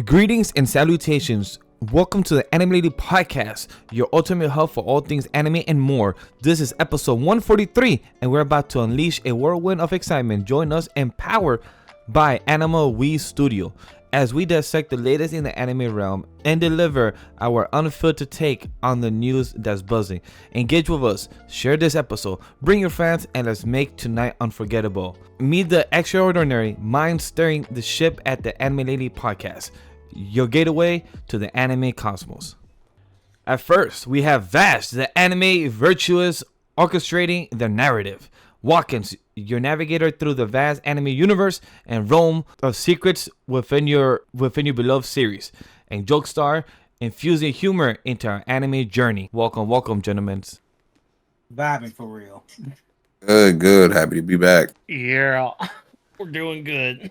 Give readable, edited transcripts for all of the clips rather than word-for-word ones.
Greetings and salutations. Welcome to the AniMa podcast, your ultimate hub for all things anime and more. This is episode 143, and we're about to unleash a whirlwind of excitement. Join us, empowered by AniMa We Studio, as we dissect the latest in the anime realm and deliver our unfiltered take on the news that's buzzing. Engage with us, share this episode, bring your friends, and let's make tonight unforgettable. Meet the extraordinary mind steering the ship at the AniMa podcast, your gateway to the anime cosmos. At first, we have Vash, the anime virtuous orchestrating the narrative. Watkins, your navigator through the vast anime universe and realm of secrets within your beloved series. And Jokestar, infusing humor into our anime journey. Welcome, gentlemen. Vibing for real. Good. Happy to be back. Yeah, we're doing good.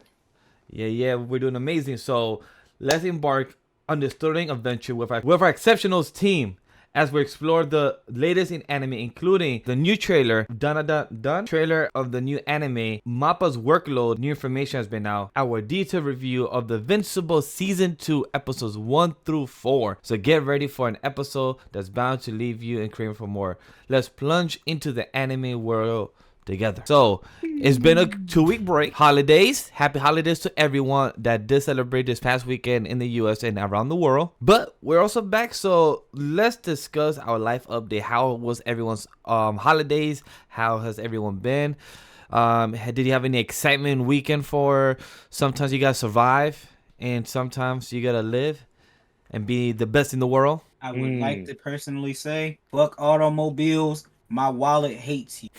Yeah, we're doing amazing. So let's embark on this thrilling adventure with our exceptional team as we explore the latest in anime, including the new trailer, Dandadan trailer of the new anime, MAPPA's workload. New information has been out. Our detailed review of the Invincible Season 2 episodes 1 through 4. So get ready for an episode that's bound to leave you in craving for more. Let's plunge into the anime world together. So it's been a 2-week break. Holidays. Happy holidays to everyone that did celebrate this past weekend in the US and around the world. But we're also back, so let's discuss our life update. How was everyone's holidays? How has everyone been? Did you have any excitement weekend? For sometimes you gotta survive and sometimes you gotta live and be the best in the world. I would like to personally say, fuck automobiles. My wallet hates you.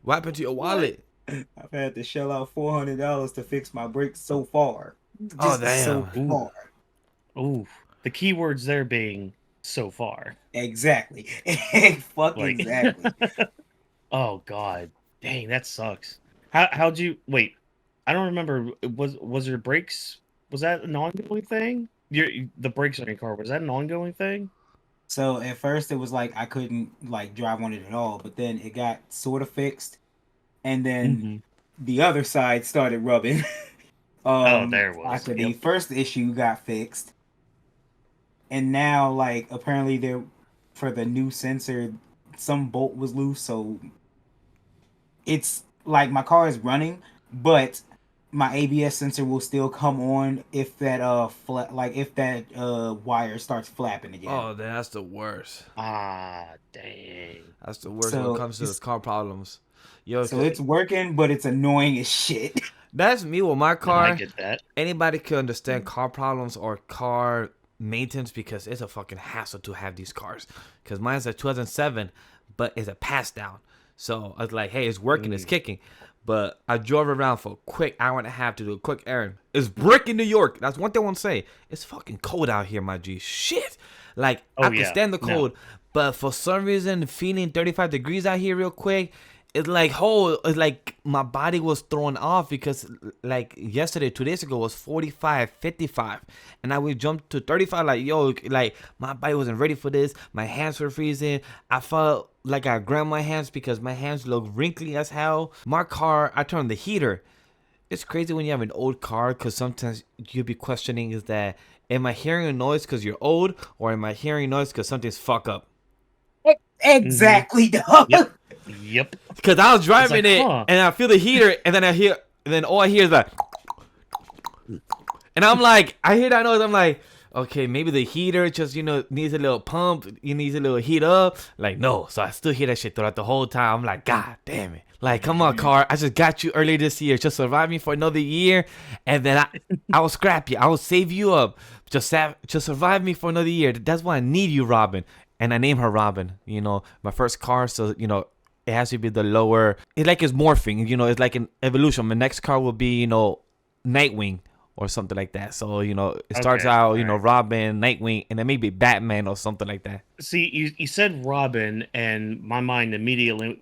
What happened to your wallet? I've had to shell out $400 to fix my brakes so far. Oh, damn. So far. Ooh, the keywords there being so far. Exactly. Fuck Like- exactly. Oh God, dang, that sucks. How'd you wait? I don't remember. Was your brakes? Was that an ongoing thing? The brakes on your car, was that an ongoing thing? So at first it was like I couldn't like drive on it at all, but then it got sort of fixed, and then the other side started rubbing. There it was. After the Yep. first issue got fixed, and now like apparently there for the new sensor, some bolt was loose, so it's like my car is running, but my ABS sensor will still come on if that wire starts flapping again. Oh, that's the worst. Ah, dang. That's the worst So when it comes to it's- car problems. Yo, So it's working, but it's annoying as shit. that's me with my No, I car. get that. Anybody can understand car problems or car maintenance because it's a fucking hassle to have these cars. Because mine's a 2007, but it's a pass down. So I was like, hey, it's working, it's kicking. But I drove around for a quick hour and a half to do a quick errand. It's brick in New York. That's one thing I want to say. It's fucking cold out here, my G. Shit. Like, I can stand the cold. But for some reason, feeling 35 degrees out here real quick, it's like my body was thrown off because like yesterday, 2 days ago was 45, 55. And now we jumped to 35. Like, yo, like my body wasn't ready for this. My hands were freezing. I felt like I grabbed my hands because my hands look wrinkly as hell. My car, I turned the heater. It's crazy when you have an old car because sometimes you'll be questioning, is that, am I hearing a noise because you're old, or am I hearing noise because something's fuck up? Exactly, dog. Yep. Because I was driving like, it huh. and I feel the heater, and then all I hear is like, and I'm like, I hear that noise. I'm like, okay, maybe the heater just, needs a little pump. It needs a little heat up. Like, no. So I still hear that shit throughout the whole time. I'm like, God damn it. Like, come on, car. I just got you earlier this year. Just survive me for another year. And then I will scrap you. I will save you up. Just survive me for another year. That's why I need you, Robin. And I name her Robin. My first car. So, it has to be the lower. It's like it's morphing. It's like an evolution. My next car will be, Nightwing or something like that. So, it starts Okay, out, alright. Robin, Nightwing, and then maybe Batman or something like that. See, you said Robin, and my mind immediately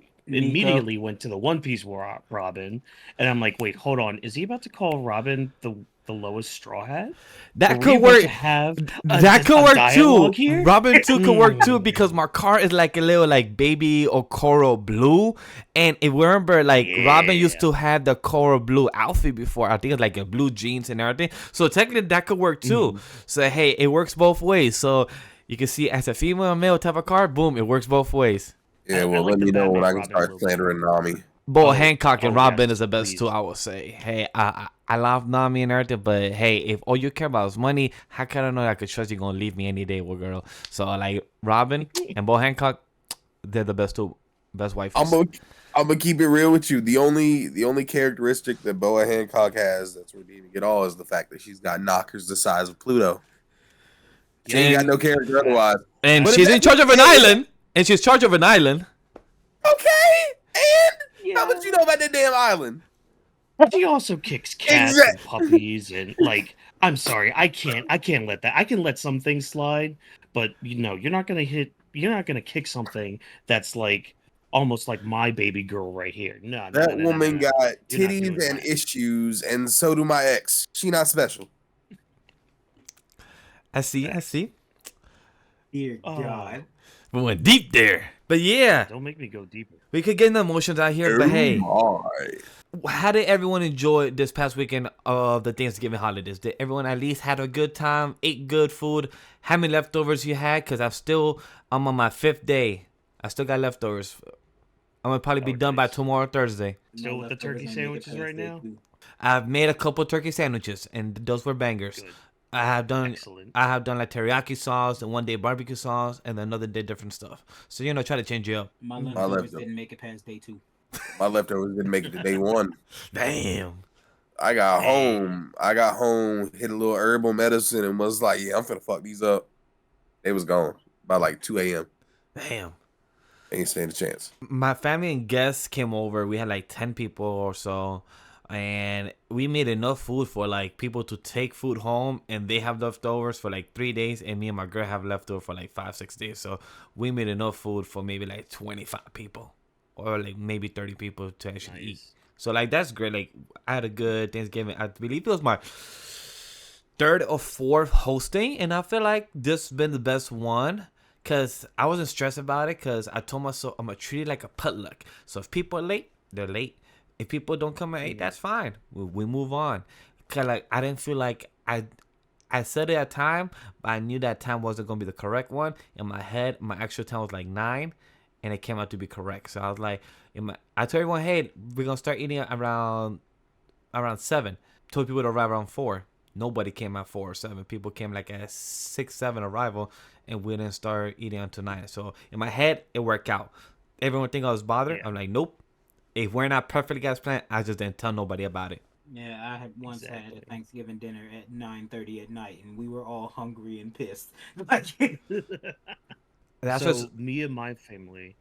went to the One Piece Robin, and I'm like, wait, hold on, is he about to call Robin the the lowest straw hat? That Were we could about work. to have That could a work too. dialogue here? Robin 2 could work too Mm. because my car is like a little like baby or coral blue. And if we remember, like Robin used to have the coral blue outfit before. I think it's like a blue jeans and everything. So technically that could work too. So hey, it works both ways. So you can see as a female and male type of car, boom, it works both ways. Yeah, I well, like let the me know when Batman I can Robin start look. slandering Nami. Bo Oh, Hancock and oh, Robin yes, is the best please. too, I would say. Hey, I love Nami and everything, but hey, if all you care about is money, how can I know I could trust you gonna leave me any day, with girl? So like Robin and Bo Hancock, they're the best two, best wives. I'm gonna keep it real with you. The only characteristic that Boa Hancock has that's redeeming it all is the fact that she's got knockers the size of Pluto. She ain't got no character otherwise. And But she's if in charge that's of an the case- island. And she's in charge of an island. Okay, and how much you know about that damn island? She also kicks cats and puppies and like. I'm sorry, I can't let that. I can let some things slide, but you're not gonna kick something that's like almost like my baby girl right here. No, That woman got You're not doing titties and that. issues, and so do my ex. She not special. I see. Dear Oh. God. We went deep there. But yeah, Don't make me go deeper. we could get in the emotions out here, but hey. my. How did everyone enjoy this past weekend of the Thanksgiving holidays? Did everyone at least had a good time, ate good food? How many leftovers you had? Because I'm on my 5th day. I still got leftovers. I'm going to probably be done by tomorrow, Thursday. Still with the turkey sandwiches right now? I've made a couple turkey sandwiches, and those were bangers. Good. I have done Excellent. like teriyaki sauce, and one day barbecue sauce, and another day different stuff. So, try to change it up. My leftovers leftovers didn't make it past day 2. My leftovers didn't make it to day 1. Damn. I got home, hit a little herbal medicine, and was like, yeah, I'm finna fuck these up. They was gone by like 2 a.m. Damn. Ain't stand a chance. My family and guests came over. We had like 10 people or so. And we made enough food for like people to take food home, and they have leftovers for like 3 days, and me and my girl have leftover for like 5-6 days. So we made enough food for maybe like 25 people or like maybe 30 people to actually eat. So like that's great. Like I had a good Thanksgiving. I believe it was my 3rd or 4th hosting, and I feel like this has been the best one. Cause I wasn't stressed about it, cause I told myself I'm gonna treat it like a potluck. So if people are late, they're late. If people don't come at 8, that's fine. We move on. Cause like I didn't feel like I said it at time, but I knew that time wasn't gonna be the correct one. In my head, my actual time was like 9, and it came out to be correct. So I was like, I told everyone, hey, we're gonna start eating around 7. Told people to arrive around 4. Nobody came at 4 or 7. People came like at 6, 7 arrival, and we didn't start eating until 9. So in my head, it worked out. Everyone think I was bothered. I'm like, nope. If we're not perfectly as planned, I just didn't tell nobody about it. Yeah, I had once had a Thanksgiving dinner at 9:30 at night, and we were all hungry and pissed. Like, That's so me and my family,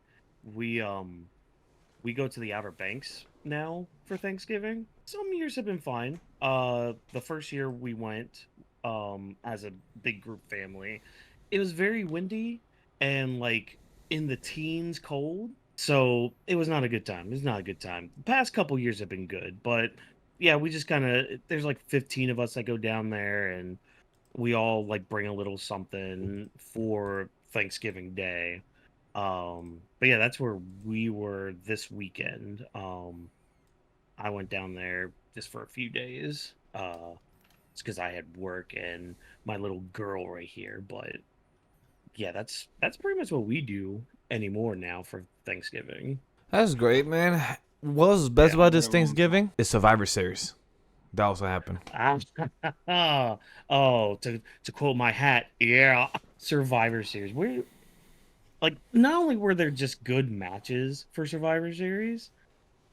we go to the Outer Banks now for Thanksgiving. Some years have been fine. The first year we went as a big group family, it was very windy and like in the teens cold. So it was not a good time. The past couple years have been good, but yeah, we just kind of, there's like 15 of us that go down there, and we all like bring a little something for Thanksgiving Day. But yeah, that's where we were this weekend. I went down there just for a few days. It's because I had work and my little girl right here. But yeah, that's pretty much what we do anymore now for Thanksgiving. That's great, man. What's best about this Thanksgiving? It's Survivor Series. That also happened. Oh, to quote my hat, yeah, Survivor Series. We're like, not only were there just good matches for Survivor Series,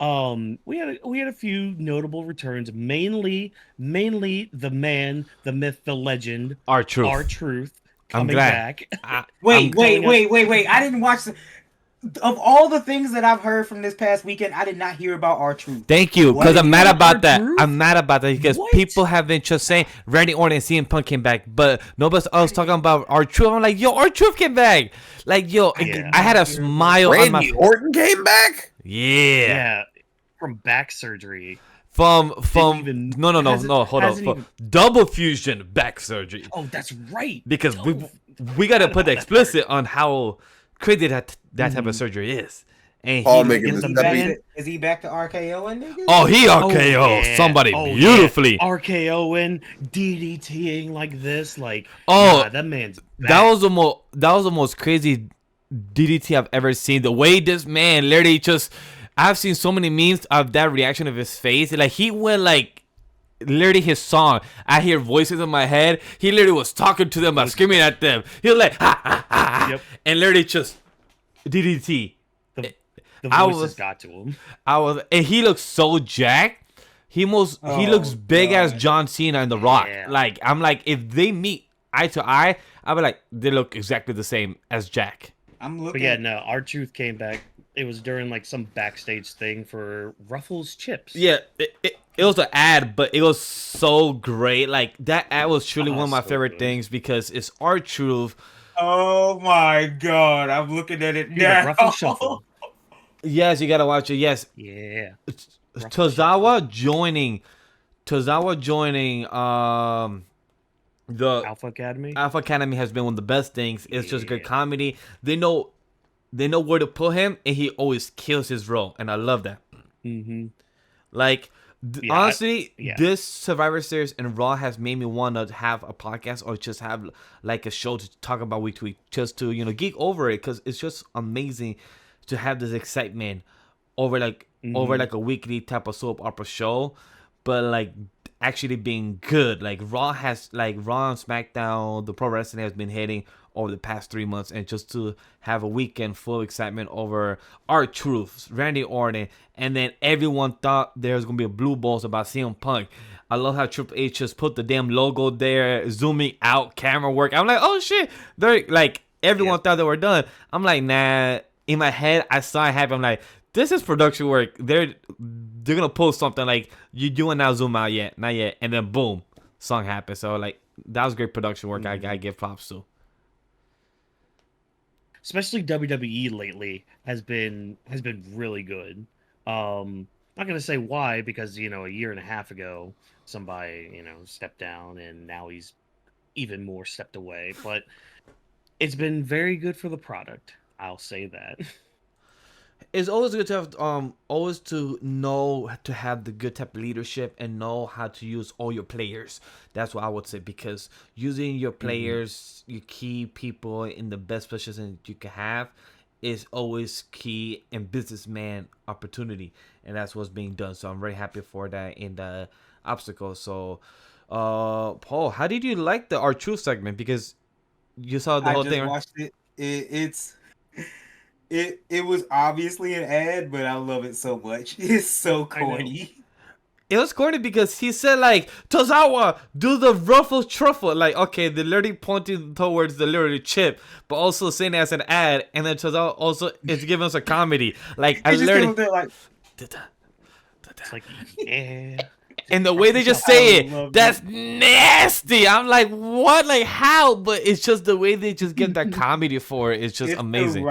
we had a few notable returns. Mainly the man, the myth, the legend, R-Truth coming back. wait! I didn't watch. Of all the things that I've heard from this past weekend, I did not hear about R-Truth. Thank you, because I'm mad about that. I'm mad about that because What? people have been just saying Randy Orton and CM Punk came back, but nobody else talking about R-Truth. I'm like, yo, R-Truth came back. Like, yo, I had a smile on my Randy Orton came back? Yeah. Yeah, from back surgery. from even- no hold on hasn't from even- double fusion back surgery. Oh, that's right. Because Double- we got to forgot put the about that explicit on how crazy that type of Mhm. surgery is. And Paul he, making is the the stepping. man- Is he back to RKOing niggas? oh, he Oh, RKO yeah. somebody Oh, beautifully. Yeah. RKOing, DDTing like this, like Oh, that man's back. that was the most crazy DDT I've ever seen. The way this man literally just, I've seen so many memes of that reaction of his face. Like he went like literally his song. I hear voices in my head. He literally was talking to them, screaming at them. He was like ha ha ha, Yep. and literally just DDT. The I voices was- got to him. And he looks so jacked. He looks big as God. John Cena and The Rock. Yeah. Like I'm like, if they meet eye to eye, I'll be like, they look exactly the same as Jack. I'm But looking. yeah, no, R-Truth came back. It was during like some backstage thing for Ruffles Chips. Yeah, it was an ad, but it was so great. Like that ad was truly one of my so favorite good. things because it's R-Truth. Oh my god, I'm looking at it Dude, the now. Ruffles Shuffle. Yes, you gotta watch it. Yes, Yeah. Tozawa joining the Alpha Academy. Alpha Academy has been one of the best things. It's just great Yeah. comedy. They know where to put him, and he always kills his role, and I love that. Mm-hmm. Like Yeah, honestly, yeah. this Survivor Series and Raw has made me want to have a podcast or just have like a show to talk about week to week, just to geek over it, because it's just amazing to have this excitement over like a weekly type of soap opera show, but like actually being good. Like Raw and SmackDown, the pro wrestling has been hitting over the past 3 months, and just to have a weekend full of excitement over R-Truth, Randy Orton, and then everyone thought there was gonna be a blue balls about CM Punk. I love how Triple H just put the damn logo there, zooming out, camera work. I'm like, oh shit, they're like, everyone thought they were done. I'm like, nah. In my head, I saw it happen. I'm like, this is production work. They're gonna post something like, you doing now, zoom out yet, not yet, and then boom, song happened. So like, that was great production work. I give props to. Especially WWE lately has been really good. Not gonna say why, because a year and a half ago somebody stepped down, and now he's even more stepped away. But it's been very good for the product. I'll say that. It's always good to have always to know to have the good type of leadership and know how to use all your players. That's what I would say, because using your players, your key people in the best position you can have is always key in businessman opportunity, and that's what's being done. So I'm very happy for that in the obstacle. So Paul, how did you like the R-Truth segment? Because you saw the whole thing. I Right? watched it. It was obviously an ad, but I love it so much. It's so I know. corny. It was corny because he said like, Tozawa, do the ruffle truffle. Like, okay, they're literally pointing towards the literally chip, but also saying it as an ad, and then Tozawa also is giving us a comedy. Like, I They just literally, came up there like, It's like, yeah. and the way they just I say it, love that's nasty. I'm like, what? Like, how? But it's just the way they just give that comedy for it. It's just amazing.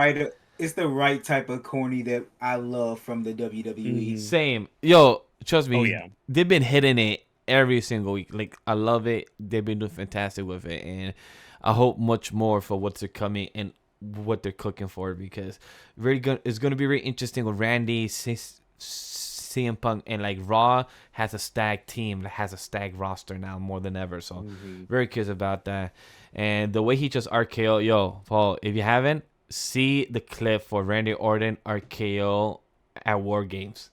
It's the right type of corny that I love from the WWE. Same. Yo, trust me. Oh, yeah. They've been hitting it every single week. Like, I love it. They've been doing fantastic with it. And I hope much more for what's coming and what they're cooking for, because it's going to be very interesting with Randy, CM Punk, and like Raw has a stag team, has a stag roster now more than ever. So very curious about that. And the way he just RKO, yo, Paul, if you haven't, see the clip for Randy Orton RKO at War Games.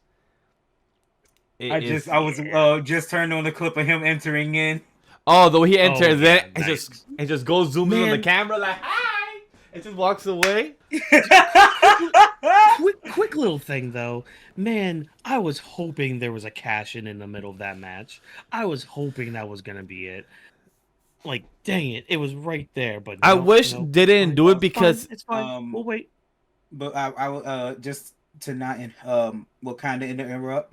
I was just turned on the clip of him entering in. Oh, the way he enters, yeah, then nice. it just goes zooming on the Man. camera like, hi, and just walks away. Quick little thing though, man. I was hoping there was a cash in the middle of that match. I was hoping that was gonna be it. Like, dang it, it was right there. But I no, wish no, they didn't do it because it's fine. We'll wait. But I will just to not will kind of interrupt.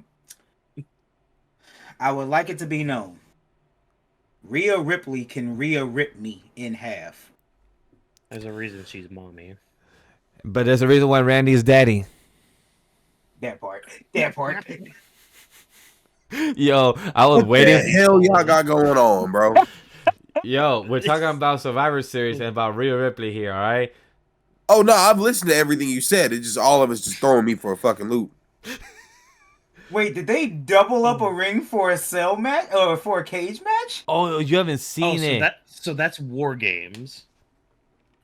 I would like it to be known, Rhea Ripley can Rhea rip me in half. There's a reason she's mommy. But there's a reason why Randy's daddy. That part. Yo, I was What the waiting. hell y'all got going on, bro? Yo, we're talking about Survivor Series and about Rhea Ripley here, all right? Oh no, I've listened to everything you said. It's just all of it's just throwing me for a fucking loop. Wait, did they double up a ring for a cell match or for a cage match? Oh, you haven't Oh, seen it. so that's War Games.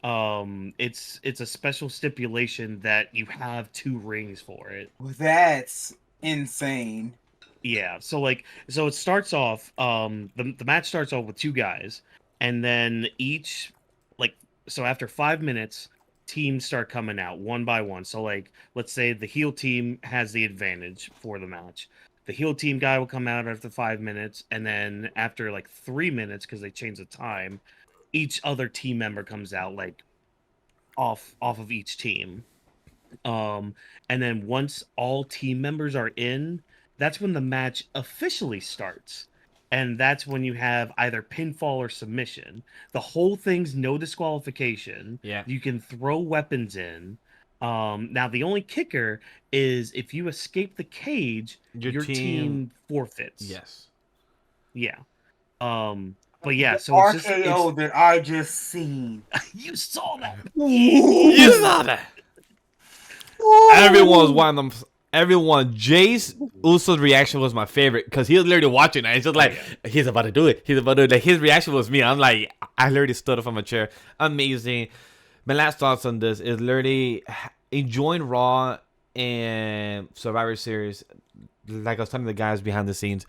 It's a special stipulation that you have 2 rings for it. Well, that's insane. Yeah, so it starts off the match starts off with 2 guys, and then each like so after 5 minutes, teams start coming out one by one. So like let's say the heel team has the advantage for the match. The heel team guy will come out after 5 minutes, and then after like 3 minutes, because they change the time, each other team member comes out like off of each team. Um, and then once all team members are in, that's when the match officially starts. And that's when you have either pinfall or submission. The whole thing's no disqualification. Yeah. You can throw weapons in. Now the only kicker is if you escape the cage, your team forfeits. Yes. Yeah. But yeah, The so it's RKO that I just seen. you saw that. You saw that. Everyone was one of them. Everyone, Jay's Uso's reaction was my favorite because he was literally watching it. It's just like, he's about to do it. He's about to do it. Like, his reaction was me. I'm like, I literally stood up from a chair. Amazing. My last thoughts on this is literally enjoying Raw and Survivor Series. Like I was telling the guys behind the scenes,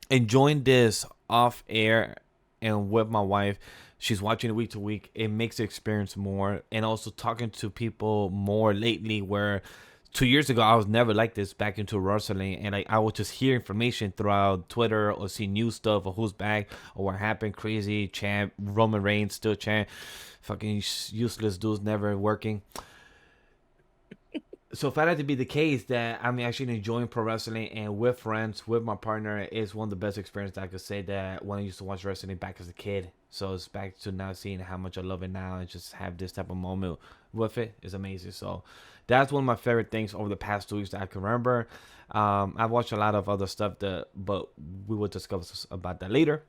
enjoying this off air and with my wife. She's watching it week to week. It makes the experience more, and also talking to people more lately. Where 2 years ago I was never like this back into wrestling, and like I would just hear information throughout Twitter or see new stuff or who's back or what happened. Crazy champ Roman Reigns still champ, fucking useless dudes never working. So for that to be the case, that I'm actually enjoying pro wrestling and with friends, with my partner, is one of the best experiences I could say that when I used to watch wrestling back as a kid. So it's back to now seeing how much I love it now and just have this type of moment with it is amazing. So that's one of my favorite things over the past 2 weeks that I can remember. I've watched a lot of other stuff but we will discuss about that later.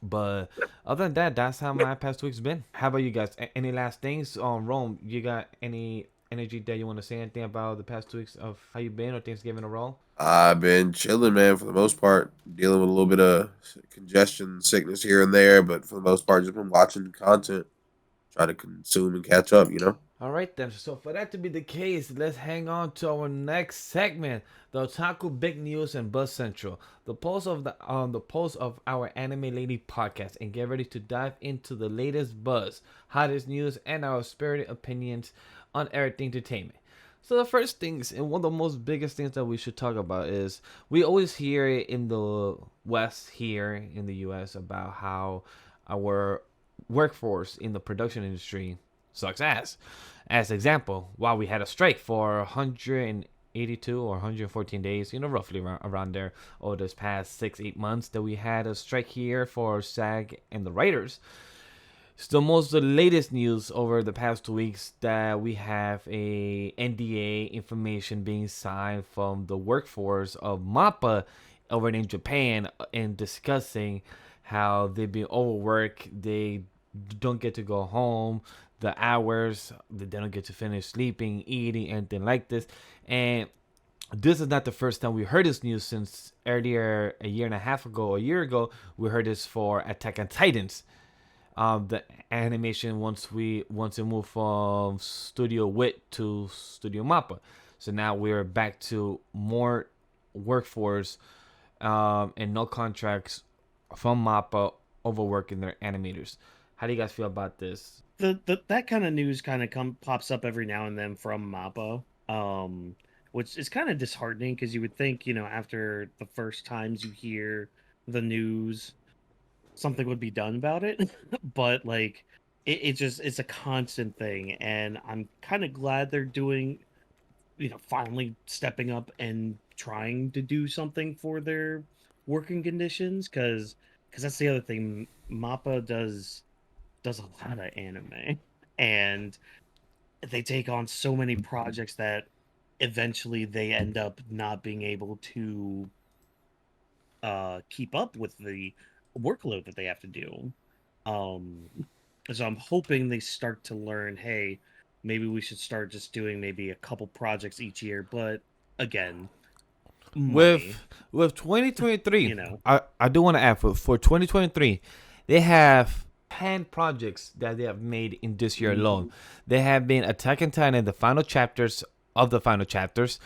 But other than that, that's how my past 2 weeks been. How about you guys? Any last things on Rome? You got any energy that you want to say anything about the past 2 weeks of how you been or Thanksgiving overall? I've been chilling, man, for the most part. Dealing with a little bit of congestion, sickness here and there, but for the most part, just been watching content, try to consume and catch up, you know? All right then. So for that to be the case, let's hang on to our next segment, the Otaku Big News and Buzz Central, the pulse of our Anime Lady podcast, and get ready to dive into the latest buzz, hottest news, and our spirited opinions on everything entertainment. So the first things and one of the most biggest things that we should talk about is we always hear in the West here in the US about how our workforce in the production industry sucks ass. As example, while we had a strike for 182 or 114 days, roughly around there, over this past 6-8 months that we had a strike here for SAG and the writers. It's the latest news over the past 2 weeks that we have a NDA information being signed from the workforce of MAPPA over in Japan and discussing how they've been overworked, they don't get to go home, the hours, they don't get to finish sleeping, eating, anything like this. And this is not the first time we heard this news since earlier a year and a half ago, a year ago, we heard this for Attack on Titans. The animation once it moved from Studio Wit to Studio Mappa. So now we're back to more workforce and no contracts from Mappa overworking their animators. How do you guys feel about this? That kind of news kind of pops up every now and then from MAPPA, which is kind of disheartening because you would think, after the first times you hear the news, something would be done about it. But like, it's a constant thing, and I'm kind of glad they're doing, finally stepping up and trying to do something for their working conditions, because that's the other thing. MAPPA does a lot of anime, and they take on so many projects that eventually they end up not being able to keep up with the workload that they have to do. Um, so I'm hoping they start to learn, hey, maybe we should start just doing maybe a couple projects each year. But again, money, With 2023, you know. I do want to add for 2023, they have 10 projects that they have made in this year alone. They have been Attack on Titan, the final chapters of the final chapters,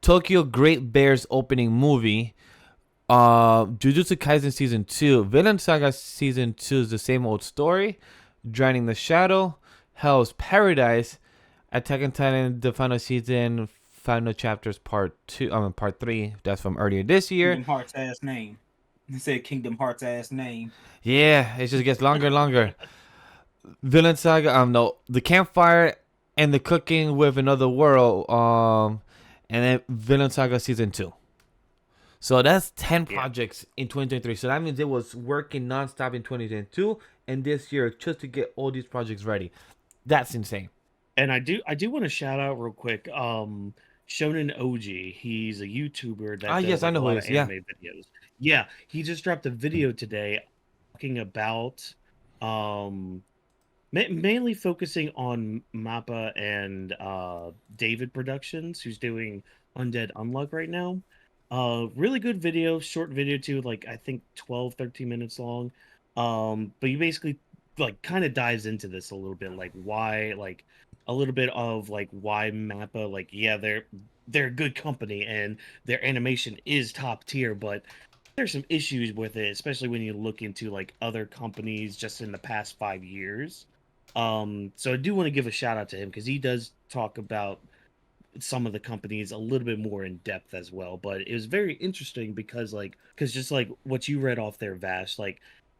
Tokyo Great Bears opening movie, Jujutsu Kaisen season 2, Villain Saga season 2 is the same old story, Drowning the Shadow, Hell's Paradise, Attack on Titan the final season, final chapters part 2, part 3, that's from earlier this year. Kingdom Hearts ass name. He said Kingdom Hearts ass name. Yeah, it just gets longer and longer. Villain Saga, no, the campfire and the cooking with another world, and then Villain Saga season 2. So that's 10 projects in 2023. So that means it was working nonstop in 2022 and this year just to get all these projects ready. That's insane. And I do want to shout out real quick. Shonen OG, he's a YouTuber that does yes, I know a who lot he of is, yeah. anime videos. Yeah, he just dropped a video today talking about mainly focusing on MAPPA and David Productions, who's doing Undead Unluck right now. Really good video, short video too, like I think 12-13 minutes long. But you basically like kind of dives into this a little bit, like why, like a little bit of like why MAPPA, like yeah, they're a good company and their animation is top tier, but there's some issues with it, especially when you look into like other companies just in the past 5 years. So I do want to give a shout out to him because he does talk about some of the companies a little bit more in depth as well. But it was very interesting because just like what you read off there, Vash, like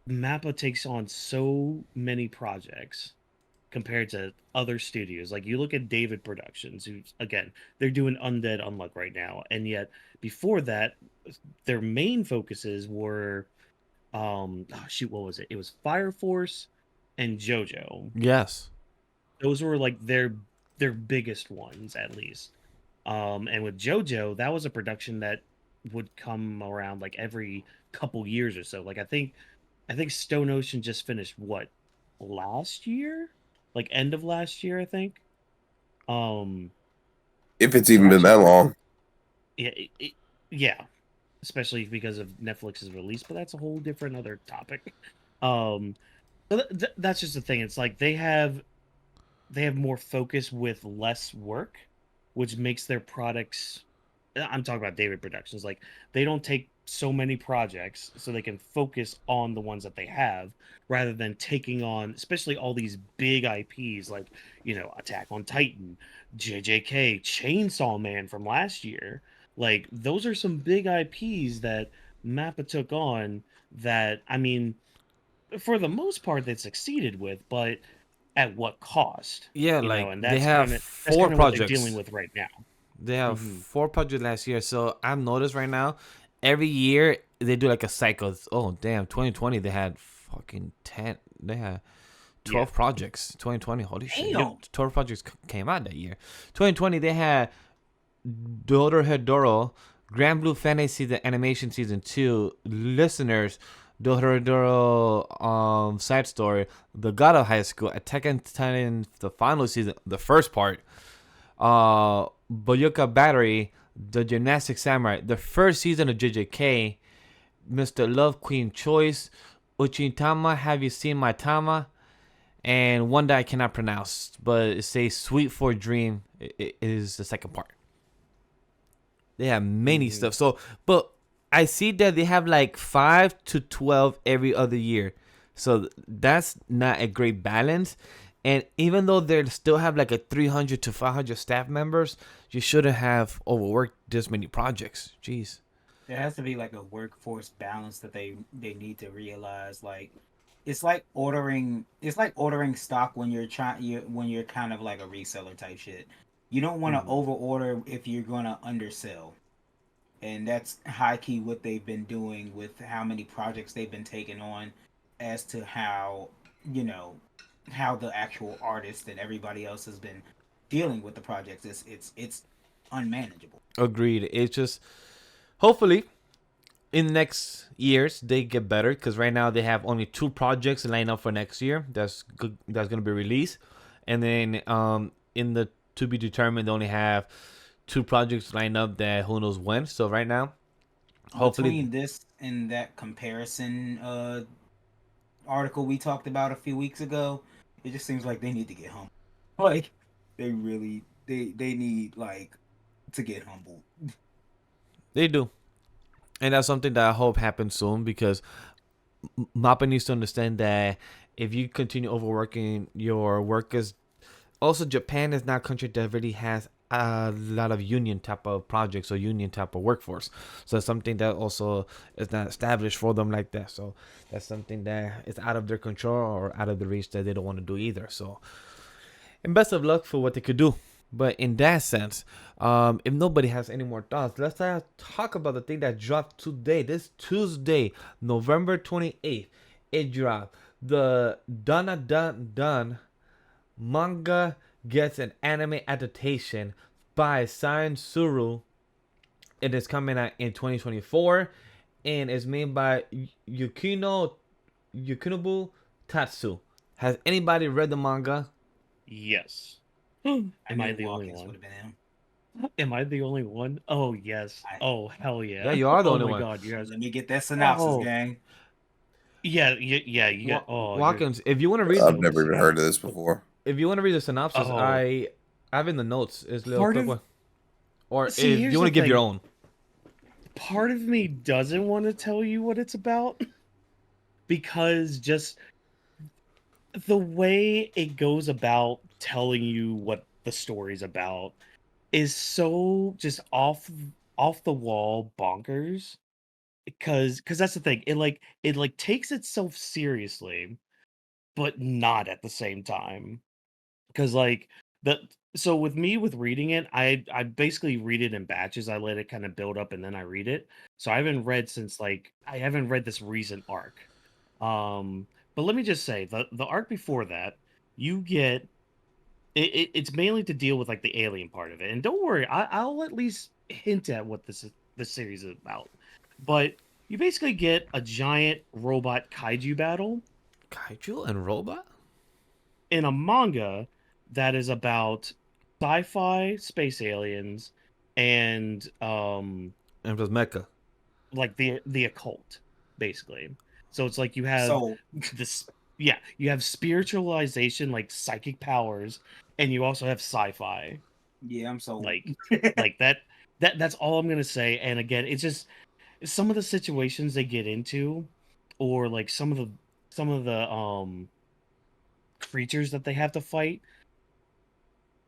Mappa takes on so many projects compared to other studios. Like you look at David Productions, who's again, they're doing Undead Unluck right now, and yet before that, their main focuses were what was it? It was Fire Force and JoJo. Yes. Those were like their biggest ones at least. And with JoJo, that was a production that would come around like every couple years or so. Like I think Stone Ocean just finished what, last year? Like end of last year, I think. If it's even been that long. Yeah, yeah, especially because of Netflix's release, but that's a whole different other topic. That's just the thing. It's like they have more focus with less work, which makes their products. I'm talking about David Productions. Like they don't take so many projects, so they can focus on the ones that they have, rather than taking on, especially all these big IPs like Attack on Titan, JJK, Chainsaw Man from last year. Like those are some big IPs that Mappa took on. That I mean, for the most part, they succeeded with, but at what cost? Yeah, like And they that's have kind four of what they're projects dealing with right now. They have 4 projects last year. So I've noticed right now, every year they do like a cycle. Oh damn, 2020 they had fucking 10. They had 12 projects. 2020, holy shit, Damn. 12 projects came out that year. 2020 they had Dorohedoro, Grand Blue Fantasy the animation season 2, Listeners, Dorohedoro side story, The God of High School, Attack on Titan the final season, the first part, Boyoka Battery, The Gymnastic Samurai, the first season of JJK, Mr. Love Queen Choice, Uchintama, Have You Seen My Tama, and one that I cannot pronounce, but it says Sweet for Dream is the second part. They have many stuff. So, but I see that they have like 5 to 12 every other year. So that's not a great balance. And even though they still have like a 300 to 500 staff members, you shouldn't have overworked this many projects. Jeez. There has to be like a workforce balance that they need to realize. Like it's like ordering stock when you're when you're kind of like a reseller type shit. You don't want to over order if you're gonna undersell. And that's high key what they've been doing with how many projects they've been taking on, as to how how the actual artist and everybody else has been dealing with the projects. It's unmanageable. Agreed. It's just hopefully in the next years they get better because right now they have only 2 projects lined up for next year. That's good. That's gonna be released, and then in the to be determined they only have 2 projects lined up that who knows when. So right now, hopefully, Between this and that comparison article we talked about a few weeks ago, it just seems like they need to get humble. Like they really they need like to get humble. they do, and that's something that I hope happens soon because MAPPA needs to understand that if you continue overworking your workers, also Japan is not a country that really has a lot of union type of projects or union type of workforce. So it's something that also is not established for them like that. So that's something that is out of their control or out of the reach that they don't want to do either. So, and best of luck for what they could do. But in that sense, if nobody has any more thoughts, let's talk about the thing that dropped today. This Tuesday, November 28th, it dropped. The Dandadan manga gets an anime adaptation by Science Suru. It is coming out in 2024 and is made by Yukinobu Tatsu. Has anybody read the manga? Yes. I Am I knew the only Watkins one? would have been him. Am I the only one? Oh yes. Oh hell yeah. Yeah, you are the oh only my one. god, you guys. Let me get that synopsis, Oh. gang. Yeah. You got. Oh, Watkins, if you want to read, I've never even heard of this before. if you want to read the synopsis, Oh. I have in the notes. It's a little Part quick of- one. Or See, if here's you want to the give your thing. own. Part of me doesn't want to tell you what it's about because just the way it goes about telling you what the story's about is so just off the wall bonkers because that's the thing, it takes itself seriously but not at the same time because like the so with me with reading it, I basically read it in batches. I let it kind of build up and then I read it. So I haven't read this recent arc. But let me just say the arc before that, you get it's mainly to deal with like the alien part of it. And don't worry, I'll at least hint at what this series is about. But you basically get a giant robot kaiju battle Kaiju and robot? in a manga that is about sci-fi space aliens and And it was Mecha. like the occult basically. So it's like you have So this you have spiritualization like psychic powers and you also have sci-fi yeah, I'm so like that's all I'm gonna say. And again, it's just some of the situations they get into or like some of the creatures that they have to fight,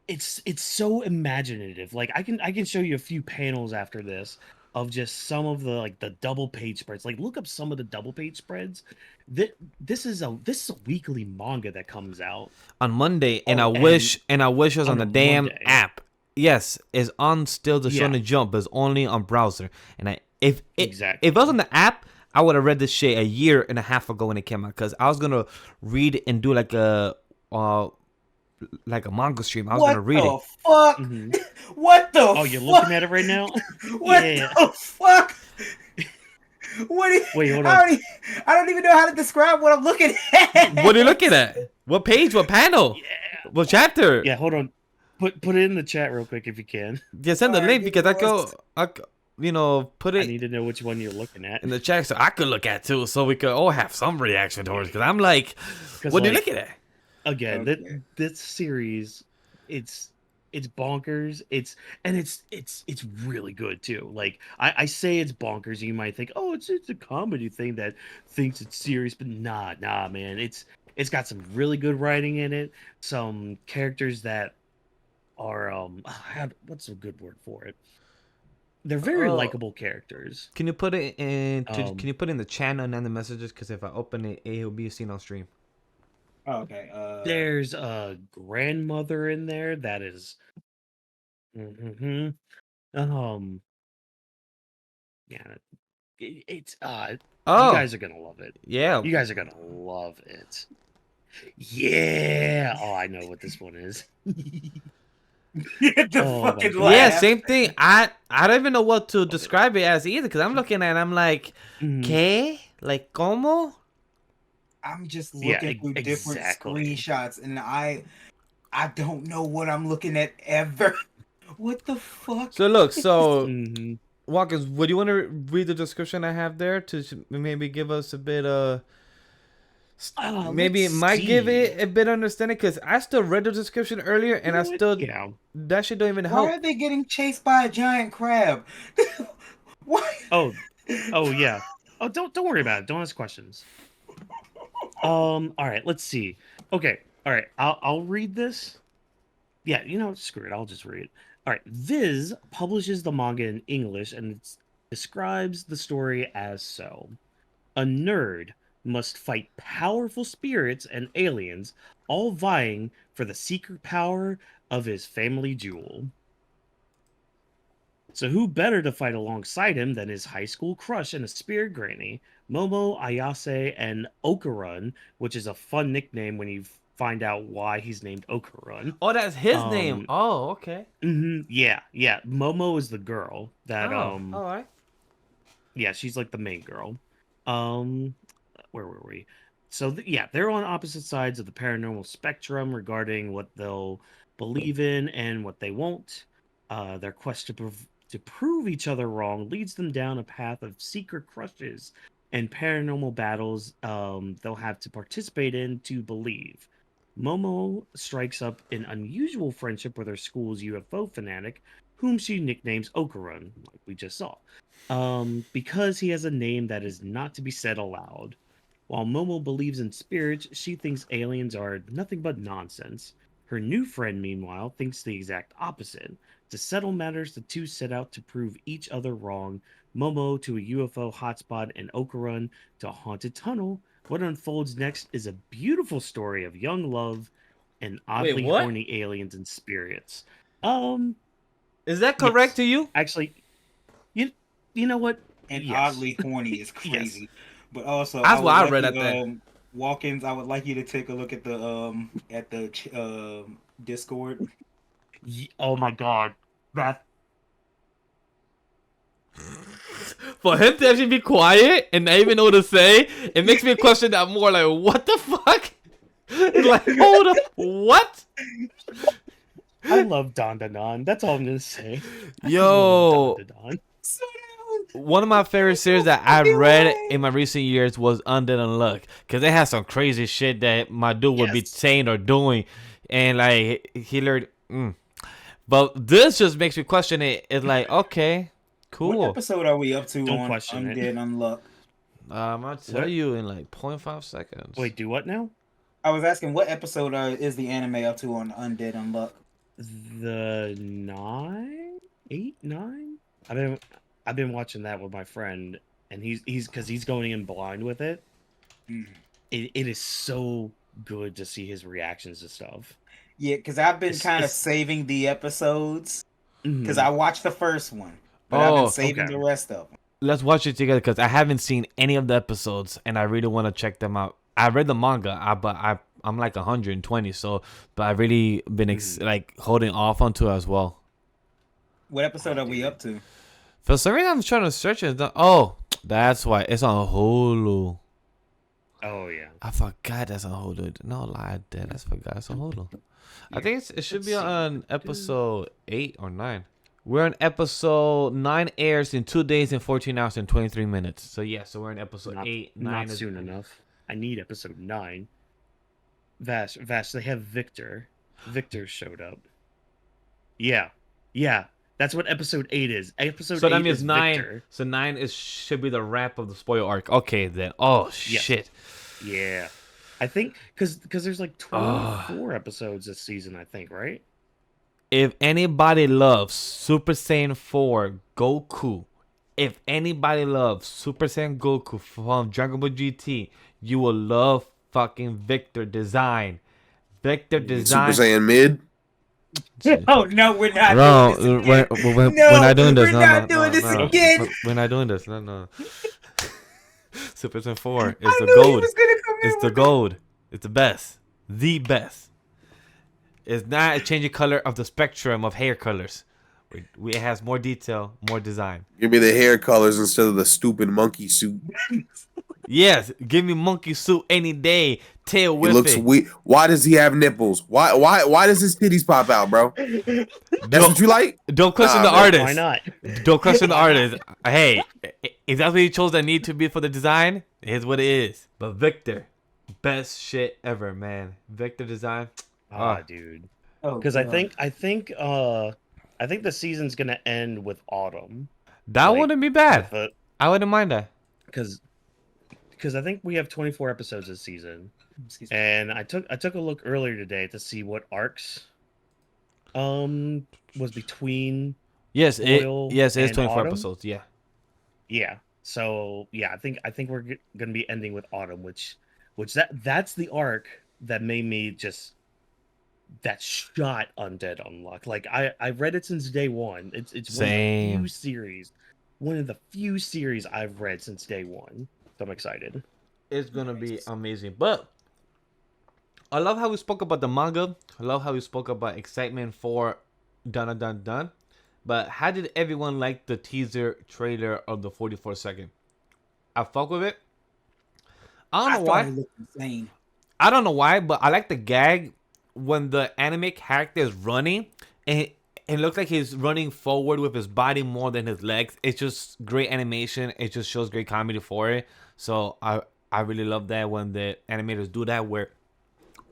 it's so imaginative. Like I can show you a few panels after this of just some of the like the double page spreads. Like look up some of the double page spreads. This is a weekly manga that comes out On Monday, and Oh, I wish it was on on the a damn Monday. app. Yes, it's on still the Yeah. Shonen Jump, but it's only on browser. And Exactly. if it was on the app, I would have read this shit a year and a half ago when it came out, because I was gonna read and do like a manga stream. I was what gonna read the it. fuck? Mhm. What the Oh, you're looking at it right now? What Yeah. the fuck? What? Wait, hold I on. don't even know how to describe what I'm looking at. What are you looking at? What page? What panel? Yeah. What chapter? Yeah, hold on. Put it in the chat real quick if you can. Yeah, send the Alright, link because give me put I it need to know which one you're looking at. in the chat so I could look at too, so we could all have some reaction towards. Because I'm like, 'Cause, what are you like, looking at? Again, Okay. this series, it's bonkers. It's really good too. Like I say it's bonkers, and you might think, oh, it's a comedy thing that thinks it's serious, but nah, man. It's got some really good writing in it. Some characters that are what's a good word for it? They're very Oh. likable characters. Can you put it in? Um, Can you put it in the channel and then the messages? Because if I open it, it will be seen on stream. Oh, okay. There's a grandmother in there that is. Um. Yeah. It's Oh, you guys are gonna love it. yeah. You guys are gonna love it. Yeah. Oh, I know what this one is. The Oh my fucking God. laugh. Yeah, same thing. I don't even know what to describe it as either, because I'm looking at it, I'm like, Mhm. ¿qué? Like, ¿cómo? I'm just Yeah, looking through different exactly. screenshots, and I don't know what I'm looking at ever. What the fuck? So look, so Hmm. Watkins, would you want to read the description I have there to maybe give us a bit maybe it Let's might give see. it a bit of understanding, because I still read the description earlier and I still Yeah. that shit don't even Why help. are they getting chased by a giant crab? Why? Oh yeah. Oh, don't worry about it. Don't ask questions. All right. Let's see. Okay. All right. I'll read this. Yeah. Screw it. I'll just read it. All right. Viz publishes the manga in English and it describes the story as so. A nerd must fight powerful spirits and aliens, all vying for the secret power of his family jewel. So who better to fight alongside him than his high school crush and a spirit granny, Momo, Ayase, and Okarun, which is a fun nickname when you find out why he's named Okarun. Oh, that's his name. Oh, okay. Yeah. Momo is the girl that Oh, all right. yeah, she's like the main girl. Where were we? So yeah, they're on opposite sides of the paranormal spectrum regarding what they'll believe in and what they won't. Their quest to prove each other wrong leads them down a path of secret crushes and paranormal battles they'll have to participate in to believe. Momo strikes up an unusual friendship with her school's UFO fanatic, whom she nicknames Okarun, like we just saw, because he has a name that is not to be said aloud. While Momo believes in spirits, she thinks aliens are nothing but nonsense. Her new friend, meanwhile, thinks the exact opposite. To settle matters, the two set out to prove each other wrong. Momo to a UFO hotspot and Okarun to a haunted tunnel. What unfolds next is a beautiful story of young love and oddly what? horny aliens and spirits. Um, Is that correct yes. to you? Actually, you know what? And Yes. oddly horny is crazy. But also, That's what I would read like at you, Walk-ins, I would like you to take a look at the Discord. Oh my god, that For him to actually be quiet and not even know what to say, it makes me question that more. Like, what the fuck? Like, hold up, what? I love Dandadan. That's all I'm gonna say. Yo, Dandadan. one of my favorite series that I read in my recent years was Undead Unluck, because they had some crazy shit that my dude would be Yes. saying or doing, and like he learned. But this just makes me question it. It's like, okay, What cool. episode are we up to Don't on question it. Undead Unluck? I'll tell What? you in like 0.5 seconds. Wait, do what now? I was asking what episode is the anime up to on Undead Unluck? The 9, 8, 9. I've been watching that with my friend, and he's because he's going in blind with it. Mm. It is so good to see his reactions to stuff. Yeah, because I've been It's- kind of it's- saving the episodes because Mhm. I watched the first one, but I've been Oh, saving okay. the rest of them. Let's watch it together, because I haven't seen any of the episodes and I really want to check them out. I read the manga, but I'm like 120, so but I really been like holding off onto it as well. What episode are we up to? For some reason, I'm trying to search it. Oh, that's why it's on Hulu. Oh yeah. I forgot that's on Hulu. No lie, I did. I forgot it's on Hulu. I think it should be Let's see. on episode 8 or 9. We're on episode 9, airs in 2 days and 14 hours and 23 minutes. So yeah, so we're in episode 8, 9 Not is soon enough. I need episode 9. Vash, they have Victor. Victor showed up. Yeah. That's what episode 8 is. Episode So 8 that means is 9. Victor. So 9 is should be the wrap of the spoil arc. Okay then. Oh Yes. shit. Yeah. I think because there's like 24 episodes this season, I think, right? If anybody loves Super Saiyan 4 Goku, if anybody loves Super Saiyan Goku from Dragon Ball GT, you will love fucking Victor design. Victor design. Super Saiyan mid. Oh no, we're not No, doing this we're again. not doing this. We're not doing this again. We're not doing this. No. Super Saiyan 4 is I the knew he gold. was gonna come in It's the with gold. It's the best. The best. It's not a changing color of the spectrum of hair colors. It has more detail, more design. Give me the hair colors instead of the stupid monkey suit. Yes, give me monkey suit any day. Tail He looks whipping. weak. Why does he have nipples? Why does his titties pop out, bro? That's what you like? Don't question the man. artist. Why not? Don't question the Why not? artist. Hey, if that's what he chose that need to be for the design, here's what it is. But Victor, best shit ever, man. Victor design. Dude. Oh, Because God. I think the season's gonna end with autumn. That Like, wouldn't be bad. I wouldn't mind that. Because I think we have 24 episodes this season, Excuse me. and I took a look earlier today to see what arcs was between. Yes, it Oil is and 24 autumn? episodes. Yeah. Yeah. So yeah, I think we're gonna be ending with autumn, which that's the arc that made me just that shot Undead Unluck. Like I've read it since day one. It's Same. one of the few series I've read since day one. So I'm excited. It's gonna be amazing. But I love how we spoke about the manga. I love how we spoke about excitement for Dandadan. But how did everyone like the teaser trailer of the 44-second? I fuck with it. I don't know thought why. it looked insane. I don't know why, but I like the gag when the anime character is running and it looks like he's running forward with his body more than his legs. It's just great animation. It just shows great comedy for it. So I really love that when the animators do that, where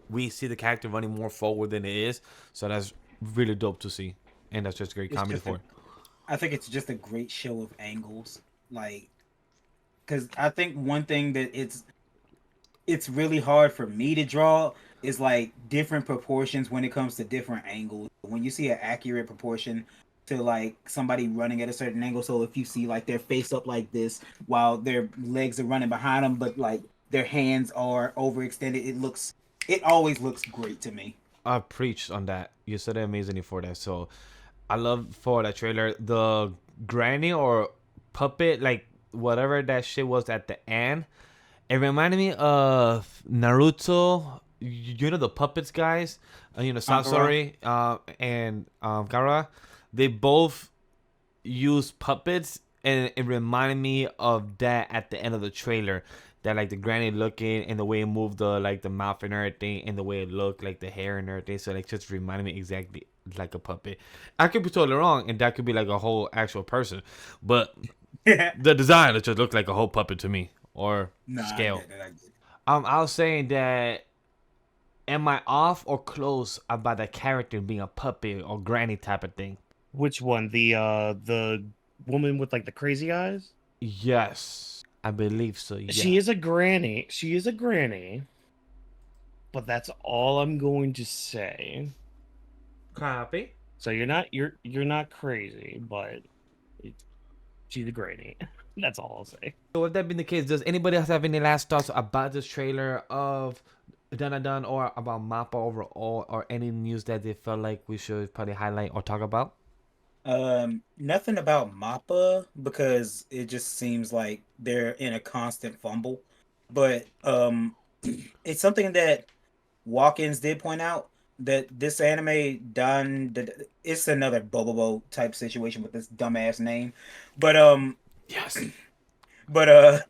we see the character running more forward than it is. So that's really dope to see, and that's just great It's comedy just for it. I think it's just a great show of angles, like, because I think one thing that it's really hard for me to draw is like different proportions when it comes to different angles. When you see an accurate proportion to like somebody running at a certain angle, so if you see like their face up like this while their legs are running behind them, but like their hands are overextended, it always looks great to me. I preached on that. You said it amazingly for that. So I love for that trailer the granny or puppet, like whatever that shit was at the end. It reminded me of Naruto. You know the puppets guys, Sasori and Gara. They both use puppets, and it reminded me of that at the end of the trailer. That like the granny looking and the way it moved the mouth and everything, and the way it looked, like the hair and everything. So like just reminded me exactly like a puppet. I could be totally wrong, and that could be like a whole actual person, but the design it just looked like a whole puppet to me, or scale. I get it. I was saying that, am I off or close about the character being a puppet or granny type of thing? Which one? The woman with like the crazy eyes? Yes, I believe so. Yeah. She is a granny. She is a granny. But that's all I'm going to say. Copy. So you're not crazy, but she's a granny. That's all I'll say. So with that being the case, does anybody else have any last thoughts about this trailer of Dandadan or about MAPPA overall, or any news that they felt like we should probably highlight or talk about? Nothing about MAPPA because it just seems like they're in a constant fumble. But it's something that Walk-ins did point out that this anime done. It's another Bobobo type situation with this dumbass name, but Yes. but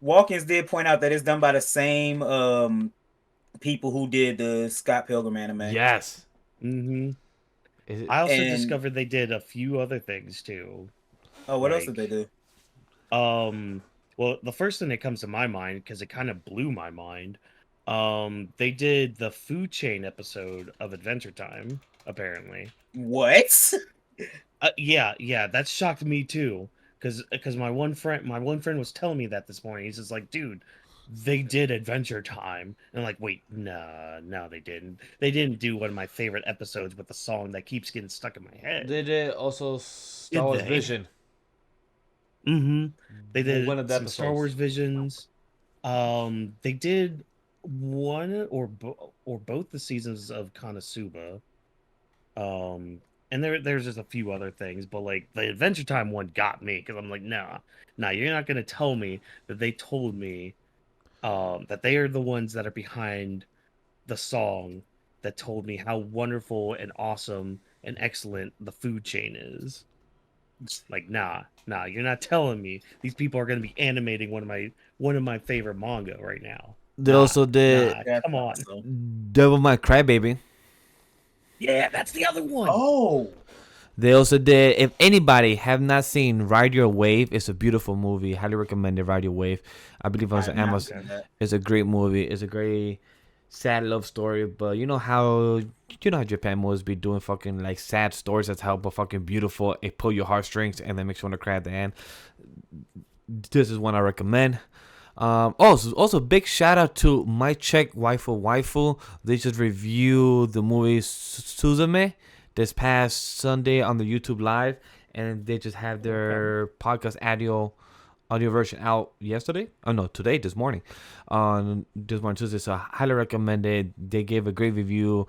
Walk-ins did point out that it's done by the same people who did the Scott Pilgrim anime. Yes. Mm-hmm. Is it, I also And- discovered they did a few other things too. Oh, what else Like- did they do? Well, the first thing that comes to my mind, because it kind of blew my mind, they did the food chain episode of Adventure Time, apparently. What? Yeah, that shocked me too. Because my one friend was telling me that this morning. He's just like, dude, they did Adventure Time. And I'm like, wait, no, they didn't. They didn't do one of my favorite episodes with the song that keeps getting stuck in my head. they did also Did Star Wars they? Vision. Mm-hmm. They did one of the some Star episodes. Wars Visions. They did one or both the seasons of Konosuba. And there's just a few other things, but like the Adventure Time one got me because I'm like, nah, you're not gonna tell me that they told me that they are the ones that are behind the song that told me how wonderful and awesome and excellent the food chain is. It's like, nah, you're not telling me these people are going to be animating one of my favorite manga right now. They also did That's come on. awesome. Devil May Cry Baby. Yeah, that's the other one. Oh, They also did. If anybody have not seen Ride Your Wave, it's a beautiful movie. Highly recommend it. Ride Your Wave. I believe on Amazon. It's a great movie. It's a great sad love story. But you know how Japan movies be doing fucking like sad stories that's how but fucking beautiful. It pull your heartstrings and then makes you want to cry at the end. This is one I recommend. Also big shout out to My Check Waifu. They just reviewed the movie Suzume this past Sunday on the YouTube Live, and they just have their podcast audio version out yesterday. Oh no, today, this morning, on this morning Tuesday. So I highly recommend it. They gave a great review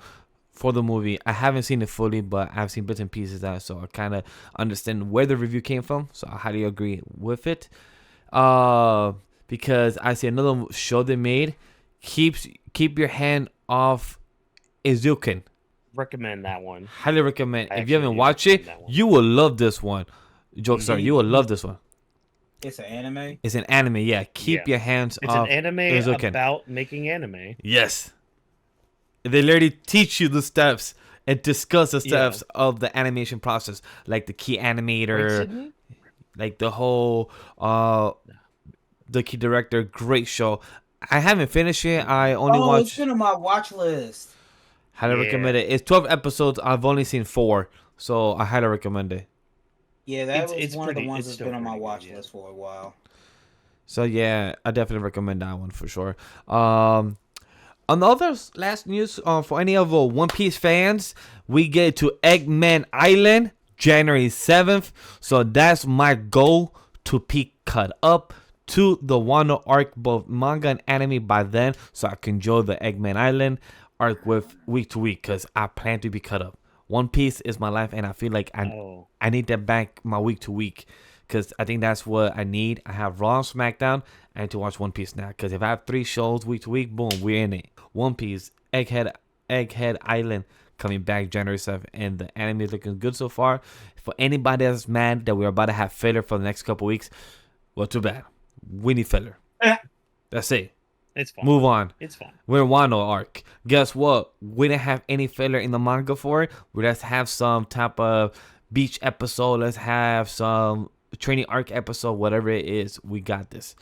for the movie. I haven't seen it fully, but I've seen bits and pieces of that, so I kind of understand where the review came from. So I highly agree with it. Because I see another show they made, keep your hand off Izuken. Recommend that one. Highly recommend. If you haven't watched it, you will love this one. Jokestar, you will love this one. it's an anime. It's an anime, yeah. Keep your hands off. It's an anime Izuken. about making anime. Yes. They literally teach you the steps and discuss the steps of the animation process, like the key animator, like the whole the key director. Great show. I haven't finished it. I only watched. It's been on my watch list. Highly recommend it. It's 12 episodes. I've only seen 4, so I highly recommend it. Yeah, it's one of the ones that's been on my watch list for a while. So yeah, I definitely recommend that one for sure. On the other last news, for any of the One Piece fans, we get to Eggman Island January 7th. So that's my goal, to be caught up to the Wano arc, both manga and anime by then, so I can enjoy the Eggman Island arc with week to week, because I plan to be cut up. One Piece is my life, and I feel like I need that back my week to week, because I think that's what I need. I have Raw and SmackDown. I need to watch One Piece now, because if I have 3 shows week to week, boom, we're in it. One Piece, Egghead Island coming back January 7th, and the anime is looking good so far. For anybody that's mad that we're about to have filler for the next couple weeks, well, too bad. We need filler. That's it. It's fine. Move on. It's fine. We're in Wano arc. Guess what? We didn't have any filler in the manga for it. Let's have some type of beach episode. Let's have some training arc episode. Whatever it is, we got this.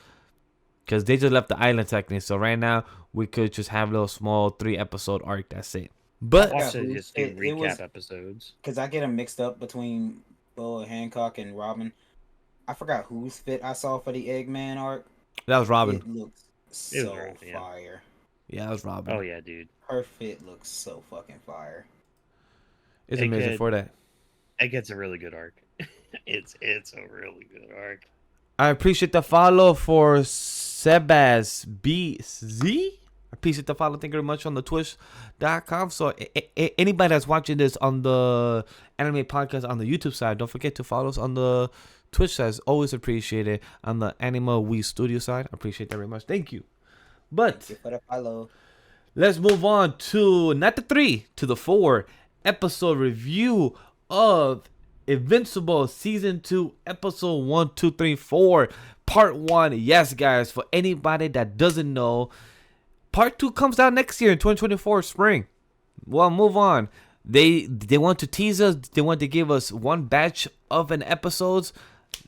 Because they just left the island technically. So right now, we could just have a little small 3-episode arc. That's it. But Also, just do recap episodes. Because I get them mixed up between Boa Hancock and Robin. I forgot whose fit I saw for the Eggman arc. that was Robin. It looks so fire. Yeah, that was Robin. Oh yeah, dude. Her fit looks so fucking fire. It's amazing for that. It gets a really good arc. it's a really good arc. I appreciate the follow for Sebas BZ. I appreciate the follow. Thank you very much on the Twitch.com. So anybody that's watching this on the anime podcast on the YouTube side, don't forget to follow us on the Twitch side. Always appreciate it. On the AniMa We Studio side, I appreciate that very much. Thank you. But Thank you for the follow. Let's move on to not the 3, to the 4 episode review of Invincible Season 2, Episode 1, 2, 3, 4, Part 1. Yes, guys, for anybody that doesn't know, Part 2 comes out next year in 2024 spring. Well, move on. They want to tease us. They want to give us one batch of an episodes.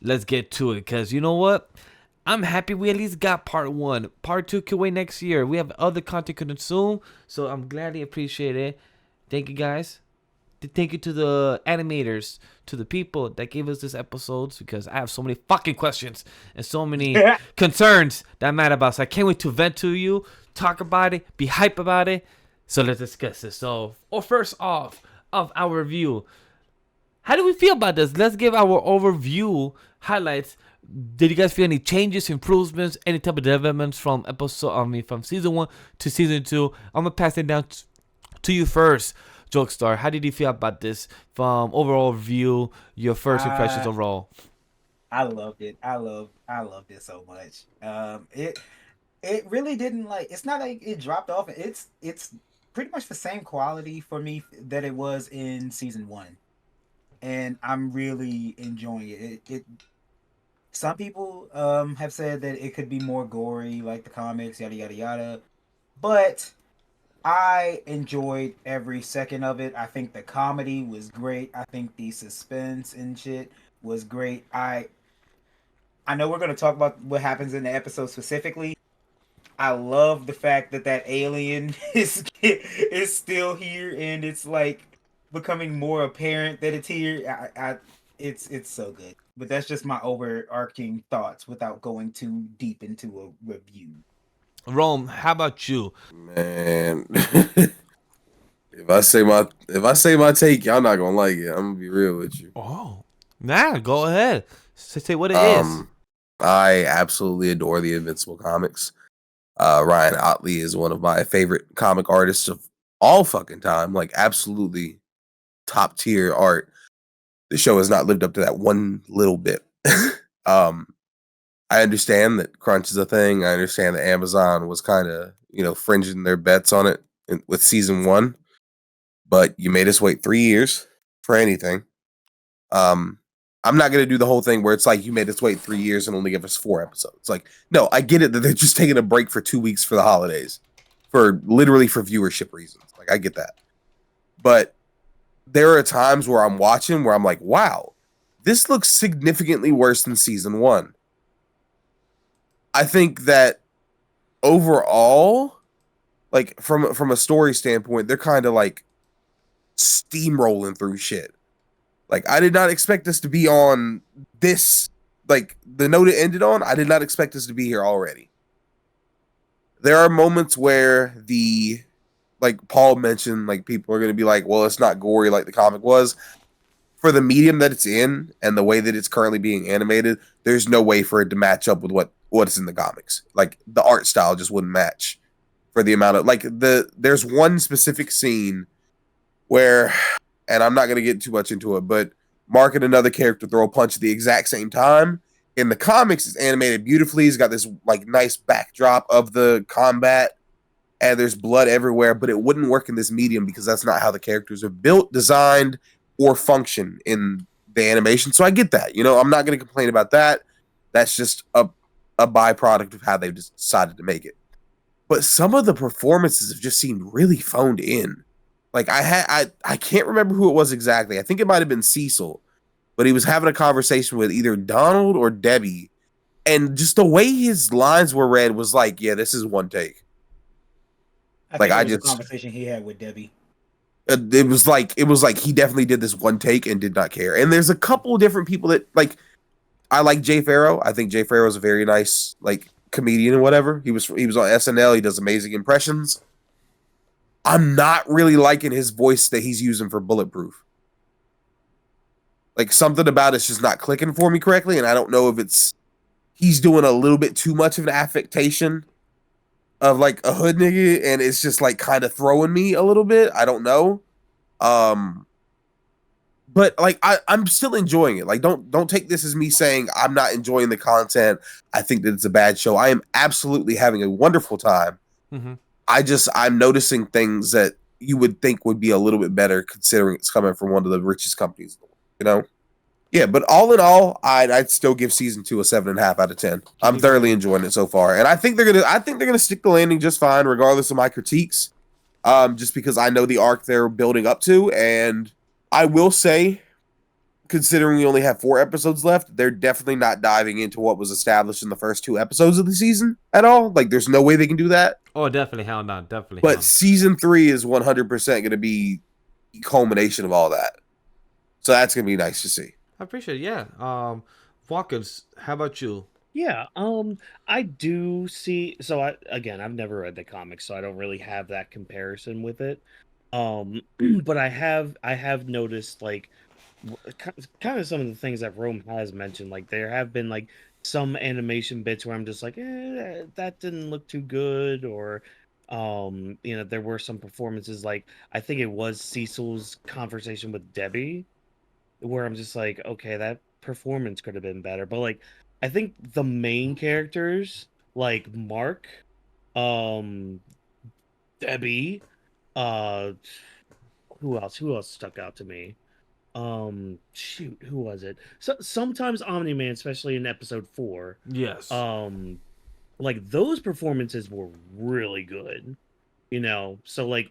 Let's get to it, because you know what? I'm happy we at least got Part 1. Part 2 can wait next year. We have other content to consume, so I'm gladly appreciate it. Thank you, guys. Thank you to the animators, to the people that gave us this episodes, because I have so many fucking questions and so many concerns that I'm mad about. So I can't wait to vent to you, talk about it, be hype about it. So let's discuss this. So, first off of our review, how do we feel about this? Let's give our overview highlights. Did you guys feel any changes, improvements, any type of developments from from season 1 to season 2? I'm gonna pass it down to you first, Jokestar. How did you feel about this from overall view? Your first impressions overall. I loved it. I loved it so much. It really didn't it's not like it dropped off. It's pretty much the same quality for me that it was in season 1, and I'm really enjoying it. It some people have said that it could be more gory, like the comics, yada yada yada, but I enjoyed every second of it. I think the comedy was great. I think the suspense and shit was great. I know we're going to talk about what happens in the episode specifically. I love the fact that that alien is still here, and it's like becoming more apparent that it's here. It's so good. But that's just my overarching thoughts without going too deep into a review. Rome, how about you? Man, if I say my take, y'all not gonna like it. I'm gonna be real with you. Oh, nah, go ahead. Say what it is. I absolutely adore the Invincible comics. Ryan Otley is one of my favorite comic artists of all fucking time. Like, absolutely top tier art. The show has not lived up to that one little bit. I understand that crunch is a thing. I understand that Amazon was kind of, fringing their bets on it with season 1, but you made us wait 3 years for anything. I'm not gonna do the whole thing where it's like you made us wait 3 years and only give us 4 episodes. Like, no, I get it that they're just taking a break for 2 weeks for the holidays, for viewership reasons. Like, I get that, but there are times where I'm watching where I'm like, wow, this looks significantly worse than season 1. I think that overall, like from a story standpoint, they're kind of like steamrolling through shit. Like, I did not expect us to be on this, like, the note it ended on, I did not expect us to be here already. There are moments where like Paul mentioned, like, people are going to be like, well, it's not gory like the comic was. For the medium that it's in and the way that it's currently being animated, there's no way for it to match up with what's in the comics. Like, the art style just wouldn't match for the amount of, like, there's one specific scene where, and I'm not going to get too much into it, but Mark and another character throw a punch at the exact same time. In the comics, it's animated beautifully. It's got this, like, nice backdrop of the combat, and there's blood everywhere, but it wouldn't work in this medium because that's not how the characters are built, designed, or function in the animation. So I get that. I'm not going to complain about that. That's just a byproduct of how they've decided to make it. But some of the performances have just seemed really phoned in. Like, I can't remember who it was exactly. I think it might have been Cecil, but he was having a conversation with either Donald or Debbie, and just the way his lines were read was like, yeah, this is one take. I think it was a conversation he had with Debbie. It was like he definitely did this one take and did not care. And there's a couple of different people that, like, I like Jay Farrow. I think Jay Farrow is a very nice, like, comedian and whatever. He was on SNL. He does amazing impressions. I'm not really liking his voice that he's using for Bulletproof. Like, something about it's just not clicking for me correctly, and I don't know if he's doing a little bit too much of an affectation of, like, a hood nigga, and it's just, like, kind of throwing me a little bit. I don't know. But, like, I'm still enjoying it. Like, don't take this as me saying I'm not enjoying the content. I think that it's a bad show. I am absolutely having a wonderful time. Mm-hmm. I'm noticing things that you would think would be a little bit better considering it's coming from one of the richest companies in the world, Yeah, but all in all, I'd still give season 2 a 7.5 out of 10. I'm thoroughly enjoying it so far, and I think they're gonna stick the landing just fine, regardless of my critiques. Just because I know the arc they're building up to, and I will say, considering we only have 4 episodes left, they're definitely not diving into what was established in the first 2 episodes of the season at all. Like, there's no way they can do that. Oh, definitely, hell no, definitely. But season 3 is 100% going to be the culmination of all that. So that's going to be nice to see. I appreciate it, yeah. Watkins, how about you? Yeah, I do see. So I've never read the comics, so I don't really have that comparison with it. But I have noticed, like, kind of some of the things that Rome has mentioned. Like, there have been, like, some animation bits where I'm just like, that didn't look too good, or there were some performances, like, I think it was Cecil's conversation with Debbie, where I'm just like, okay, that performance could have been better. But, like, I think the main characters, like Mark, Debbie, Uh, who else? Who else stuck out to me? Shoot, who was it? So sometimes Omni-Man, especially in episode 4, Yes. like those performances were really good. So like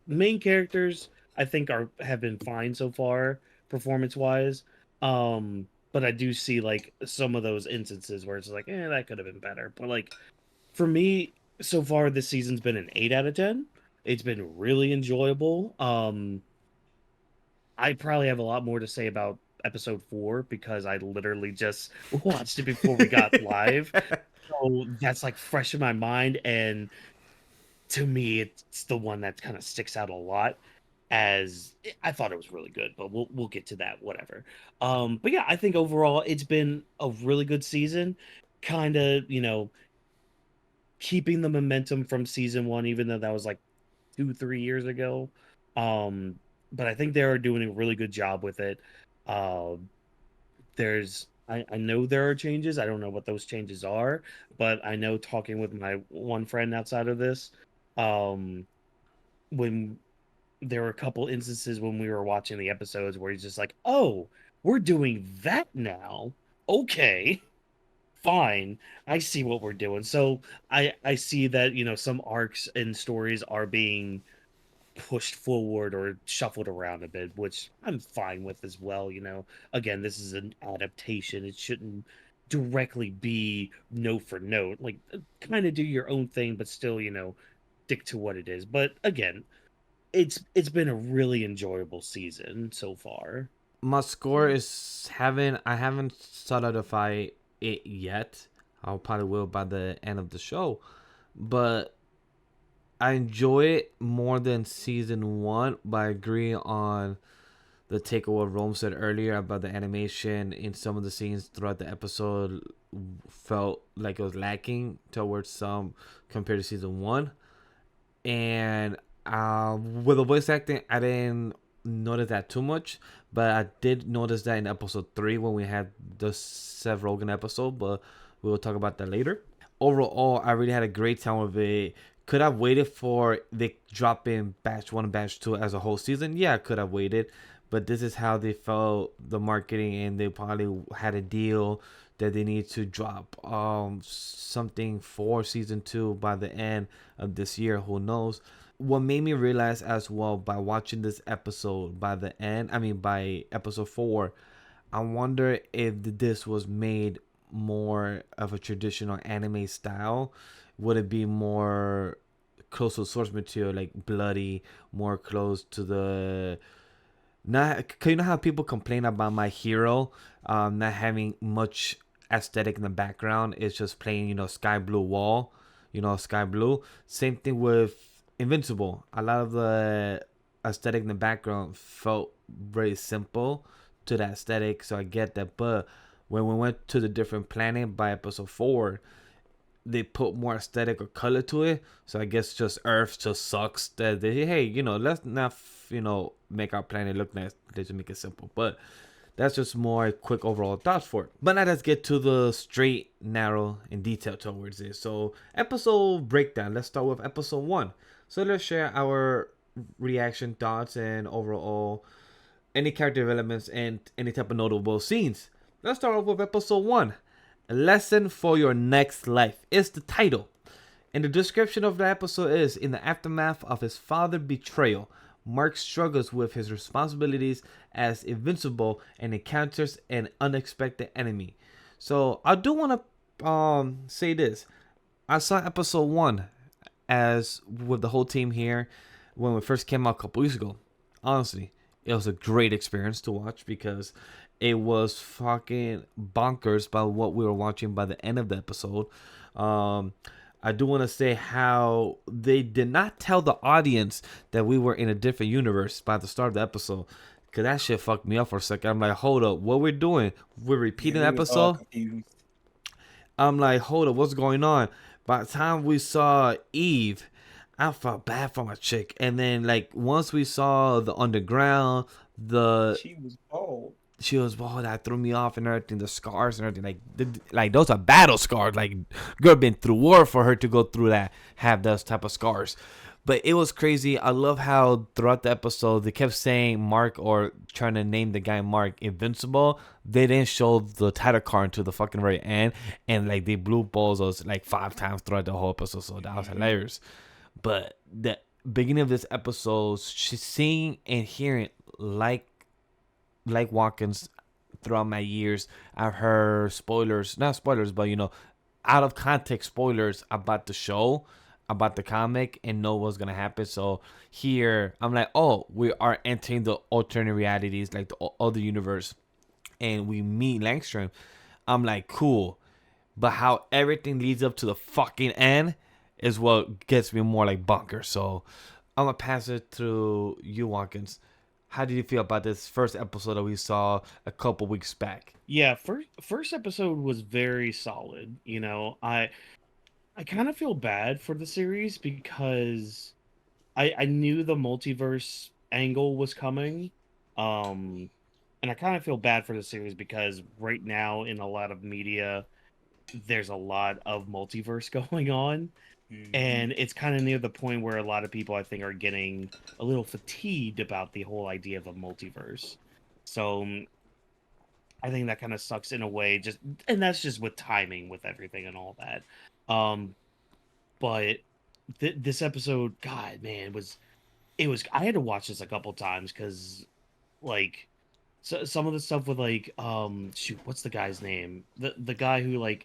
main characters I think have been fine so far performance wise. But I do see like some of those instances where it's like, that could have been better. But like for me, so far this season's been an 8 out of 10. It's been really enjoyable. I probably have a lot more to say about episode 4 because I literally just watched it before we got live. So that's like fresh in my mind, and to me it's the one that kind of sticks out a lot. As I thought it was really good, but we'll get to that, whatever. But yeah, I think overall it's been a really good season, kind of, keeping the momentum from season 1, even though that was like 2-3 years ago. um but I think they're doing a really good job with it. I know there are changes. I don't know what those changes are, but I know, talking with my one friend outside of this, um when there were a couple instances when we were watching the episodes where he's just like, "Oh, we're doing that now. Okay, fine. I see what we're doing." So I see that, some arcs and stories are being pushed forward or shuffled around a bit, which I'm fine with as well. Again, this is an adaptation. It shouldn't directly be note for note. Like, kind of do your own thing, but still, stick to what it is. But again, it's been a really enjoyable season so far. My score is I haven't solidified it yet. I'll probably will by the end of the show, but I enjoy it more than season 1. But I agree on the take of what Rome said earlier about the animation in some of the scenes throughout the episode felt like it was lacking towards some compared to season 1. And with the voice acting, I didn't notice that too much, but I did notice that in episode 3 when we had the Seth Rogen episode, but we will talk about that later. Overall, I really had a great time with it. Could have waited for the drop in batch 1 and batch 2 as a whole season? Yeah, I could have waited, but this is how they felt the marketing, and they probably had a deal that they need to drop something for season 2 by the end of this year. Who knows? What made me realize as well by watching this episode by episode 4, I wonder if this was made more of a traditional anime style. Would it be more close to source material, like bloody, more close to the not? Cause you know how people complain about My Hero, not having much aesthetic in the background. It's just plain, sky blue wall, sky blue. Same thing with Invincible. A lot of the aesthetic in the background felt very simple to that aesthetic, so I get that. But when we went to the different planet by episode 4, they put more aesthetic or color to it. So I guess just Earth just sucks. That they, hey, let's not make our planet look nice. They just make it simple. But that's just more quick overall thoughts for it. But now let's get to the straight, narrow, and detail towards it. So episode breakdown. Let's start with episode 1. So let's share our reaction, thoughts, and overall any character developments and any type of notable scenes. Let's start off with episode 1. A lesson for your next life is the title. And the description of the episode is: in the aftermath of his father's betrayal, Mark struggles with his responsibilities as Invincible and encounters an unexpected enemy. So I do want to say this. I saw episode 1 as with the whole team here when we first came out a couple weeks ago. Honestly, it was a great experience to watch because it was fucking bonkers by what we were watching by the end of the episode. I do want to say how they did not tell the audience that we were in a different universe by the start of the episode. Because that shit fucked me up for a second. I'm like, hold up, what we're doing? We're repeating the episode? I'm like, hold up, what's going on? By the time we saw Eve, I felt bad for my chick. And then, like, once we saw the underground, she was bald. She was bald. That threw me off and everything. The scars and everything, like those are battle scars. Like, girl been through war for her to go through that, have those type of scars. But it was crazy. I love how throughout the episode they kept saying Mark or trying to name the guy Mark Invincible. They didn't show the title card until the fucking very end, and like they blew balls like 5 times throughout the whole episode. So that was hilarious. But the beginning of this episode, she's seeing and hearing like Watkins throughout my years. I've heard spoilers, not spoilers, but out of context spoilers about the show, about the comic, and know what's gonna happen. So here I'm like, oh, we are entering the alternate realities, like the other universe, and we meet Langstrom. I'm like, cool. But how everything leads up to the fucking end is what gets me more like bunker. So I'm gonna pass it to you, Watkins. How did you feel about this first episode that we saw a couple weeks back? Yeah, first episode was very solid. I kind of feel bad for the series because I knew the multiverse angle was coming. And I kind of feel bad for the series because right now in a lot of media there's a lot of multiverse going on. And it's kind of near the point where a lot of people I think are getting a little fatigued about the whole idea of a multiverse. So I think that kind of sucks in a way, and that's just with timing with everything and all that. But this episode, God, man, it was. I had to watch this a couple times because, like, some of the stuff with like, shoot, what's the guy's name? The guy who like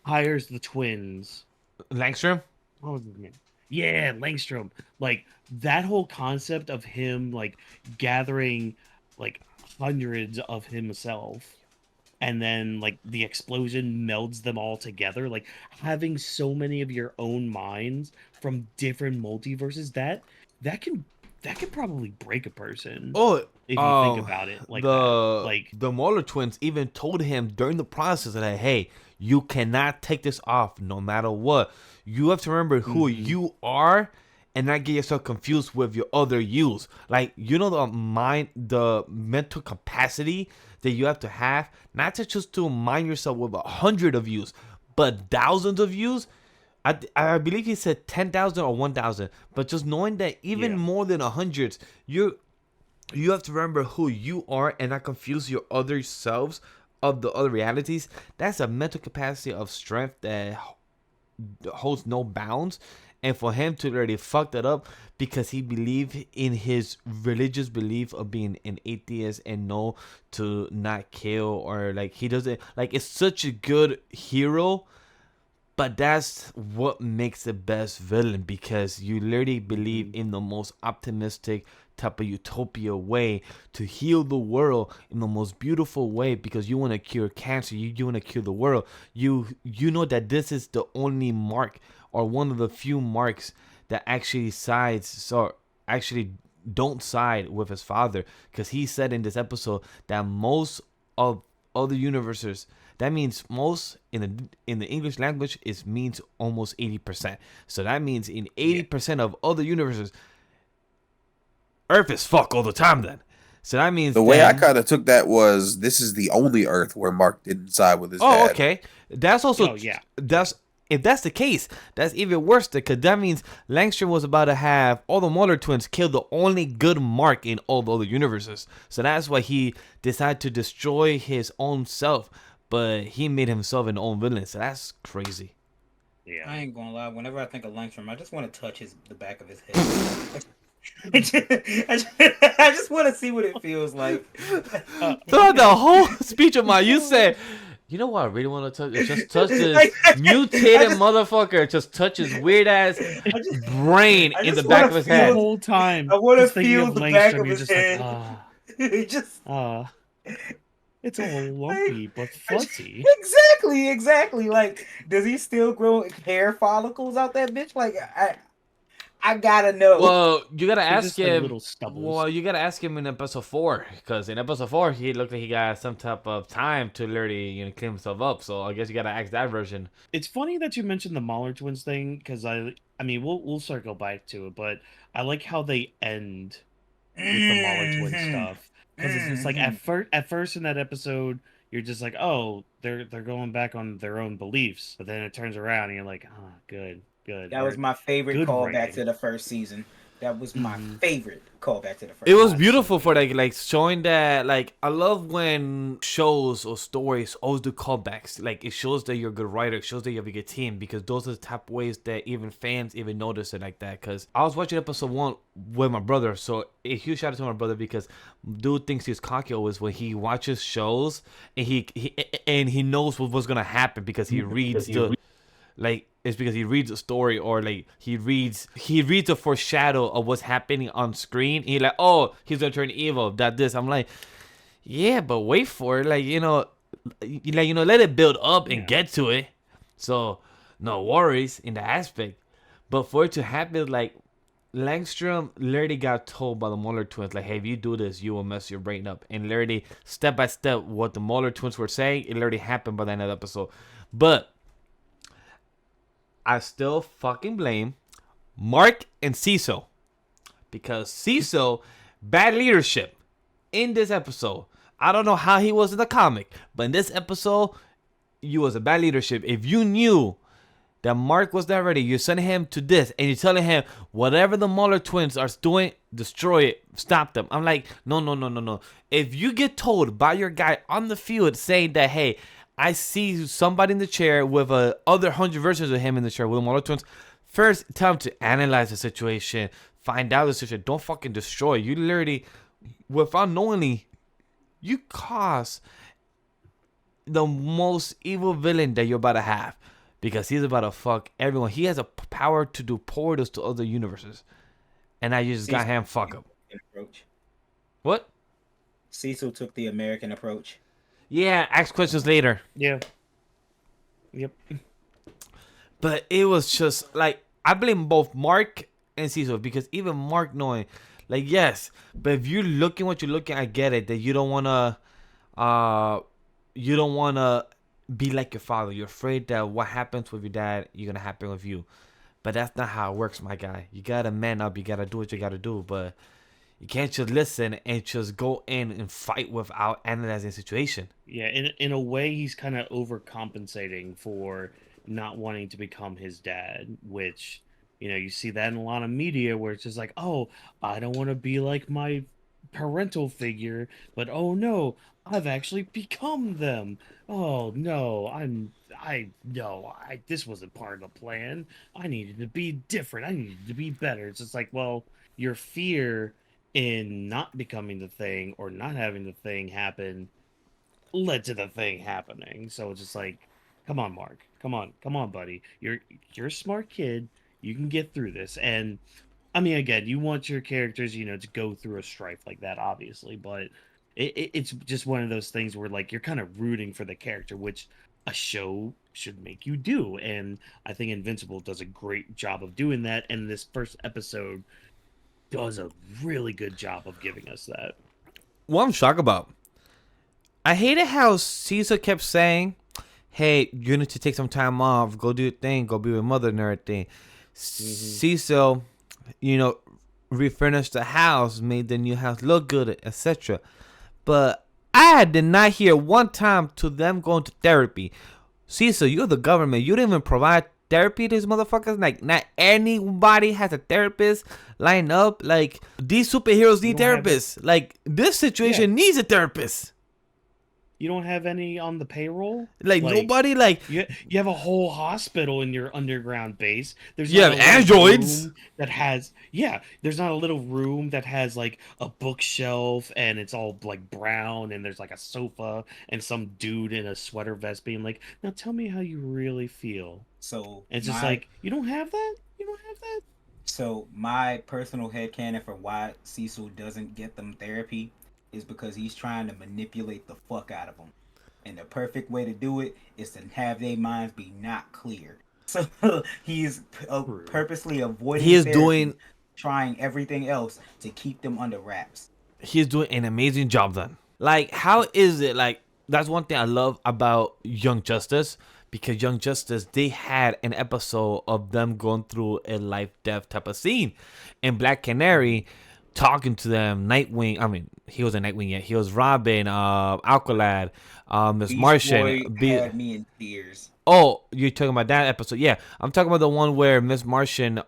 hires the twins. Langstrom? What was his name? Yeah, Langstrom. Like that whole concept of him like gathering like hundreds of himself, and then like the explosion melds them all together, like having so many of your own minds from different multiverses, that can probably break a person Oh, if you think about it like that. Like, the Moller twins even told him during the process that, hey, you cannot take this off no matter what. You have to remember who you are and not get yourself confused with your other yous. Like, the mental capacity that you have to have, not to just to mind yourself with 100 of yous, but thousands of yous. I believe he said 10,000 or 1,000, but just knowing that even more than 100, you have to remember who you are and not confuse your other selves of the other realities. That's a mental capacity of strength that holds no bounds. And for him to already fuck that up because he believed in his religious belief of being an atheist and know to not kill, or like he doesn't, like, it's such a good hero. But that's what makes the best villain, because you literally believe in the most optimistic type of utopia way to heal the world in the most beautiful way, because you want to cure cancer, you want to cure the world. You know that this is the only mark, or one of the few marks, that actually don't side with his father, because he said in this episode that most of other universes, that means most in the English language means almost 80%. So that means in 80% of other universes, Earth is fuck all the time then. So that means the way I kind of took that was this is the only Earth where Mark didn't side with his dad. Oh, okay. That's also if that's the case, that's even worse, because that means Langstrom was about to have all the Muller twins kill the only good Mark in all the other universes. So that's why he decided to destroy his own self, but he made himself an own villain. So that's crazy. Yeah, I ain't gonna lie. Whenever I think of Langstrom, I just want to touch the back of his head. I just want to see what it feels like. Throughout the whole speech of mine, you said, you know what I really want to touch? Just touch this mutated motherfucker. Just touch his weird ass brain in the back of his head. The whole time, I want to feel the back of his head. Like, it's all lumpy but fuzzy. Exactly. Like, does he still grow hair follicles out that bitch? Like, I gotta know. Well, you gotta ask him. Like, little stubbles. Well, you gotta ask him in episode 4, because in episode 4 he looked like he got some type of time to literally clean himself up. So I guess you gotta ask that version. It's funny that you mentioned the Mahler twins thing, because I mean we'll circle back to it, but I like how they end with the Mahler twin stuff, because it's like at first in that episode you're just like, oh, they're going back on their own beliefs, but then it turns around and you're like, oh, good. good. That was my favorite Good callback writing. to the first season. That was my Mhm. favorite callback to the first. It was season. beautiful for like showing that like I love when shows or stories always do callbacks. Like it shows that you're a good writer, it shows that you have a good team because those are the type of ways that even fans even notice it like that. Because I was watching episode 1 with my brother, so a huge shout out to my brother because dude thinks he's cocky always when he watches shows and he knows what's gonna happen because he reads the like it's because he reads a story or like he reads the foreshadow of what's happening on screen. And he's like, oh, he's gonna turn evil. That this. I'm like, yeah, but wait for it. Like let it build up and get to it. So no worries in the aspect. But for it to happen, like Langstrom literally got told by the Muller twins, like, hey, if you do this, you will mess your brain up. And literally, step by step, what the Muller twins were saying, it literally happened by the end of the episode. But I still fucking blame Mark and Cecil because Cecil, bad leadership in this episode. I don't know how he was in the comic, but in this episode, you was a bad leadership. If you knew that Mark was not ready, you're sending him to this, and you're telling him whatever the Muller twins are doing, destroy it, stop them. I'm like, no. If you get told by your guy on the field saying that, hey, I see somebody in the chair with other 100 versions of him in the chair with the Muller twins, first tell him to analyze the situation, find out the situation. Don't fucking destroy. You literally, without knowingly, you cause the most evil villain that you're about to have because he's about to fuck everyone. He has a power to do portals to other universes, and I just got him fuck up. Approach. What? Cecil took the American approach. Yeah, ask questions later. Yeah. Yep. But it was just like I blame both Mark and Cecil because even Mark knowing, like, yes, but if you're looking what you're looking, I get it that you don't wanna be like your father. You're afraid that what happens with your dad, you're gonna happen with you. But that's not how it works, my guy. You gotta man up, you gotta do what you gotta do, but you can't just listen and just go in and fight without analyzing the situation. Yeah, in a way, he's kind of overcompensating for not wanting to become his dad, which, you see that in a lot of media where it's just like, oh, I don't want to be like my parental figure, but oh no, I've actually become them. Oh no, this wasn't part of the plan. I needed to be different. I needed to be better. It's just like, well, your fear in not becoming the thing or not having the thing happen led to the thing happening. So it's just like, come on, Mark. Come on, buddy. You're a smart kid. You can get through this. And I mean, again, you want your characters, to go through a strife like that, obviously, but it's just one of those things where like you're kind of rooting for the character, which a show should make you do. And I think Invincible does a great job of doing that. And this first episode does a really good job of giving us that. What I'm shocked about, I hated how Caesar kept saying, hey, you need to take some time off, go do your thing, go be with mother and everything. Cecil, refurnished the house, made the new house look good, etc. But I did not hear one time to them going to therapy. Cecil, you're the government. You didn't even provide therapy to these motherfuckers. Like, not anybody has a therapist lined up. Like, these superheroes need therapists. Like, this situation needs a therapist. You don't have any on the payroll? Like nobody, like... You have a whole hospital in your underground base. There's you have androids that has... Yeah, there's not a little room that has, like, a bookshelf, and it's all, like, brown, and there's, like, a sofa, and some dude in a sweater vest being like, now tell me how you really feel. So... And it's just like, you don't have that? You don't have that? So, my personal headcanon for why Cecil doesn't get them therapy is because he's trying to manipulate the fuck out of them. And the perfect way to do it is to have their minds be not clear. So he's purposely avoiding he is therapy, doing trying everything else to keep them under wraps. He's doing an amazing job then. Like, how is it, like, that's one thing I love about Young Justice, because Young Justice, they had an episode of them going through a life-death type of scene. And Black Canary talking to them, Nightwing, I mean, he wasn't Nightwing yet, he was Robin, Aqualad, Miss Martian. Boy had me in tears. Oh, you're talking about that episode? Yeah, I'm talking about the one where Miss Martian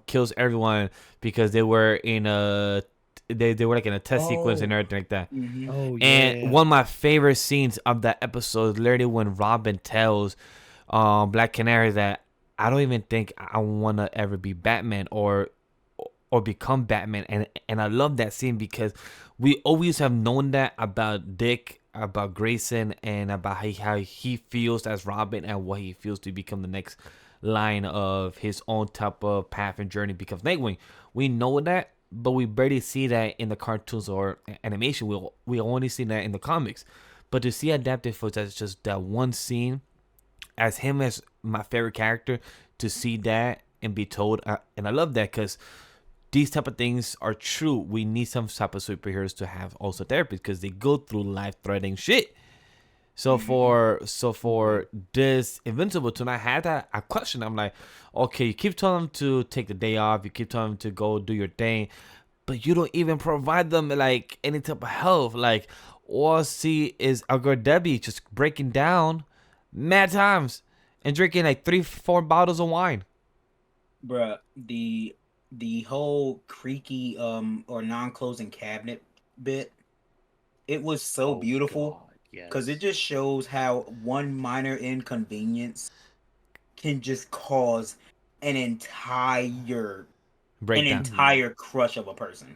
kills everyone because they were in a they were like in a test sequence and Oh. everything like that. Mm-hmm. Oh And yeah. one of my favorite scenes of that episode is literally when Robin tells Black Canary that I don't even think I want to ever be Batman or become Batman. And I love that scene because we always have known that about Dick, about Grayson, and about how he feels as Robin and what he feels to become the next line of his own type of path and journey becomes Nightwing. We know that, but we barely see that in the cartoons or animation. We only see that in the comics. But to see adapted footage as just that one scene, as him as my favorite character, to see that and be told, and I love that because these type of things are true. We need some type of superheroes to have also therapy because they go through life-threatening shit. So for this Invincible to not have that, I question. I'm like, okay, you keep telling them to take the day off, you keep telling them to go do your thing, but you don't even provide them like any type of help. Like, all see is a girl Debbie just breaking down mad times and drinking like 3-4 bottles of wine. Bruh, the whole creaky or non-closing cabinet bit, it was so Oh beautiful god. Yes. because it just shows how one minor inconvenience can just cause an entire Breakdown. crush of a person.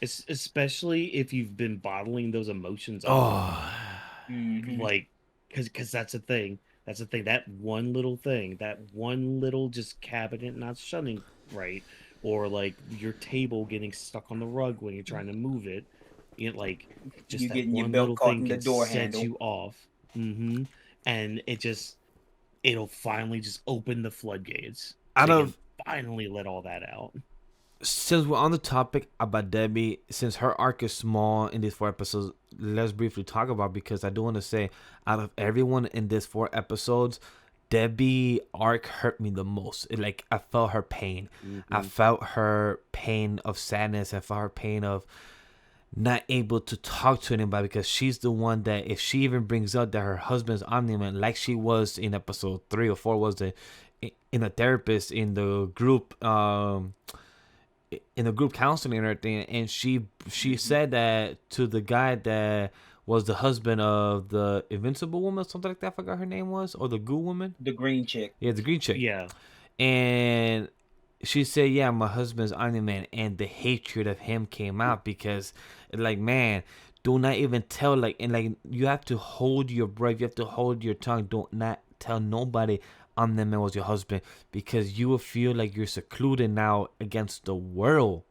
Especially if you've been bottling those emotions up. Oh, Mhm. Like, because that's the thing. That's the thing. That one little thing, that one little just cabinet not shutting right, or like your table getting stuck on the rug when you're trying to move it. You know, like just You that getting your one belt little caught thing in the can door set handle. you off. And it'll finally just open the floodgates. out So you of can finally let all that out. since we're on the topic about Debbie, since her arc is small in these 4 episodes, let's briefly talk about, because I do want to say, out of everyone in this 4 episodes, Debbie arc hurt me the most. Like, I felt her pain. I felt her pain of sadness. I felt her pain of not able to talk to anybody, because she's the one that if she even brings up that her husband's Omni-Man, like she was in episode 3 or 4, was the in a therapist in the group in the group counseling and everything, and she said that to the guy that was the husband of the Invincible woman, something like that. I forgot her name was, or the Goo woman. The green chick. Yeah, the green chick. Yeah. And she said, "Yeah, my husband's Iron Man," and the hatred of him came out because, like, man, do not even tell, like, and like you have to hold your breath, you have to hold your tongue. Don't not tell nobody I'm the man was your husband, because you will feel like you're secluded now against the world.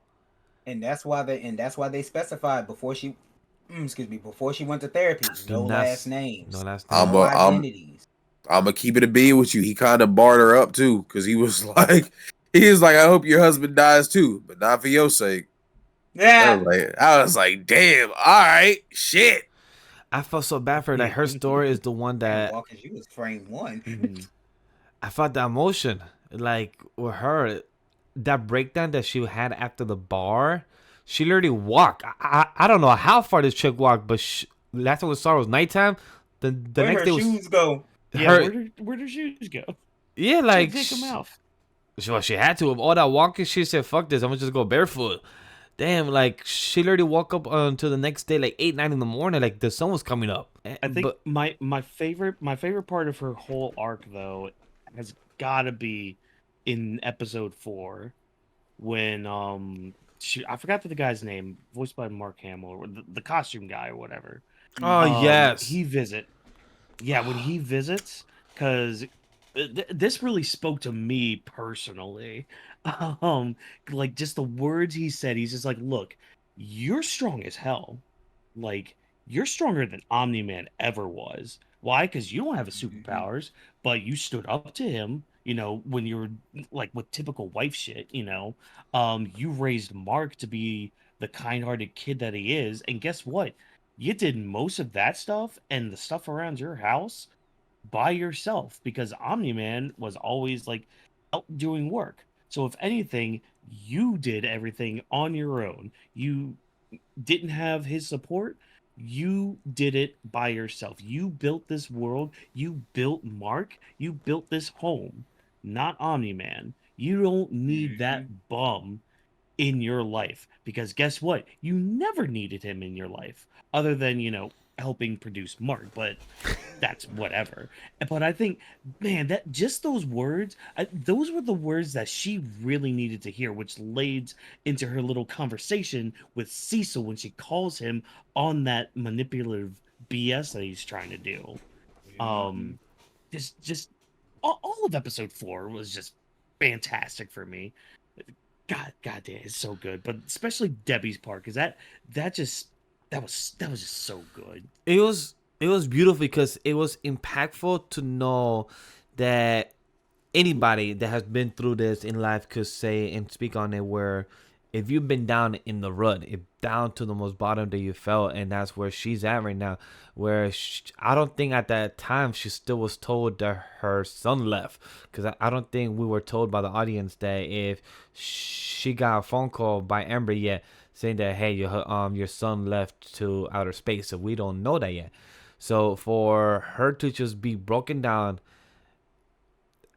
And that's why they specified before she before she went to therapy, Do no not last names, no last name. I'm no a, identities. I'm gonna keep it a B with you. He kind of barred her up too, because he was like, I hope your husband dies too, but not for your sake. Yeah. I was like, damn, all right, shit. I felt so bad for her. Like, her story is the one And that Walker, she was frame one. I felt the emotion. Like, with her, that breakdown that she had after the bar, she literally walked. I don't know how far this chick walked, but last time we saw her was nighttime. The Where next her day was shoes go? Yeah, her. where do shoes go? Yeah, like Take them out. she had to. With all that walking, she said, "Fuck this! I'm gonna just go barefoot." Damn, like she literally woke up until the next day, like 8-9 in the morning, like the sun was coming up. I think But my favorite part of her whole arc though has got to be in episode 4 when I forgot the guy's name, voiced by Mark Hamill, or the costume guy or whatever. oh yes, He when he visits, because this really spoke to me personally. Um, like just the words he said, he's just like, "Look, you're strong as hell. Like you're stronger than Omni Man ever was. Why? Because you don't have a superpowers, but you stood up to him. You know, when you were like with typical wife shit. You know, you raised Mark to be the kind-hearted kid that he is, and guess what? You did most of that stuff and the stuff around your house by yourself because Omni-Man was always like out doing work. So if anything, you did everything on your own. You didn't have his support. you did it by yourself. You built this world. You built Mark. You built this home, not Omni-Man. You don't need that bum in your life, because guess what? You never needed him in your life, other than, helping produce Mark, but that's whatever. But I think, man, that just those words, those were the words that she really needed to hear, which leads into her little conversation with Cecil when she calls him on that manipulative BS that he's trying to do. Just all of episode 4 was just fantastic for me. God damn, it's so good. But especially Debbie's part, because that was just so good. It was beautiful because it was impactful to know that anybody that has been through this in life could say and speak on it, where if you've been down in the rut, if down to the most bottom that you felt, and that's where she's at right now, where I don't think at that time she still was told that her son left, because I don't think we were told by the audience that if she got a phone call by Amber yet saying that, hey, your son left to outer space, so we don't know that yet. So for her to just be broken down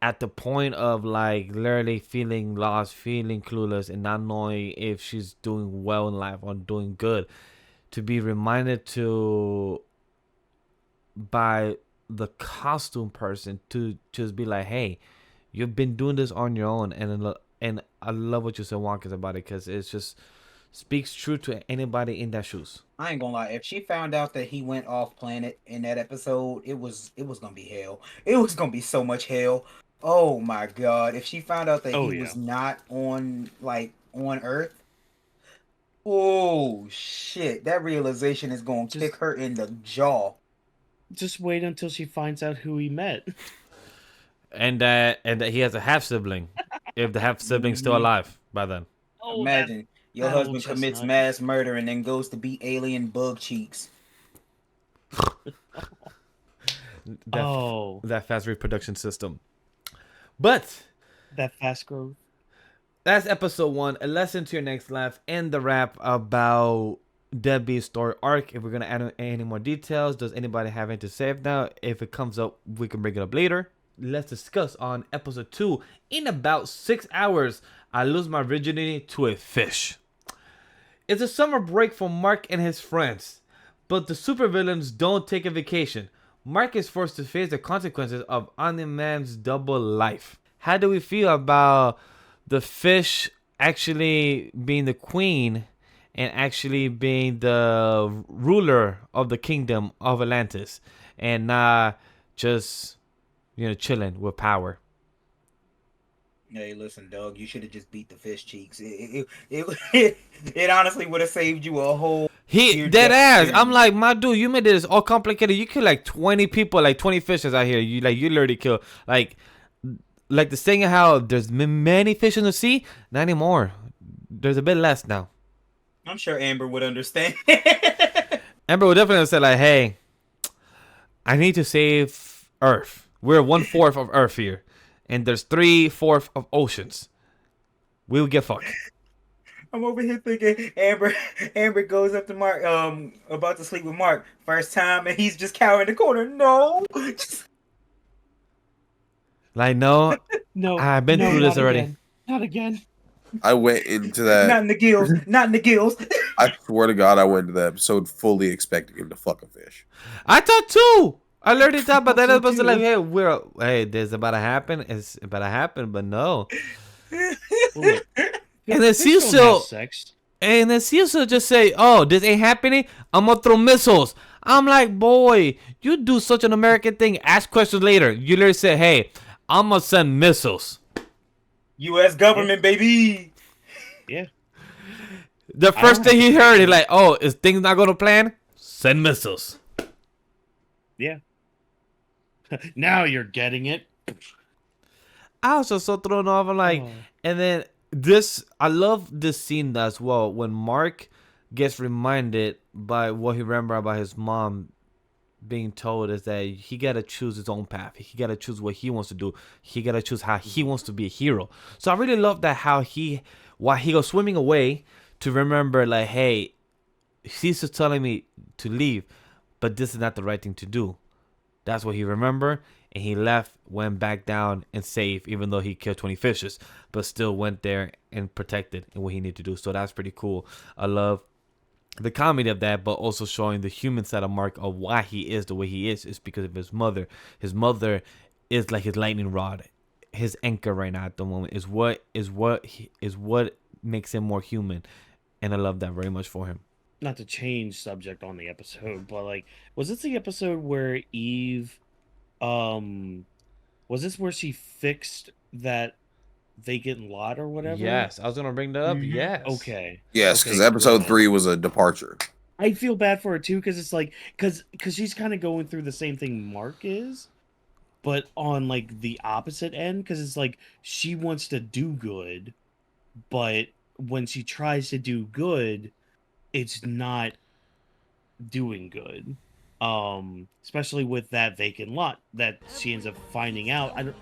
at the point of like literally feeling lost, feeling clueless, and not knowing if she's doing well in life or doing good, to be reminded to by the costume person to just be like, hey, you've been doing this on your own. And I love what you said, Wonkas, about it, because it's just speaks true to anybody in that shoes. I ain't gonna lie. If she found out that he went off planet in that episode, it was gonna be hell. It was gonna be so much hell. Oh my god! If she found out that he was not on Earth, oh shit! That realization is gonna kick her in the jaw. Just wait until she finds out who he met, and that he has a half sibling. If the half sibling's still alive by then. Oh, imagine your husband commits mass murder and then goes to beat alien bug cheeks. That fast reproduction system. But that fast growth. That's episode 1. A lesson to your next life, and the wrap about Debbie's story arc. If we're gonna add any more details, does anybody have anything to say now? If it comes up, we can bring it up later. Let's discuss on episode 2. In about 6 hours, I lose my virginity to a fish. It's a summer break for Mark and his friends, but the supervillains don't take a vacation. Mark is forced to face the consequences of Omni-Man's double life. How do we feel about the fish actually being the queen and actually being the ruler of the kingdom of Atlantis, and not just, chilling with power? Hey, listen, Doug, you should have just beat the fish cheeks. It honestly would have saved you a whole... Dead ass. I'm like, my dude, you made this all complicated. You kill like 20 people, like 20 fishes out here. You literally kill like the saying how there's many fish in the sea. Not anymore. There's a bit less now. I'm sure Amber would understand. Amber would definitely say like, hey, I need to save Earth. We're 1/4 of Earth here, and there's 3/4 of oceans. We'll get fucked. I'm over here thinking Amber goes up to Mark, about to sleep with Mark. First time, and he's just cowering in the corner. No. Like, no. I've been through this already. Again. Not again. I went into that. Not in the gills. Not in the gills. I swear to God, I went into that episode fully expecting him to fuck a fish. I thought too. I literally thought about that episode like, hey, this is about to happen. It's about to happen, but no. And then Cecil just say, oh, this ain't happening, I'm gonna throw missiles. I'm like, boy, you do such an American thing. Ask questions later. You literally say, hey, I'm gonna send missiles. U.S. government, baby. Yeah. The first thing he heard, he's like, oh, is things not gonna plan? Send missiles. Yeah. Now you're getting it. I was just so thrown off. I'm like, and then I love this scene as well when Mark gets reminded by what he remember about his mom being told is that he gotta choose his own path. He gotta choose what he wants to do. He gotta choose how he wants to be a hero. So I really love that while he goes swimming away to remember like, hey, She's just telling me to leave, but this is not the right thing to do. That's what he remembered, and he left, went back down and saved, even though he killed 20 fishes, but still went there and protected and what he needed to do. So that's pretty cool. I love the comedy of that, but also showing the human side of Mark of why he is the way he is because of his mother. His mother is like his lightning rod, his anchor right now at the moment is what makes him more human, and I love that very much for him. Not to change subject on the episode, but like, was this the episode where Eve, um, was this where she fixed that vacant lot or whatever? Yes, I was gonna bring that up. Mhm. Yes. Okay. Yes, Okay, because episode good. 3 was a departure. I feel bad for her too, because it's like, because she's kind of going through the same thing Mark is, but on like the opposite end. Because it's like she wants to do good, but when she tries to do good, it's not doing good. Especially with that vacant lot that she ends up finding out. I don't.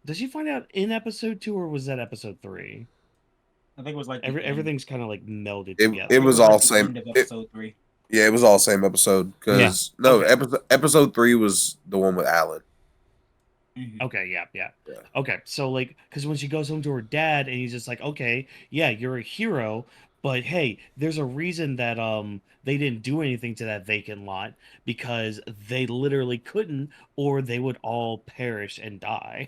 Does she find out in episode 2 or was that episode 3? I think it was like the end. Everything's kind of like melded It together. was like all the same. end of episode 3. Yeah, it was all same episode. Because no, Okay. episode 3 was the one with Alan. Mhm. Okay, yeah. Yeah. Okay, so like, because when she goes home to her dad, and he's just like, okay, yeah, you're a hero, but hey, there's a reason that they didn't do anything to that vacant lot because they literally couldn't, or they would all perish and die,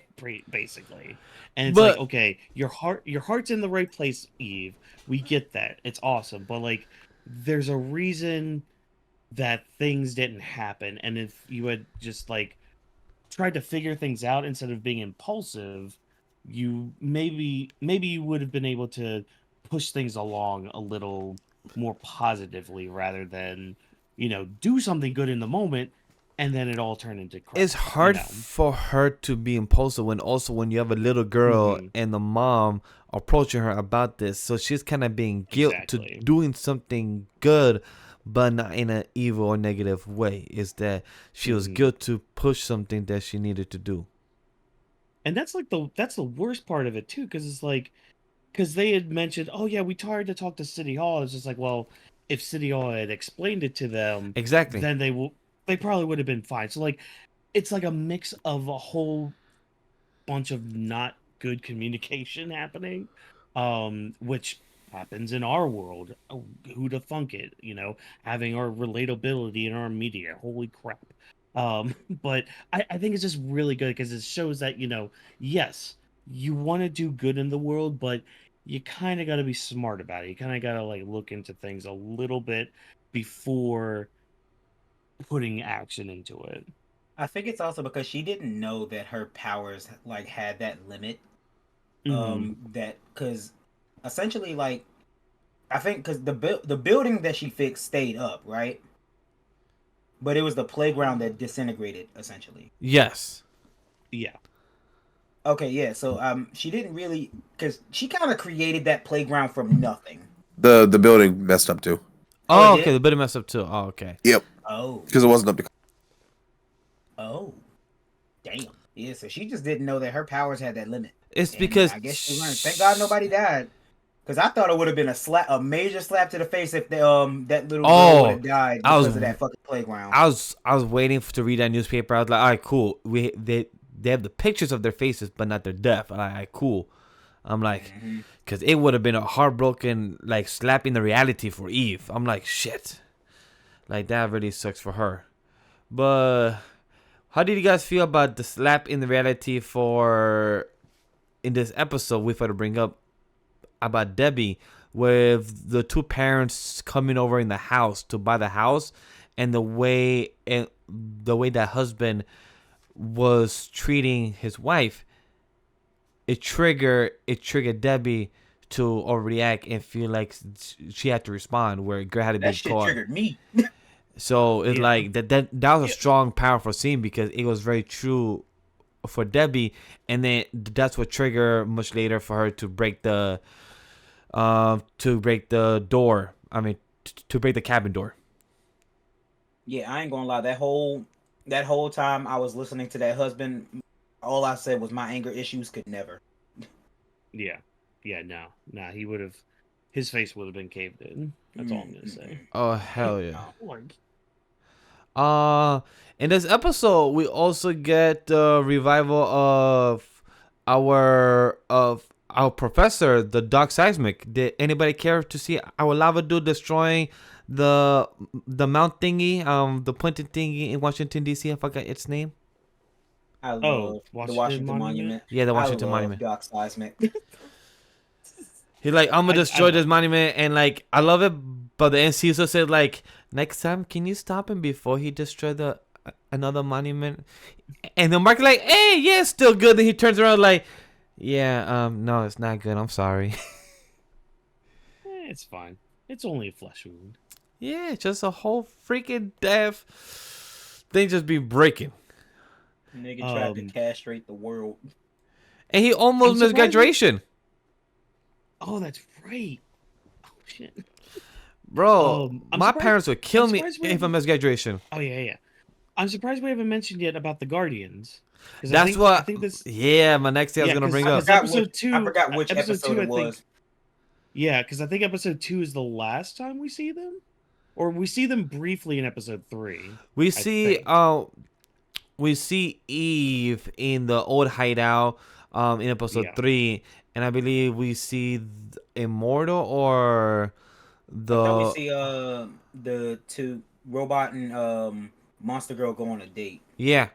basically. And it's like, But okay, your heart's in the right place, Eve. We get that. It's awesome, but like, there's a reason that things didn't happen, and if you had just like tried to figure things out instead of being impulsive, you maybe you would have been able to push things along a little more positively rather than do something good in the moment and then it all turned into crap. it's hard for her to be impulsive when you have a little girl Mhm. and the mom approaching her about this. So she's kind of being guilt Exactly. to doing something good, but not in an evil or negative way. Is that she was Mhm. guilt to push something that she needed to do. And that's like that's the worst part of it too, because it's like, because they had mentioned, oh yeah, we tried to talk to City Hall. It's just like, well, if City Hall had explained it to them, Exactly. then they probably would have been fine. So like, it's like a mix of a whole bunch of not good communication happening, which happens in our world. Oh, who'da thunk it? Having our relatability in our media. Holy crap! But I think it's just really good because it shows that yes, you want to do good in the world, but you kind of got to be smart about it. You kind of got to like look into things a little bit before putting action into it. I think it's also because she didn't know that her powers like had that limit. Mhm. That because essentially, like, I think because the building that she fixed stayed up, right? But it was the playground that disintegrated essentially. Yes. Yeah. Okay, yeah. So she didn't really because she kind of created that playground from nothing. The building messed up too. Oh, Oh, it okay. did? The bit messed up too. Oh, okay. Yep, Oh, because it wasn't up to. oh, damn. Yeah. So she just didn't know that her powers had that limit. It's And because I guess she learned. Thank God nobody died. Because I thought it would have been a major slap to the face if that little girl would have died I was because of that fucking playground. I was waiting to read that newspaper. I was like, all right, cool. They have the pictures of their faces, but not their death. All right, cool. I'm like, because it would have been a heartbroken like slap in the reality for Eve. I'm like, shit, like that really sucks for her. But how did you guys feel about the slap in the reality for in this episode? We've got to bring up about Debbie with the two parents coming over in the house to buy the house, and the way that husband was treating his wife, it triggered Debbie to overreact and feel like she had to respond, where girl had to be That shit caught. triggered me. So it's Yeah. like that was a strong, powerful scene because it was very true for Debbie, and then that's what triggered much later for her to break the door. I mean, to break the cabin door. Yeah, I ain't gonna lie. That whole time I was listening to that husband, all I said was my anger issues could never. Yeah. No, he would have his face would have been caved in. That's all I'm gonna say. Oh hell yeah. Like, In this episode, we also get the revival of our professor, the Dark Seismic. Did anybody care to see our lava dude destroying the mount thingy, the pointed thingy in Washington D.C.? I forgot its name. I love the Washington Washington Monument? Monument. Yeah, the Washington I love Monument. Doc Seismic. He's like, I'm gonna destroy I this love monument, and like, I love it. But the NC also said like, next time, can you stop him before he destroy the another monument? And then Mark like, hey, yeah, it's still good. Then he turns around like, yeah, no, it's not good. I'm sorry. It's fine. It's only a flesh wound. Yeah, just a whole freaking death thing just be breaking. Nigga tried to castrate the world. And he almost missed graduation. Oh, that's right. Oh shit. Bro, my surprised- parents would kill me surprised we if I haven't- missed graduation. Oh yeah. I'm surprised we haven't mentioned yet about the Guardians. 'Cause That's I think this. Yeah, my next thing I was Yeah, gonna 'cause bring I up. forgot episode 2. I forgot which episode episode 2, it was. Yeah, because I think episode 2 is the last time we see them, or we see them briefly in episode 3. We see Eve in the old hideout in episode 3, and I believe we see Immortal or the. I thought we see the two robot and monster girl go on a date. Yeah.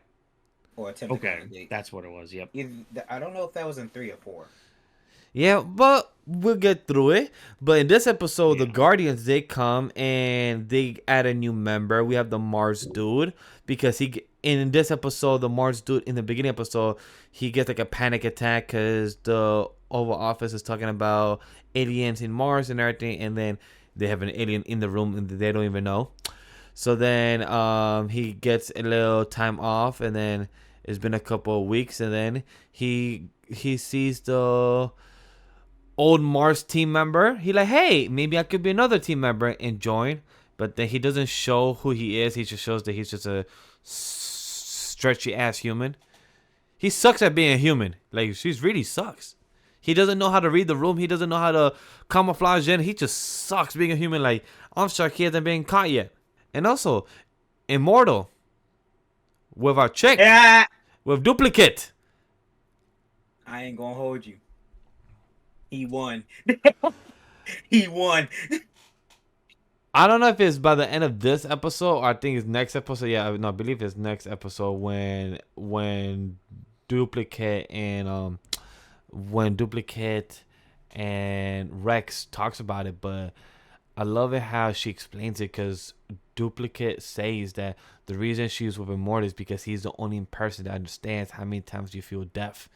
Or attempt to go on a Okay, date. that's what it was. Yep. I don't know if that was in 3 or 4. Yeah, but we'll get through it. But in this episode, the Yeah. Guardians, they come and they add a new member. We have the Mars dude because in this episode, the Mars dude in the beginning episode, he gets like a panic attack because the Oval Office is talking about aliens in Mars and everything, and then they have an alien in the room and they don't even know. So then he gets a little time off, and then it's been a couple of weeks, and then he sees the old Mars team member. He like, hey, maybe I could be another team member and join. But then he doesn't show who he is. He just shows that he's just a stretchy ass human. He sucks at being a human. Like, she really sucks. He doesn't know how to read the room. He doesn't know how to camouflage in. He just sucks being a human. Like, I'm shocked he hasn't been caught yet. And also, Immortal with our chick, with Duplicate. I ain't gonna hold you. He won. He won. I don't know if it's by the end of this episode or I think it's next episode. Yeah, no, I believe it's next episode when Duplicate and Rex talks about it. But I love it how she explains it because Duplicate says that the reason she's with Immortal is because he's the only person that understands how many times you feel death.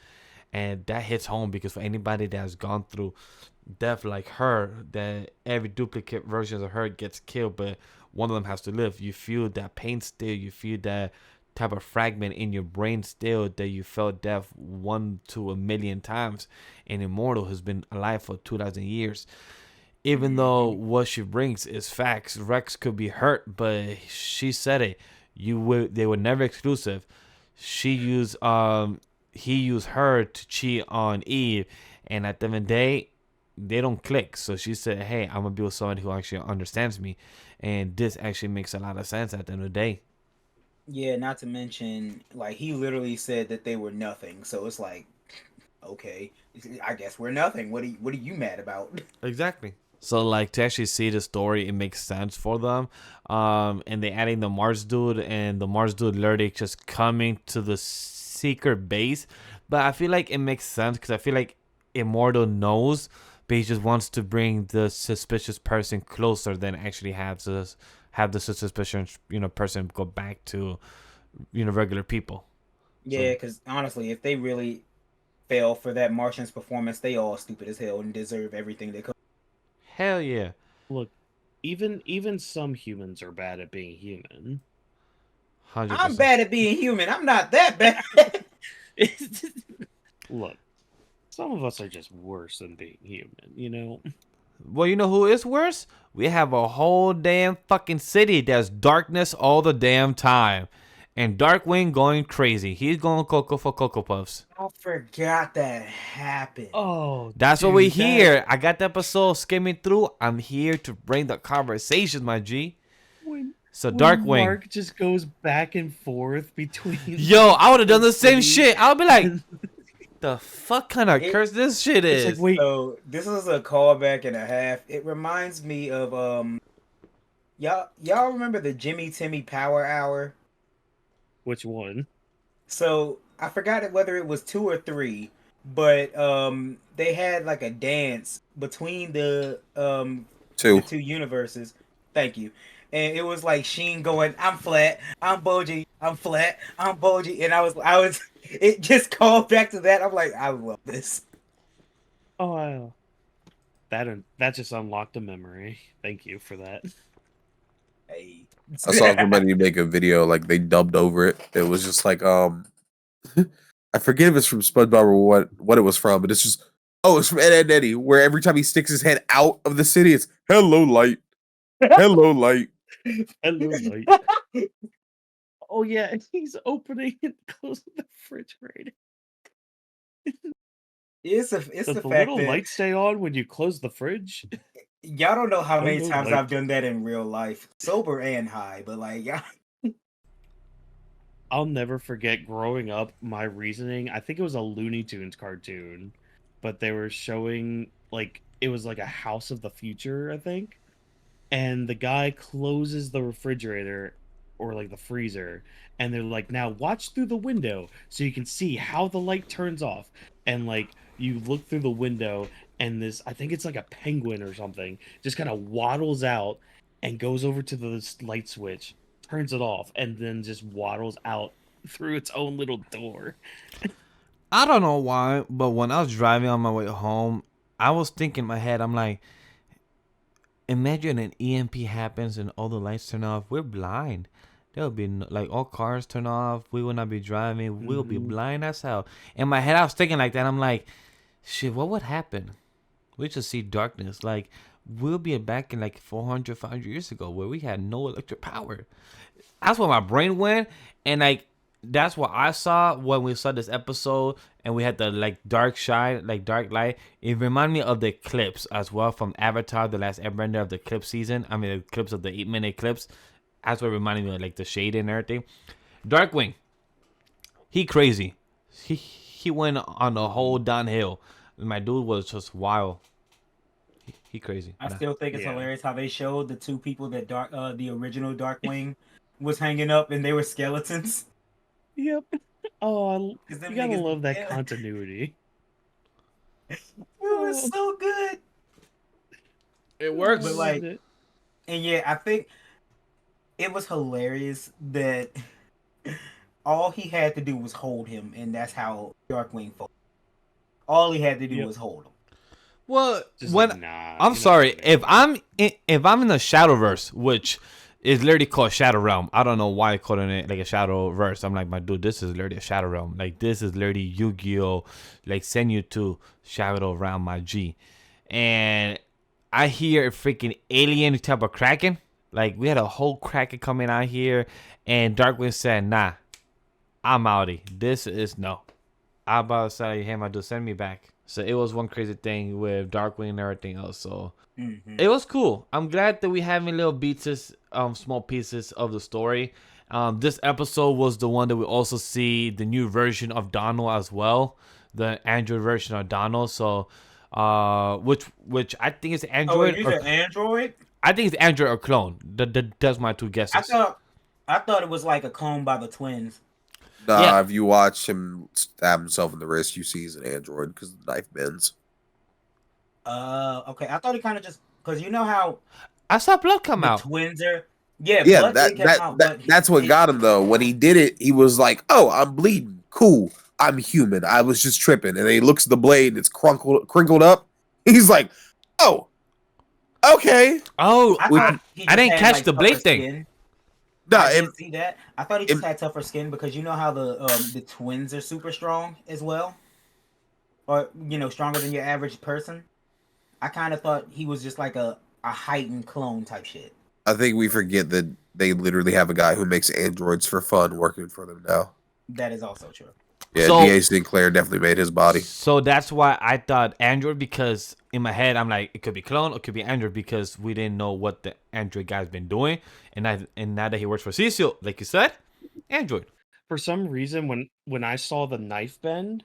And that hits home because for anybody that has gone through death like her, that every duplicate version of her gets killed, but one of them has to live. You feel that pain still. You feel that type of fragment in your brain still that you felt death 1 to 1,000,000 times. And Immortal has been alive for 2,000 years. Even though what she brings is facts, Rex could be hurt, but she said it. They were never exclusive. He used her to cheat on Eve, and at the end of the day, they don't click. So she said, hey, I'm gonna be with someone who actually understands me, and this actually makes a lot of sense at the end of the day. Yeah, not to mention, like, he literally said that they were nothing. So it's like, okay, I guess we're nothing. What are you mad about? Exactly. So like to actually see the story, it makes sense for them. And they adding the Mars dude, and the Mars dude literally just coming to the secret base. But I feel like it makes sense because I feel like Immortal knows, but he just wants to bring the suspicious person closer than actually have the suspicious person go back to regular people. Yeah, because honestly, if they really fell for that Martian's performance, they all stupid as hell and deserve everything they could. Hell yeah. Look, even some humans are bad at being human. 100%. I'm bad at being human. I'm not that bad. Look, some of us are just worse than being human, Well, you know who is worse? We have a whole damn fucking city that's darkness all the damn time. and Darkwing going crazy. He's going Cocoa for Cocoa Puffs. I forgot that happened. Oh, That's what we dude, hear. I got the episode skimming through. I'm here to bring the conversation, my G. So When Darkwing. Mark just goes back and forth between. Yo, I would have done the same City shit. I would be like, and- the fuck kind of curse this shit It's is? like, wait, So this is a callback and a half. It reminds me of y'all remember the Jimmy Timmy Power Hour? which one? So I forgot whether it was 2 or 3, but they had like a dance between the 2. 2 universes. Thank you. And it was like Sheen going, I'm flat, I'm Boji, I'm flat, I'm Boji, and I was it just called back to that. I'm like, I love this. Oh, wow. That just unlocked a memory. Thank you for that. Hey. I saw somebody make a video like they dubbed over it. It was just like I forget if it's from SpongeBob or what it was from, but it's just it's from Ed, Edd n Eddy, where every time he sticks his head out of the city, it's hello light, hello light. Hello, light. Oh yeah, he's opening and closing the refrigerator. It's Does the the fact little that light stay on when you close the fridge? y'all don't know how many Hello, times light. I've done that in real life, sober and high. But like, yeah, I'll never forget growing up. My reasoning. I think it was a Looney Tunes cartoon, but they were showing like it was like a House of the Future, I think. And the guy closes the refrigerator or like the freezer, and they're like, now watch through the window so you can see how the light turns off. And like you look through the window, and this, I think it's like a penguin or something, just kind of waddles out and goes over to the light switch, turns it off, and then just waddles out through its own little door. I don't know why, but when I was driving on my way home, I was thinking in my head, I'm like, imagine an EMP happens and all the lights turn off. We're blind. There'll be like all cars turn off. We will not be driving. We'll be blind as hell. In my head, I was thinking like that. I'm like, shit, what would happen? We just see darkness. Like, we'll be back in like 400, 500 years ago where we had no electric power. That's where my brain went. And like, that's what I saw when we saw this episode and we had the like dark shine, like dark light. It reminded me of the clips as well from Avatar, the last airbender of the clip season. I mean, the clips of the 8-minute clips. That's what reminded me of like the shade and everything. Darkwing, he crazy. He went on the whole downhill. My dude was just wild. He crazy. I still think it's Yeah. hilarious how they showed the 2 people that the original Darkwing was hanging up and they were skeletons. Yep. Oh, 'Cause them you gotta niggas- love that yeah. continuity. It was so good. It works. But like, and yeah, I think it was hilarious that all he had to do was hold him, and that's how Darkwing fought. All he had to do Yep. was hold him. Well, Just when like, nah, I'm you're sorry, not gonna- if I'm in the Shadowverse, which is literally called Shadow Realm. I don't know why I call it like a Shadowverse. I'm like, my dude, this is literally a Shadow Realm. Like this is literally Yu-Gi-Oh! Like send you to Shadow Realm, my G. And I hear a freaking alien type of Kraken. Like we had a whole Kraken coming out here, and Darkwing said, "Nah, I'm outie. This is no." I about to say, "Hey, my dude, send me back." So it was one crazy thing with Darkwing and everything else. So it was cool. I'm glad that we having little pieces, small pieces of the story. This episode was the one that we also see the new version of Donald as well, the Android version of Donald. So, which I think is Android. Oh, an Android? I think it's Android or clone. That's my two guesses. I thought it was like a clone by the twins. Nah, Yeah. if you watch him stab himself in the wrist, you see he's an android because the knife bends. Okay. I thought it kind of just because you know how I saw blood come the out. twins are. Yeah, Yeah, blood did come out, but that's what got him though. When he did it, he was like, "Oh, I'm bleeding. Cool. I'm human. I was just tripping." And then he looks at the blade, it's crinkled up. He's like, "Oh, okay." Oh, I We- thought he I just didn't had, catch like, the blade tougher thing. skin. No, I didn't see that. I thought he just it- had tougher skin because you know how the twins are super strong as well, or stronger than your average person. I kind of thought he was just like a heightened clone type shit. I think we forget that they literally have a guy who makes androids for fun working for them now. That is also true. Yeah, So- D.A. Sinclair definitely made his body. So that's why I thought Android, because in my head I'm like, it could be clone, it could be Android, because we didn't know what the Android guy's been doing, and now that he works for Cecil, like you said, Android. For some reason, when I saw the knife bend,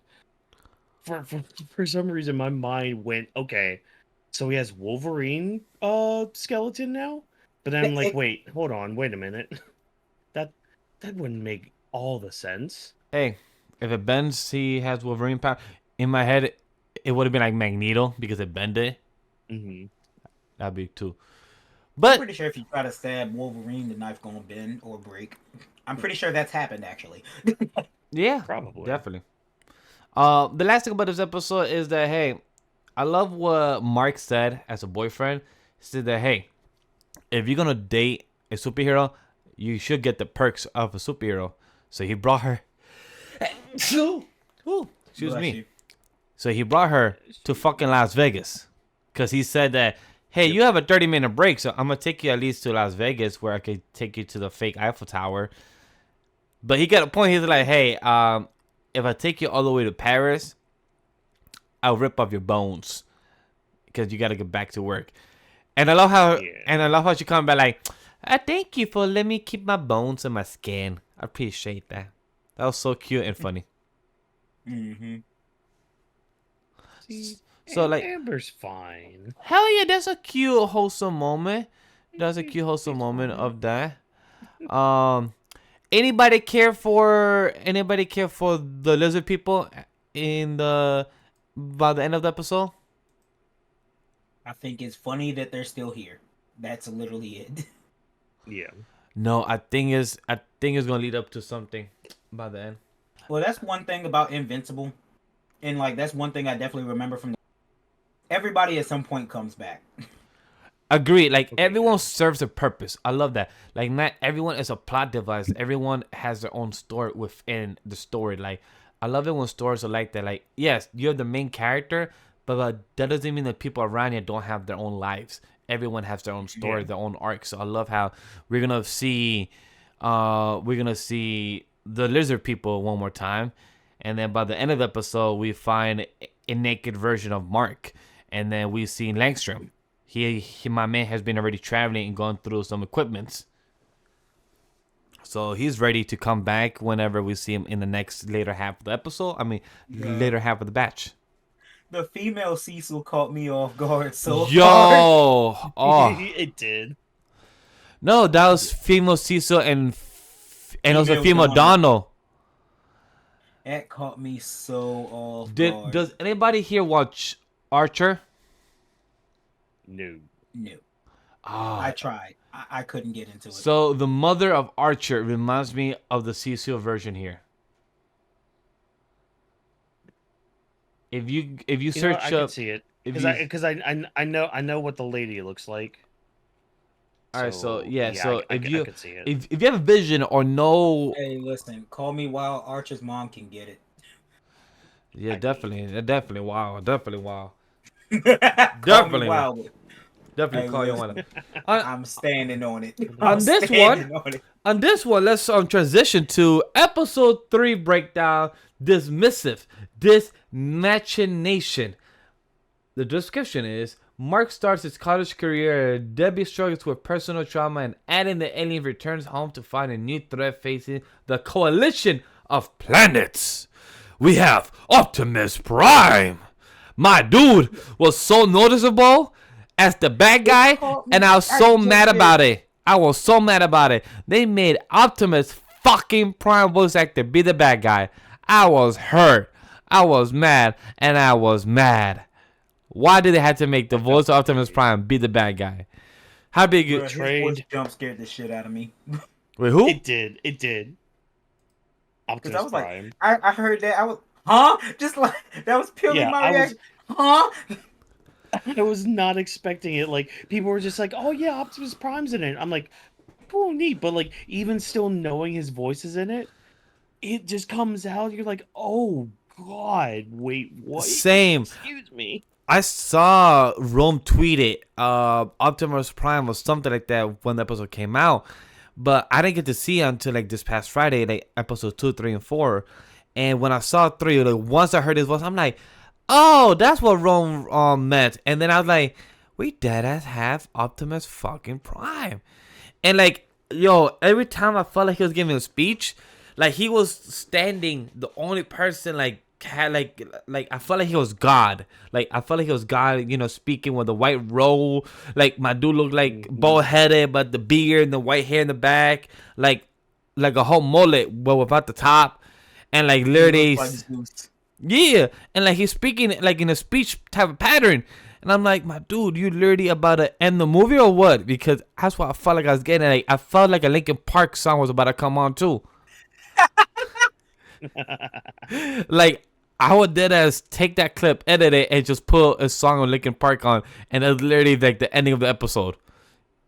for some reason my mind went, okay, so he has Wolverine skeleton now. But then I'm like, wait, hold on, wait a minute, that wouldn't make all the sense. Hey, if it bends, he has Wolverine power. In my head, it would have been like Magneto because it bended. Mm-hmm. That'd be too. I'm But pretty sure if you try to stab Wolverine, the knife gonna bend or break. I'm pretty sure that's happened actually. yeah, Probably. definitely. The last thing about this episode is that, hey, I love what Mark said as a boyfriend. He said that, hey, if you're gonna date a superhero, you should get the perks of a superhero. So he brought her. Ooh, excuse Bless me. you. So he brought her to fucking Las Vegas, because he said that, hey, you have a 30-minute break, so I'm gonna take you at least to Las Vegas, where I could take you to the fake Eiffel Tower. But he got a point. He's like, hey, if I take you all the way to Paris, I'll rip off your bones, because you gotta get back to work. And I love how she come back like, thank you for letting me keep my bones and my skin. I appreciate that. That was so cute and funny. Mm-hmm. So like, Amber's fine. hell yeah, that's a cute wholesome moment. That's a cute wholesome moment of that. Anybody care for the lizard people by the end of the episode? I think it's funny that they're still here. That's literally it. Yeah. No, I think it's gonna lead up to something by the end. Well, that's one thing about Invincible, and like that's one thing I definitely remember from. Everybody at some point comes back. Agreed. Like, Okay, everyone serves a purpose. I love that. Like, not everyone is a plot device. Everyone has their own story within the story. Like, I love it when stories are like that. Like, yes, you're the main character, but that doesn't mean that people around you don't have their own lives. Everyone has their own story, their own arc. So I love how we're gonna see the lizard people one more time, and then by the end of the episode, we find a naked version of Mark, and then we see Langstrom. My man has been already traveling and going through some equipments. So he's ready to come back whenever we see him in the next later half of the episode. I mean, later half of the batch. The female Cecil caught me off guard so hard. Yo! Oh. It did. No, that was female Cecil and also Female female Donald. That caught me so off guard. Does anybody here watch Archer? No. No. Oh. I tried. I couldn't get into it. So the mother of Archer reminds me of the Cecil version here. If you search I up, can see it if because you- I know what the lady looks like. All right, so yeah, so I if you could see it. if you have a vision or know, Hey, listen. Call me while Archer's mom can get it. yeah, definitely, wow, definitely, wow, Call Definitely. me wild. definitely Hey, call you listen. one. I'm standing on it. On I'm this standing one- on it. On this one, let's transition to episode 3 breakdown. Dismissive, this machination. The description is: Mark starts his college career. Debbie struggles with personal trauma, and adding the alien returns home to find a new threat facing the coalition of planets. We have Optimus Prime. My dude was so noticeable as the bad guy, and I was so mad about it. I was so mad about it. They made Optimus fucking Prime voice actor be the bad guy. I was hurt. I was mad, and I was mad. Why did they have to make the voice of Optimus Prime be the bad guy? How big? Bruh, his Trade. voice jump scared the shit out of me. Wait, who? It did. Optimus I was like, Prime. I heard that. I was, huh? Just like that was purely Yeah, my I was- reaction. Huh? I was not expecting it. Like, people were just like, "Oh yeah, Optimus Prime's in it." I'm like, "Cool, neat." But like, even still knowing his voice is in it, it just comes out. You're like, "Oh God, wait, what?" Same. Excuse me. I saw Rome tweet it, Optimus Prime or something like that when the episode came out, but I didn't get to see it until like this past Friday, like episode 2, 3, and 4. And when I saw 3, like once I heard his voice, I'm like, oh, that's what Rome meant. And then I was like, we deadass have Optimus fucking Prime. And like, yo, every time I felt like he was giving a speech, like he was standing, the only person like had like I felt like he was God. Like I felt like he was God, you know, speaking with the white robe. Like my dude looked like bald headed, but the beard and the white hair in the back, like a whole mullet, but without the top, and like He literally, looked like Zeus. yeah, and like he's speaking like in a speech type of pattern. And I'm like, my dude, you literally about to end the movie or what? Because that's what I felt like I was getting. Like I felt like a Linkin Park song was about to come on too. Like I would dead as take that clip, edit it, and just put a song of Linkin Park on, and it was literally like the ending of the episode.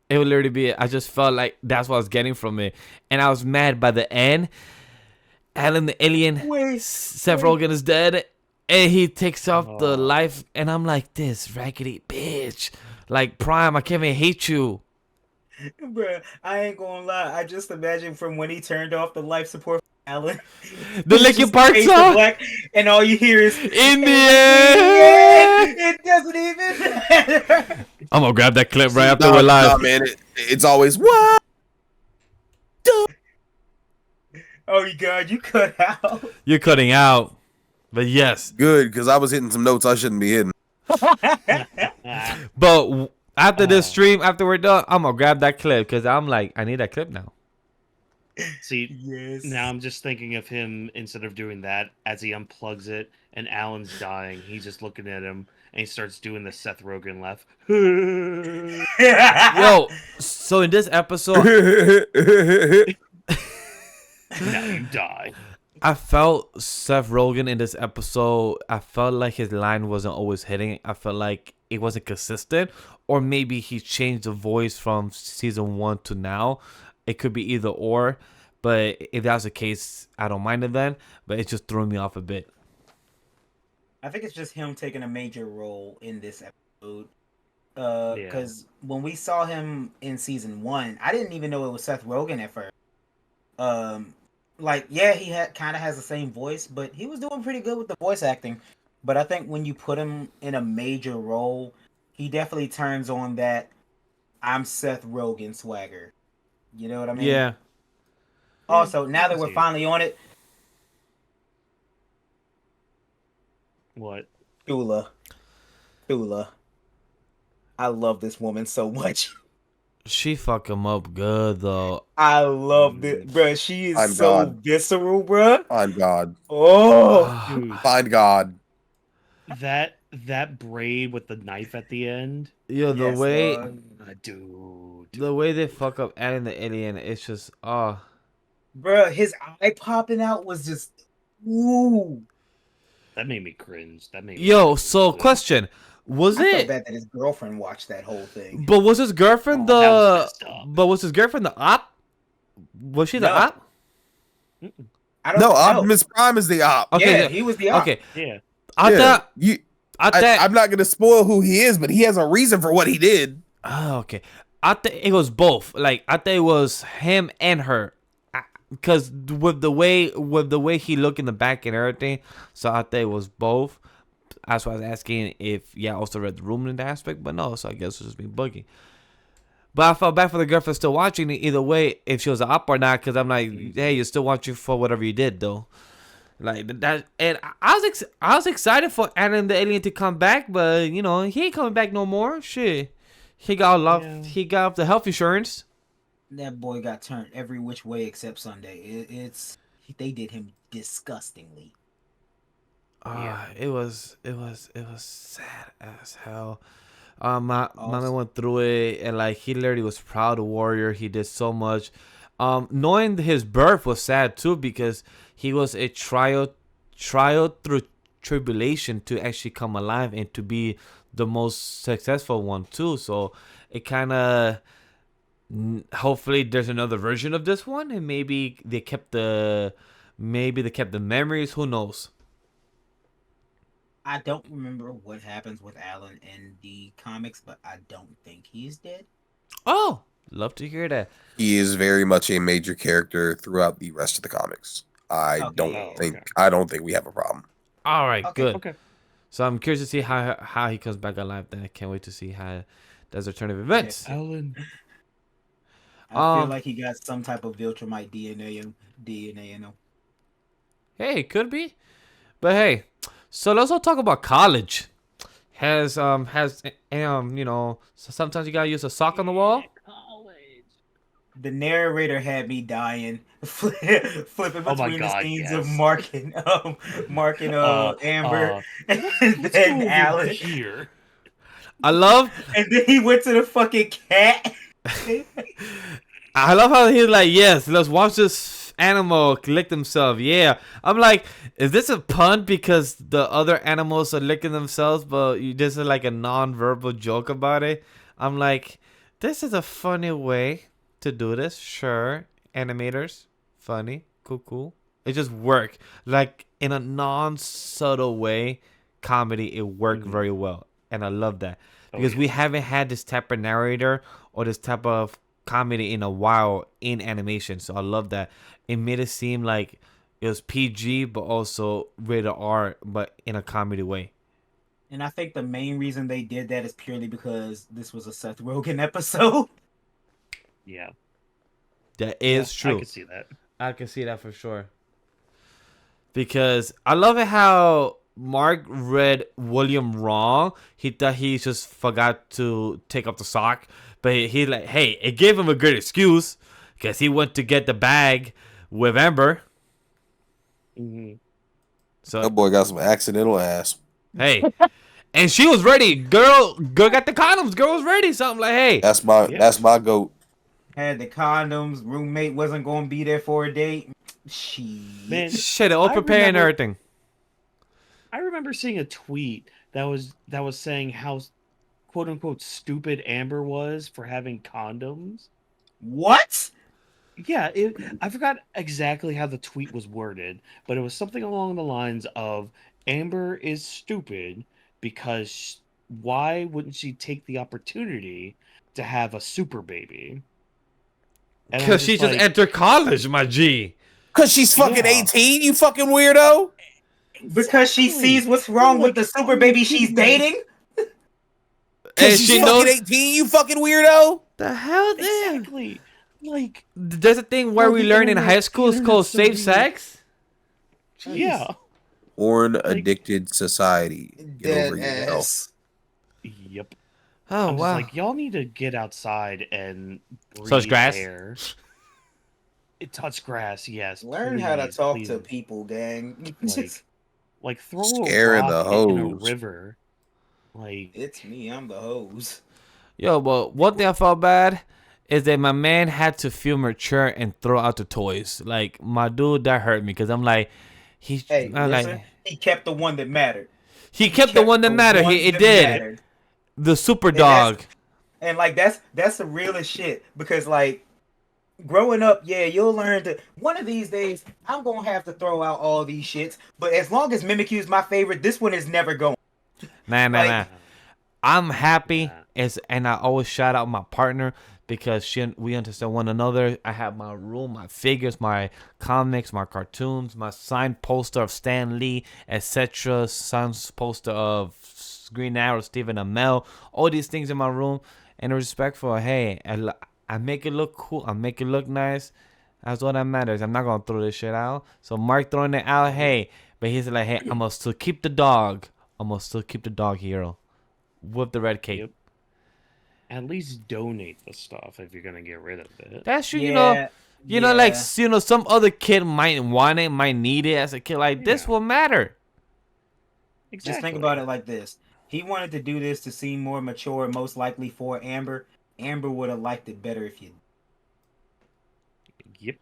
It would literally be it. I just felt like that's what I was getting from it, and I was mad by the end. Alan the alien, Wait, Seth wait. Rogen is dead, and he takes off the Oh. life, and I'm like, this raggedy bitch. Like Prime, I can't even hate you. Bruh, I ain't gonna lie. I just imagine from when he turned off the life support for Alan. The He Linkin just Park fades to song? black, and all you hear is In the yeah, end. it doesn't even matter. I'm gonna grab that clip right after No, we're live. no, man, it's always what? Oh my god, you cut out. You're cutting out, but yes. Good, because I was hitting some notes I shouldn't be hitting. But after this stream, after we're done, I'm gonna grab that clip because I'm like, I need that clip now. See, Yes. now I'm just thinking of him instead of doing that as he unplugs it and Alan's dying. He's just looking at him and he starts doing the Seth Rogen laugh. Yo, so in this episode, Now you die. I felt Seth Rogen in this episode. I felt like his line wasn't always hitting. I felt like it wasn't consistent, or maybe he changed the voice from season 1 to now. It could be either or, but if that's the case, I don't mind it then. But it just threw me off a bit. I think it's just him taking a major role in this episode. Yeah. Because when we saw him in season 1, I didn't even know it was Seth Rogen at first. Like, yeah, he kind of has the same voice, but he was doing pretty good with the voice acting. But I think when you put him in a major role, he definitely turns on that I'm Seth Rogen swagger. You know what I mean? Yeah. Also, now I that can we're see it. finally on it, What? Thula. I love this woman so much. She fuck him up good though. I love it, bro. She is I'm so God. visceral, bro. On God. Oh, Dude, Find God. that braid with the knife at the end. Yo, the yes, way dog. Dude. the way they fuck up Alan the alien, it's just Bro, his eye popping out was just ooh. That made me cringe. That made me Yo, cringe. so question. Was I felt it bad that his girlfriend watched that whole thing. but was his girlfriend Oh, that was the messed up. but was his girlfriend the op? Was she the No. op? I don't No, know. Optimus Prime is the op. Okay, Yeah, he was the op. Okay. Yeah. I Yeah, thought you. I thought I'm not gonna spoil who he is, but he has a reason for what he did. oh, okay. I thought it was both. Like I thought it was him and her. Cause with the way he looked in the back and everything, so I thought it was both. That's why I was asking if I also read the room in that aspect, but no, so I guess it's just me bugging. But I felt bad for the girlfriend still watching it either way, if she was an op or not, because I'm like, hey, you still want you for whatever you did though. Like that, and I was excited for Adam the alien to come back, but you know he ain't coming back no more. Shit, he got love. Yeah. He got the health insurance. That boy got turned every which way except Sunday. They did him disgustingly. It was sad as hell. My man went through it, and like he literally was proud of Warrior. He did so much. Knowing his birth was sad too, because he was a trial through tribulation to actually come alive and to be the most successful one too. So it kind of hopefully there's another version of this one, and maybe they kept the memories. Who knows? I don't remember what happens with Alan in the comics, but I don't think he's dead. Oh, love to hear that. He is very much a major character throughout the rest of the comics. I Okay, don't yeah, Oh, think okay. I don't think we have a problem. All right, Okay. good. Okay. So I'm curious to see how he comes back alive. Then I can't wait to see how does a turn of events. Alan. I feel like he got some type of Viltrumite DNA in him. Hey, it could be, but hey, so let's all talk about college. So sometimes you gotta use a sock on the wall. The narrator had me dying, flipping Oh my between the God, scenes yes. of Mark and Amber, and Let's then go over Alan, here. I love and then he went to the fucking cat. I love how he's like, yes, let's watch this animal lick themselves. Yeah. I'm like, is this a pun because the other animals are licking themselves, but this is like a non-verbal joke about it? I'm like, this is a funny way to do this. Sure. Animators. Funny. Cool. It just worked. Like, in a non-subtle way, comedy, it worked very well. And I love that. Because we haven't had this type of narrator or this type of comedy in a while in animation, so I love that. It made it seem like it was PG but also rated R, but in a comedy way. And I think the main reason they did that is purely because this was a Seth Rogen episode. Yeah. That is I true. can see that. I can see that for sure. Because I love it how Mark read William wrong. He thought he just forgot to take off the sock. But he like, hey, it gave him a good excuse. Because he went to get the bag with Amber. So That boy got some accidental ass. hey. And she was ready. Girl got the condoms. Girl was ready. So I'm like, hey. That's my goat. Had the condoms. Roommate wasn't going to be there for a date. Man, Shit, all preparing everything. I remember seeing a tweet that was saying how quote unquote stupid Amber was for having condoms. What? Yeah, I forgot exactly how the tweet was worded, but it was something along the lines of Amber is stupid because why wouldn't she take the opportunity to have a super baby? Because she just entered college, my G. Because she's fucking 18, you fucking weirdo. Because she sees what's wrong with the super baby she's dating? Because she's fucking 18, you fucking weirdo. The hell, damn. Exactly. Like, there's a thing where we learn in high school. It's called safe sex. Yeah. Porn addicted society. Get over yourself. Yep. Oh, I'm wow. just like, y'all need to get outside and breathe Touch grass? air. Touch grass, yes. Learn how to please, talk please. to people, gang. Like throw Scaring a rock the in a hose. river. Like, It's me, I'm the hose. Yo, but one thing I felt bad is that my man had to feel mature and throw out the toys. Like, my dude, that hurt me because I'm like, he kept the one that mattered. He kept the one that mattered. It did. Mattered. The super dog. And like that's the realest shit because like growing up, yeah, you'll learn to one of these days I'm gonna have to throw out all these shits. But as long as Mimikyu's my favorite, this one is never going. Nah. I'm happy and I always shout out my partner because we understand one another. I have my room, my figures, my comics, my cartoons, my signed poster of Stan Lee, etc. Signed poster of Green Arrow, Stephen Amell, all these things in my room. And respectful, hey, I make it look cool. I make it look nice. That's all that matters. I'm not gonna throw this shit out. So Mark throwing it out, hey, but he's like, hey, I'm gonna still keep the dog. I'm gonna still keep the dog hero with the red cape. Yep. At least donate the stuff if you're gonna get rid of it. That's true, you know, like some other kid might want it, might need it as a kid. Like this will matter. Exactly. Just think about it like this. He wanted to do this to seem more mature, most likely for Amber. Amber would have liked it better if you. Yep.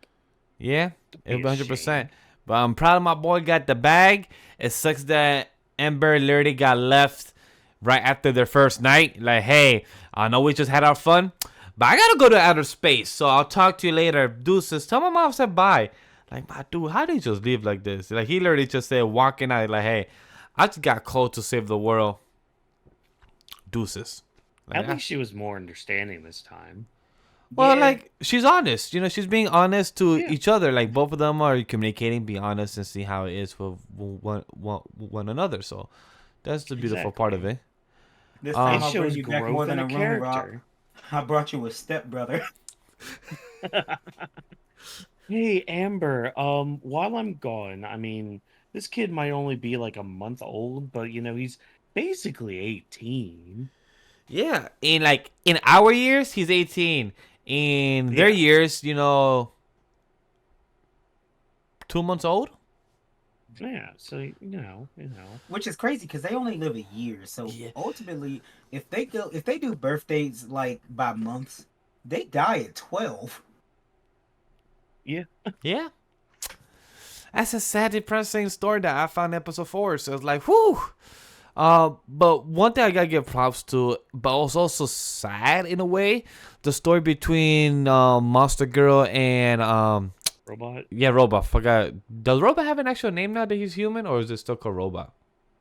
Yeah, 100%. But I'm proud of my boy. Got the bag. It sucks that Amber literally got left right after their first night. Like, hey, I know we just had our fun, but I gotta go to outer space. So I'll talk to you later. Deuces. Tell my mom I said bye. Like, my dude, how did you just leave like this? Like, he literally just said walking out. Like, hey, I just got called to save the world. Deuces. Like, At least she was more understanding this time. well, Yeah. like she's honest. You know, she's being honest to Yeah. each other. Like both of them are communicating, be honest, and see how it is with one another. So that's the beautiful part of it. This It time It I'll bring shows you back more growth than in a a room rock. character. I brought you a stepbrother. Hey, Amber, while I'm gone, I mean, this kid might only be like a month old, but he's basically 18. Yeah, in our years, he's 18. In their Yeah. years, 2 months old. Yeah, so Which is crazy because they only live a year. So Yeah. ultimately, if they do birthdays like by months, they die at 12. Yeah. That's a sad, depressing story that I found in episode 4. So it's like, whew. But one thing I gotta give props to, but was also sad in a way, the story between Monster Girl and robot Robot. Forgot. Does Robot have an actual name now that he's human, or is it still called Robot?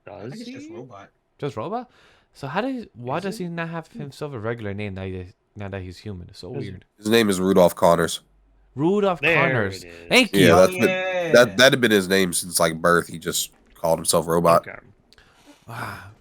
I does think it's just he? robot. Just Robot. So why Is does it? he not have himself a regular name now that he's human? It's so Does- weird. His name is Rudolph Connors. Rudolph There Connors. it is. Thank Yeah, you. Oh that's been yeah. that had been his name since like birth. He just called himself Robot. Okay.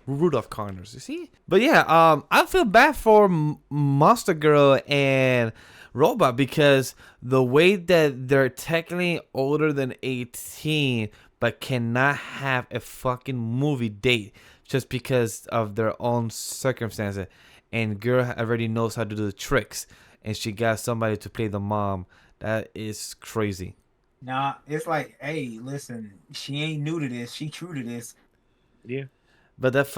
Rudolph Connors. You see? But yeah, I feel bad for Monster Girl and Robot because the way that they're technically older than 18 but cannot have a fucking movie date just because of their own circumstances. And girl already knows how to do the tricks, and she got somebody to play the mom. That is crazy. Nah, it's like, hey, listen, she ain't new to this. She true to this. Yeah. But that kind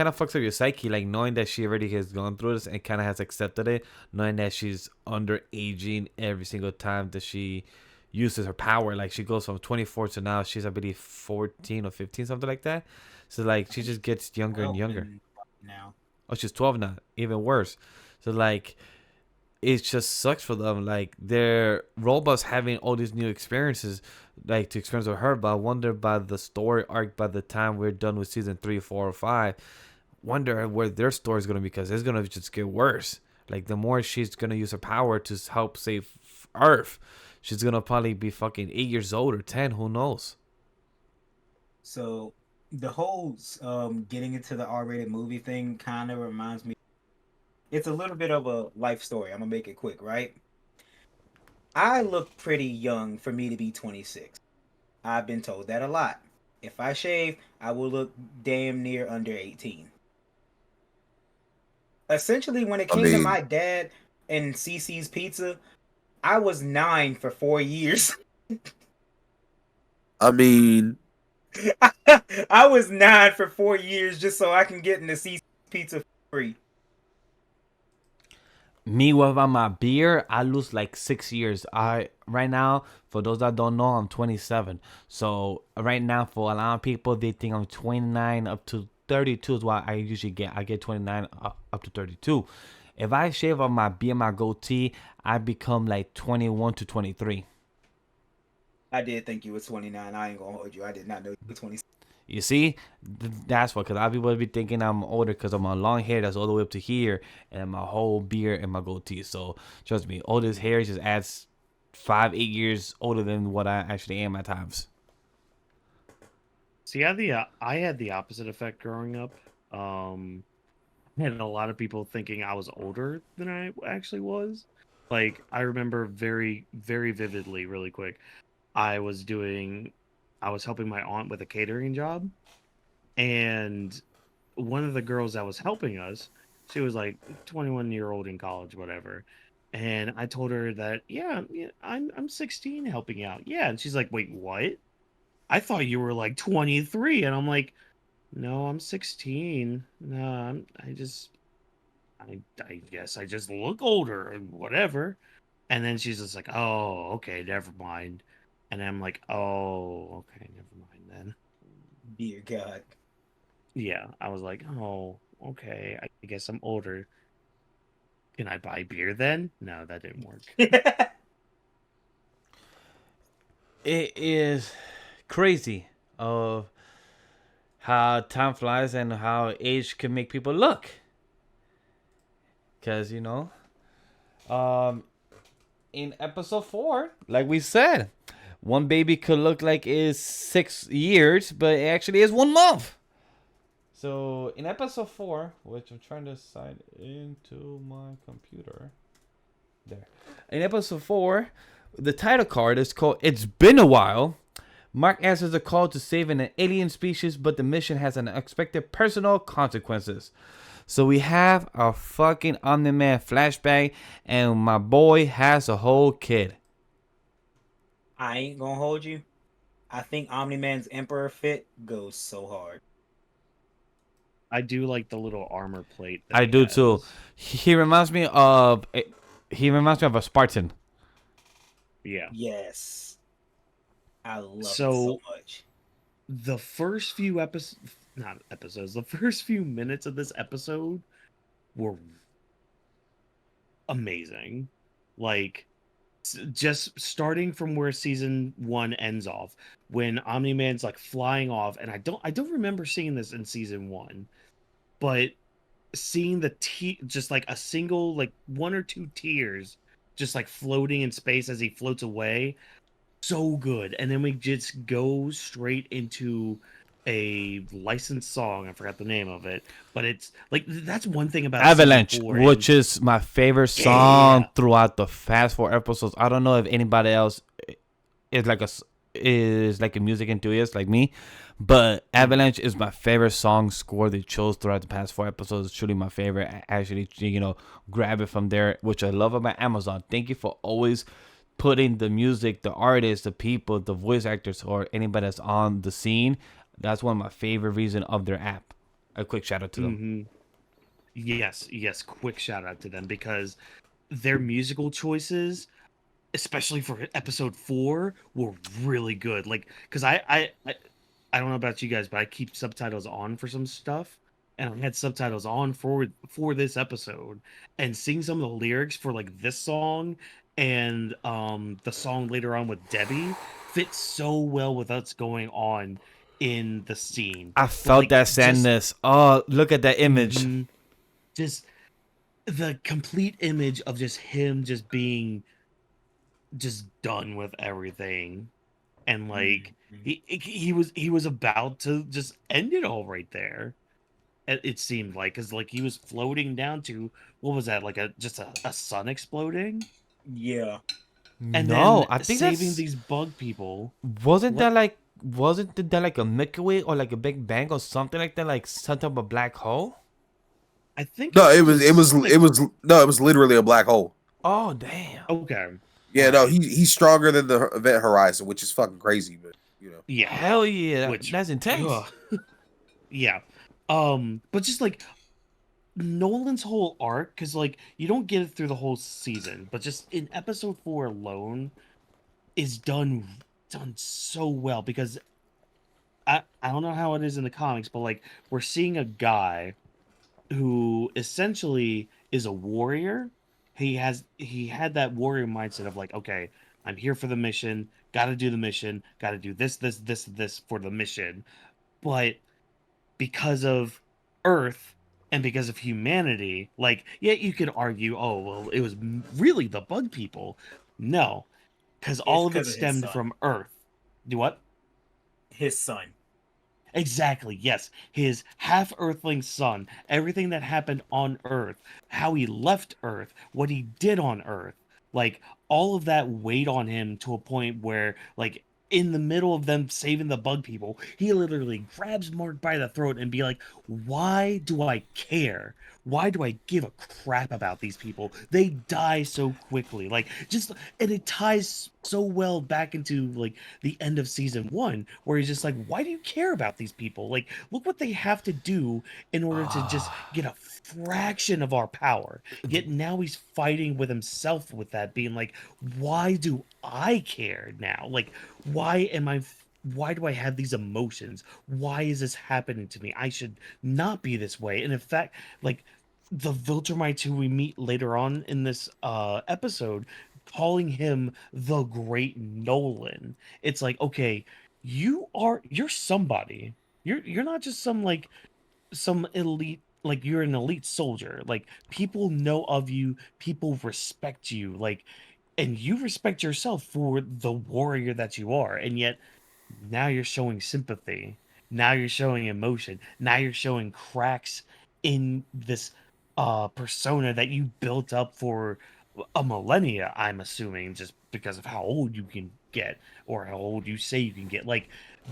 of fucks up your psyche, like knowing that she already has gone through this and kind of has accepted it, knowing that she's underaging every single time that she uses her power. Like she goes from 24 to now she's, I believe, 14 or 15, something like that. So like she just gets younger and 12 younger. now. Oh, she's 12 now, even worse. So like it just sucks for them. Like their robots having all these new experiences, like to experience with her. But I wonder by the story arc, by the time we're done with season 3, 4, or 5, wonder where their story is gonna be, because it's gonna just get worse. Like the more she's gonna use her power to help save Earth, she's gonna probably be fucking 8 years old or 10. Who knows? So the whole getting into the R-rated movie thing kind of reminds me. It's a little bit of a life story. I'm gonna make it quick, right? I look pretty young for me to be 26. I've been told that a lot. If I shave, I will look damn near under 18. Essentially, when it I came to mean, my dad and CC's Pizza, I was 9 for 4 years. I mean, I was 9 for 4 years just so I can get into CC's Pizza for free. Me without my beer, I lose like 6 years. I right now, for those that don't know, I'm 27. So right now, for a lot of people, they think I'm 29 up to 32 is what I usually get. I get 29 up to 32. If I shave off my beard, my goatee, I become like 21 to 23. I did think you were 29. I ain't gonna hold you. I did not know you were 27. You see, that's what. Cause a lot of people be thinking I'm older because of my long hair that's all the way up to here, and my whole beard and my goatee. So trust me, all this hair just adds 5, 8 years older than what I actually am at times. See, I had the opposite effect growing up. I had a lot of people thinking I was older than I actually was. Like I remember very, very vividly, really quick. I was helping my aunt with a catering job, and one of the girls that was helping us, she was like 21-year-old in college, whatever. And I told her that, yeah, I'm 16 helping out. Yeah, and she's like, "Wait, what? I thought you were like 23." And I'm like, "No, I'm 16. No, I guess I just look older and whatever." And then she's just like, "Oh, okay, never mind." And I'm like, "Oh, okay, never mind then." Dear God. Yeah, I was like, "Oh, okay, I guess I'm older. Can I buy beer then?" No, that didn't work. It is crazy of how time flies and how age can make people look. Because, um, in episode 4, like we said, one baby could look like it's 6 years, but it actually is 1 month. So in episode 4, which I'm trying to sign into my computer. There. In episode 4, the title card is called It's Been a While. Mark answers the call to save an alien species, but the mission has unexpected personal consequences. So we have a fucking Omni-Man flashback, and my boy has a whole kid. I ain't gonna hold you. I think Omni-Man's Emperor fit goes so hard. I do like the little armor plate. I do too. He reminds me of a Spartan. Yeah. Yes. I love it So- so much. The first few the first few minutes of this episode were amazing. Like, just starting from where season 1 ends off, when Omni-Man's like flying off, and I don't remember seeing this in season 1, but seeing just like a single, like 1 or 2 tears just like floating in space as he floats away, so good. And then we just go straight into a licensed song. I forgot the name of it, but it's like, that's one thing about Avalanche, season 4, which is my favorite song Yeah. throughout the past 4 episodes. I don't know if anybody else is like a music enthusiast like me, but Avalanche is my favorite song score they chose throughout the past 4 episodes. It's truly my favorite. I actually, grab it from there, which I love about Amazon. Thank you for always putting the music, the artists, the people, the voice actors, or anybody that's on the scene. That's one of my favorite reasons of their app. A quick shout out to them. Mhm. Yes, quick shout out to them, because their musical choices, especially for episode 4, were really good. Like, because I don't know about you guys, but I keep subtitles on for some stuff, and I had subtitles on for this episode, and seeing some of the lyrics for like this song and the song later on with Debbie fit so well with what's going on in the scene. I felt Like, that just- sadness. Oh, look at that image. Mhm. Just the complete image of just him just being just done with everything, and like he was about to just end it all right there. It seemed like, because like he was floating down to, what was that, like just a sun exploding, Yeah. and No, then I think saving that's these bug people. wasn't what- that like a Milky Way or like a Big Bang or something like that, like some type of black hole? I think No, it was like- literally a black hole. Oh damn! okay. Yeah, no, he's stronger than the event horizon, which is fucking crazy, but Yeah. Hell yeah, Which- that's intense. Ugh. Yeah. But just like Nolan's whole arc, because like you don't get it through the whole season, but just in episode 4 alone is done so well, because I don't know how it is in the comics, but like we're seeing a guy who essentially is a warrior. He had that warrior mindset of like, okay, I'm here for the mission, gotta do the mission, gotta do this for the mission. But because of Earth and because of humanity, like, yeah, you could argue, oh well, it was really the bug people. No, because all of it 'cause of his stemmed son. from Earth. Do what? His son. Exactly, yes. His half Earthling son, everything that happened on Earth, how he left Earth, what he did on Earth, like all of that weighed on him to a point where, like, in the middle of them saving the bug people, he literally grabs Mark by the throat and be like, why do I care? Why do I give a crap about these people? They die so quickly. Like, just, and it ties so well back into like the end of season 1, where he's just like, why do you care about these people? Like, look what they have to do in order to just get a fraction of our power. Yet now he's fighting with himself with that, being like, why do I care now? Like, why do I have these emotions? Why is this happening to me? I should not be this way. And in fact, like, the Viltrumites who we meet later on in this episode, calling him the Great Nolan. It's like, okay, you're somebody. You're not just some elite, like you're an elite soldier. Like people know of you, people respect you, like, and you respect yourself for the warrior that you are. And yet now you're showing sympathy. Now you're showing emotion. Now you're showing cracks in this persona that you built up for a millennia, I'm assuming, just because of how old you can get or how old you say you can get. Like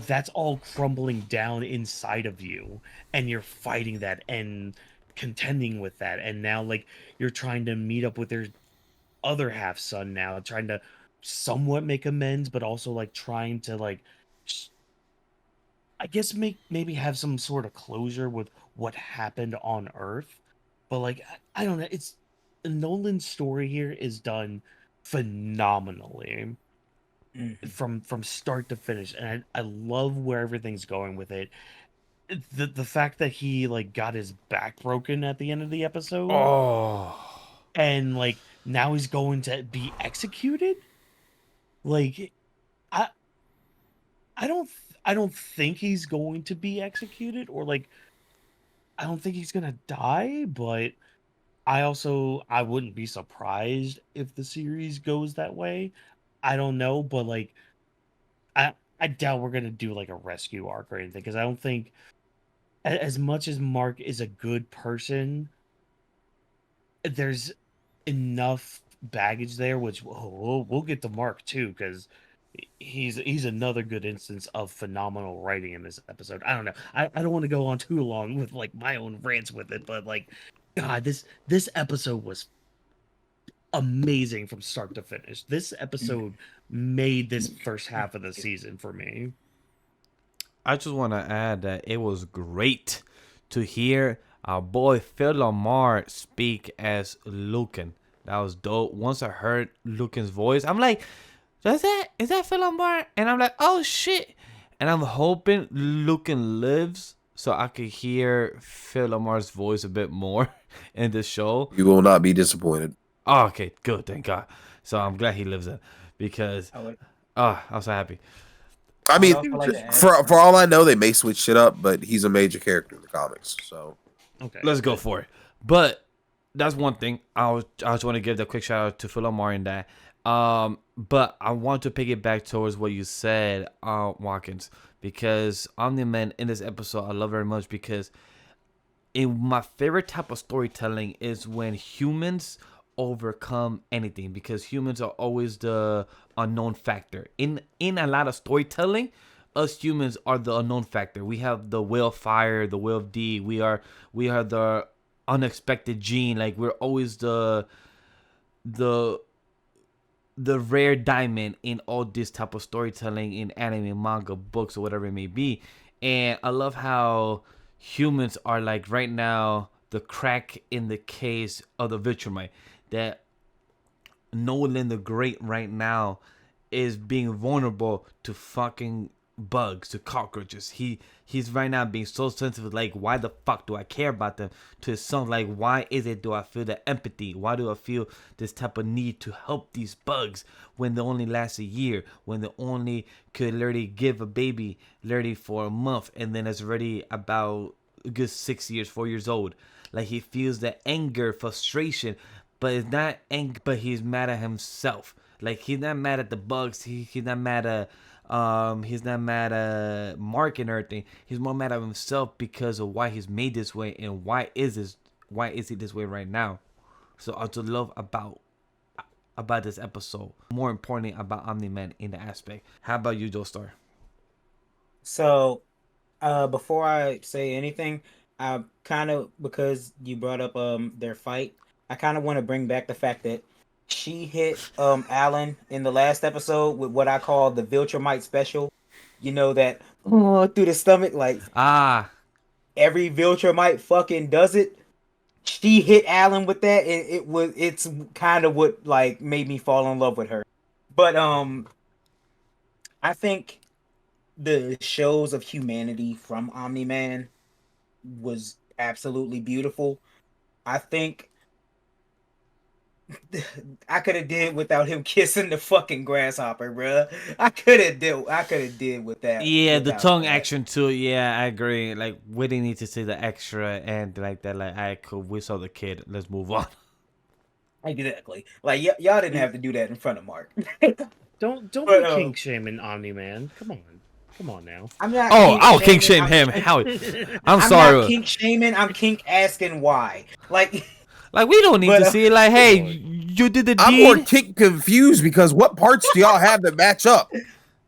that's all crumbling down inside of you, and you're fighting that and contending with that. And now like you're trying to meet up with your other half son now, trying to somewhat make amends, but also like trying to like I guess maybe have some sort of closure with what happened on Earth. But like I don't know, it's Nolan's story here is done phenomenally Mhm. from start to finish, and I love where everything's going with it. The fact that he like got his back broken at the end of the episode, Oh, and like now he's going to be executed. Like I I don't think he's going to be executed, or like I don't think he's gonna die, but I wouldn't be surprised if the series goes that way. I don't know, but like I doubt we're gonna do like a rescue arc or anything, because I don't think as much as Mark is a good person, there's enough baggage there, which we'll get to Mark too, because he's another good instance of phenomenal writing in this episode. I don't know. I don't want to go on too long with like my own rants with it, but like, God, this episode was amazing from start to finish. This episode made this first half of the season for me. I just want to add that it was great to hear our boy Phil Lamar speak as Lucan. That was dope. Once I heard Lucan's voice, I'm like, is that Phil Lamar? And I'm like, oh shit. And I'm hoping Lucan lives so I could hear Phil Lamar's voice a bit more in the show. You will not be disappointed. Oh, okay, good, thank God. So I'm glad he lives in because I would, I'm so happy. I I would mean, also like to add. for all I know, they may switch shit up, but he's a major character in the comics. So Okay, Let's go for it. But that's one thing. I just want to give the quick shout out to Phil Lamar in that. But I want to pick it back towards what you said, Watkins, because Omni-Man in this episode I love very much because in my favorite type of storytelling is when humans overcome anything, because humans are always the unknown factor in a lot of storytelling. Us humans are the unknown factor. We have the will of fire, the will of D. We are the unexpected gene. Like we're always the the rare diamond in all this type of storytelling in anime, manga, books, or whatever it may be. And I love how humans are like right now the crack in the case of the Viltrumite. That Nolan the Great right now is being vulnerable to fucking bugs, to cockroaches. He's right now being so sensitive. Like, why the fuck do I care about them? To his son, like, why is it do I feel the empathy? Why do I feel this type of need to help these bugs when they only last a year? When they only could literally give a baby literally for a month, and then it's already about a good 6 years, 4 years old. Like he feels that anger, frustration, but it's not angry, but he's mad at himself. Like he's not mad at the bugs. He's not mad at he's not mad at Mark and everything. He's more mad at himself because of why he's made this way and why is he this way right now. So I just love about this episode. More importantly about Omni-Man in the aspect. How about you, Joestar? So, before I say anything, I kind of, because you brought up their fight, I kind of want to bring back the fact that she hit Alan in the last episode with what I call the Viltrumite special. You know that through the stomach, like Ah, every Viltrumite fucking does it. She hit Alan with that, and it's kind of what like made me fall in love with her. But I think the shows of humanity from Omni-Man was absolutely beautiful. I think I could have did without him kissing the fucking grasshopper, bruh. I could have did with that. Yeah, the without tongue that. action too. Yeah, I agree. Like we didn't need to see the extra and like that. Like, I cool. We saw the kid. Let's move on. Exactly. Like y'all didn't have to do that in front of Mark. Don't But, be kink shaming Omni-Man. Come on now. I'm not. Oh, I'll kink shaming, shame him. How? I'm I'm sorry. not kink shaming. I'm kink asking why. Like Like we don't need But, to see it. Like, hey, Lord. you did the I'm more deed. kick confused because what parts do y'all have that match up?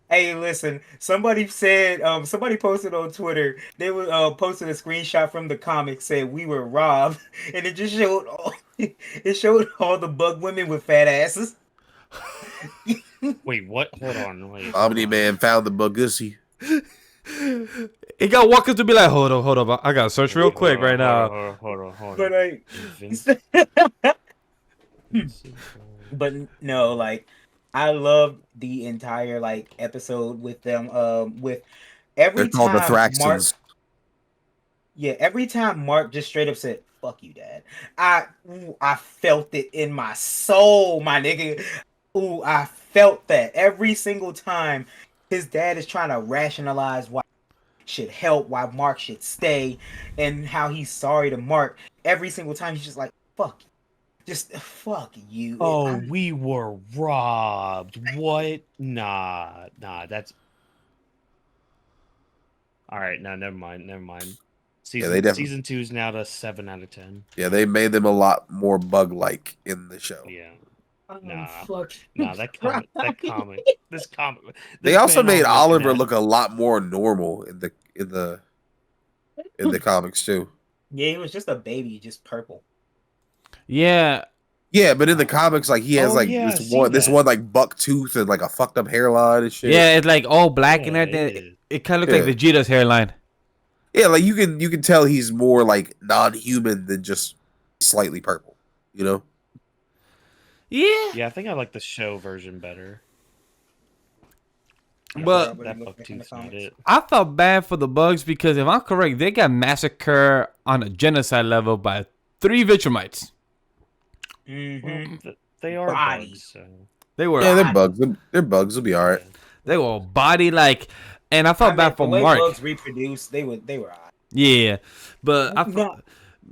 Hey, listen. Somebody said. Somebody posted on Twitter. They were posted a screenshot from the comic said we were robbed, and it just showed all. It showed all the bug women with fat asses. Wait, what? Hold on. Wait. Omni-Man found the Bugussy. It got walkers to be like, hold up. I gotta search real quick right now. Hold on. But like, Invincible. but no, like, I loved the entire like episode with them. With every They're called the time Mark. Thraxons. Yeah, every time Mark just straight up said, "Fuck you, Dad," I felt it in my soul, my nigga. Ooh, I felt that every single time his dad is trying to rationalize why he should help, why Mark should stay, and how he's sorry to Mark. Every single time he's just like, "Fuck you." Just fuck you. Oh, we were robbed. What? Nah. That's all right. No, never mind. Season 2 is now to 7 out of 10. Yeah, they made them a lot more bug-like in the show. Yeah. Oh, Nah. fuck. This comic. They also man made I'm looking Oliver at- look a lot more normal in the comics too. Yeah, he was just a baby, just purple. Yeah, Yeah, but in the comics, like he has Oh, like yeah, this I see one that. like buck tooth and like a fucked up hairline and shit. yeah, it's like all black and Yeah, everything. it It kind of looks like Yeah. Vegeta's hairline. Yeah, like you can tell he's more like non-human than just slightly purple. You know? Yeah, Yeah, I think I like the show version better. but That buck tooth's not it. I felt bad for the bugs because if I'm correct, they got massacred on a genocide level by 3 Vitramites. Mm-hmm. They are Body. bugs, so They were, Yeah, they're bugs. They're bugs. Will be all right. they were body like, and I felt bad for the way Mark. bugs reproduce, they were odd. Yeah, but I No. felt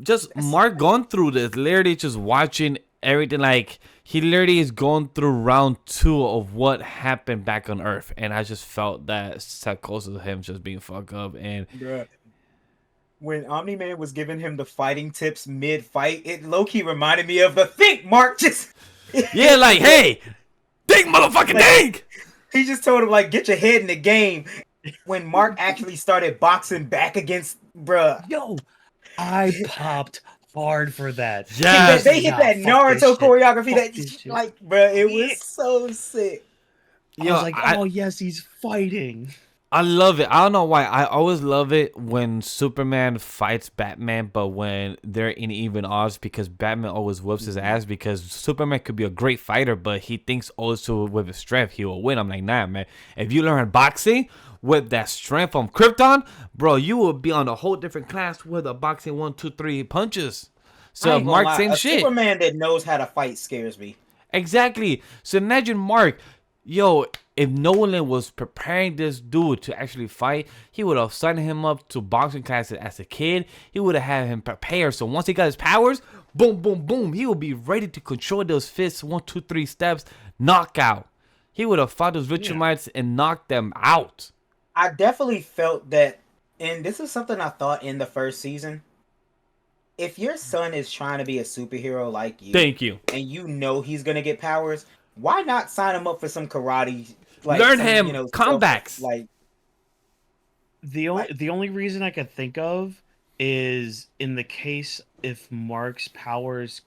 just Mark going through this, literally just watching everything. Like he literally is going through round 2 of what happened back on Earth, and I just felt that psychosis of him just being fucked up. And Bruh. When Omni-Man was giving him the fighting tips mid-fight, it low-key reminded me of the think, Mark. Just yeah, like hey, think, motherfucking think. he just told him like, get your head in the game. When Mark actually started boxing back against, bruh, Yo, I popped hard for that. Yes. they hit that Nah, fuck this Naruto shit. choreography. Fuck That this shit. like, bruh, it was so sick. I was like, oh yes, he's fighting. I love it. I don't know why. I always love it when Superman fights Batman, but when they're in even odds, because Batman always whoops his ass, because Superman could be a great fighter, but he thinks also with his strength he will win. I'm like, nah, man. If you learn boxing with that strength from Krypton, bro, you will be on a whole different class with a boxing 1, 2, 3 punches. I So ain't gonna Mark, lie, same a shit. Superman that knows how to fight scares me. Exactly. So imagine Mark, yo, if Nolan was preparing this dude to actually fight, he would have signed him up to boxing classes as a kid. He would have had him prepared. So once he got his powers, boom, boom, boom, he would be ready to control those fists, 1, 2, 3 steps, knockout. He would have fought those Vitramites and knocked them out. I definitely felt that, and this is something I thought in the first season. If your son is trying to be a superhero like you, Thank you. and you know he's gonna get powers, why not sign him up for some karate? Learn him comebacks. Like The only reason I could think of is in the case if Mark's powers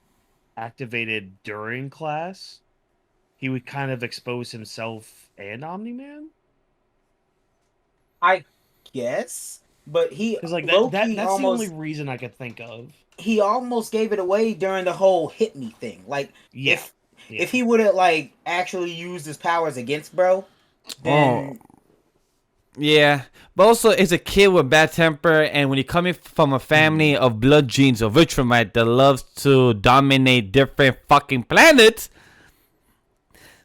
activated during class, he would kind of expose himself and Omni-Man. I guess, but he Because like low-key that's almost, the only reason I could think of. he almost gave it away during the whole hit me thing. Like Yeah. if he would have like actually used his powers against bro, then Yeah, but also it's a kid with bad temper, and when you're coming from a family of blood genes of Viltrumite that loves to dominate different fucking planets,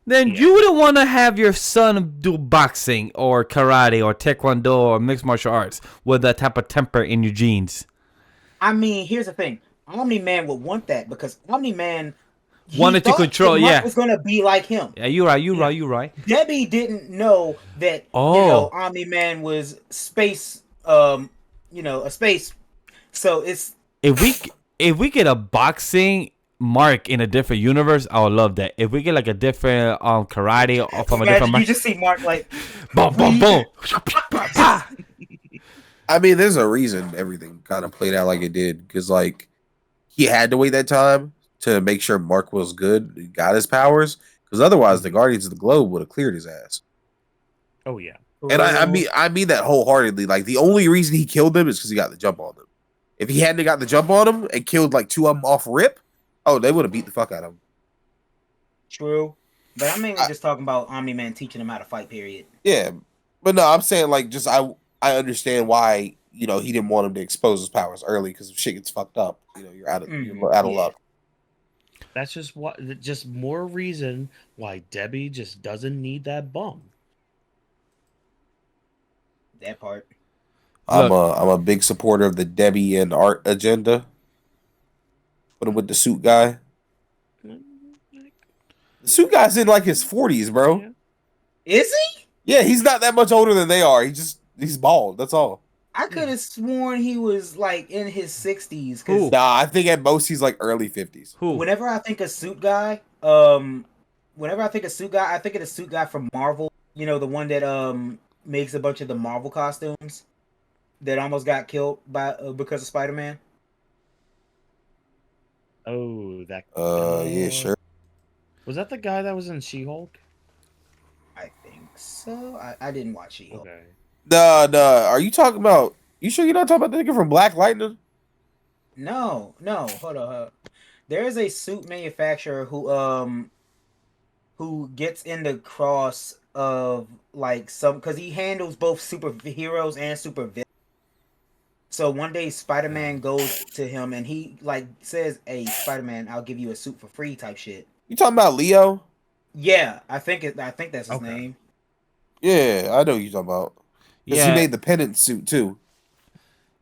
then you wouldn't want to have your son do boxing or karate or taekwondo or mixed martial arts with that type of temper in your genes. I mean, here's the thing. Omni-Man would want that because Omni-Man Wanted to control, Mark yeah. was gonna be like him. Yeah, you're right. Debbie didn't know that Omni-Man was space a space. So it's if we get a boxing Mark in a different universe, I would love that. If we get like a different karate or from a different you just see Mark like boom boom boom. I mean, there's a reason everything kind of played out like it did, because like he had to wait that time to make sure Mark was good, got his powers, because otherwise the Guardians of the Globe would have cleared his ass. Oh yeah, and I mean that wholeheartedly. Like the only reason he killed them is because he got the jump on them. If he hadn't got the jump on them and killed like 2 of them off rip, oh, they would have beat the fuck out of him. True, but I'm mainly just talking about Omni-Man teaching him how to fight. Period. Yeah, but no, I'm saying like just I understand why he didn't want him to expose his powers early, because if shit gets fucked up, you're out of luck. That's just more reason why Debbie just doesn't need that bum. That part. I'm a big supporter of the Debbie and Art agenda. But with the suit guy, the suit guy's in like his 40s, bro. Yeah. Is he? Yeah, he's not that much older than they are. He's bald. That's all. I could have sworn he was like in his 60s. Nah, I think at most he's like early 50s. Whenever I think of suit guy, I think of the suit guy from Marvel. You know, the one that makes a bunch of the Marvel costumes that almost got killed by because of Spider-Man. Oh, that. Yeah, sure. Was that the guy that was in She-Hulk? I think so. I didn't watch She-Hulk. Okay. No. Are you talking about? You sure you're not talking about the nigga from Black Lightning? No. Hold on. There is a suit manufacturer who gets in the cross of like because he handles both superheroes and supervillains. So one day Spider-Man goes to him and he like says, "Hey, Spider-Man, I'll give you a suit for free," type shit. You talking about Leo? Yeah, I think that's his name. Yeah, I know who you're talking about. Because he made the pennant suit too.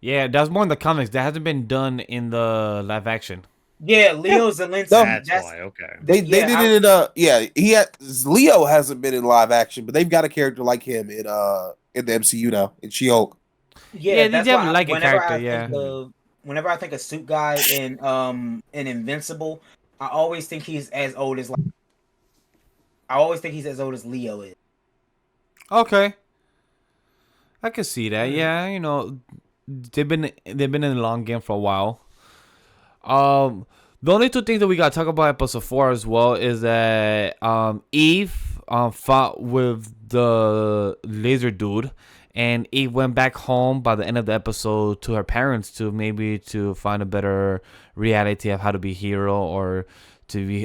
Yeah, that's more in the comics. That hasn't been done in the live action. Yeah, Leo Zelensky. That's why. Okay. They did it in Leo hasn't been in live action, but they've got a character like him in the MCU now in She-Hulk. Yeah, they have like a character. Whenever I think of suit guy in Invincible, I always think he's as old as Leo is. Okay, I can see that. Yeah, they've been in the long game for a while. The only 2 things that we gotta talk about episode 4 as well is that Eve fought with the laser dude, and Eve went back home by the end of the episode to her parents to find a better reality of how to be a hero or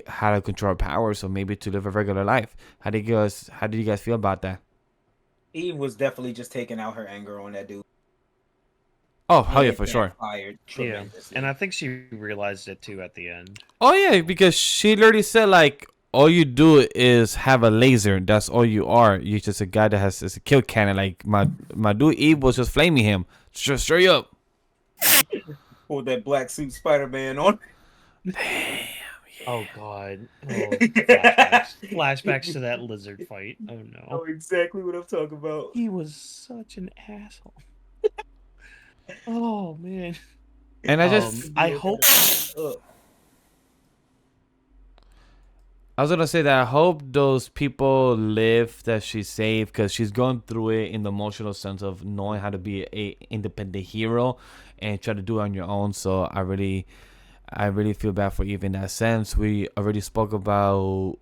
how to control her powers, or maybe to live a regular life. How did you guys feel about that? Eve was definitely just taking out her anger on that dude. Oh, hell yeah, for sure. Yeah, and I think she realized it too at the end. Oh yeah, because she literally said like, all you do is have a laser. That's all you are. You're just a guy that has a kill cannon. Like my dude Eve was just flaming him. Just straight up. Pulled that black suit Spider-Man on. Damn. Yeah. Oh god. Oh, flashbacks to that lizard fight. Oh no. I know exactly what I'm talking about. He was such an asshole. Oh man. And I hope I was gonna say that I hope those people live that she saved, because she's going through it in the emotional sense of knowing how to be a independent hero and try to do it on your own. So I really feel bad for Eve in that sense. We already spoke about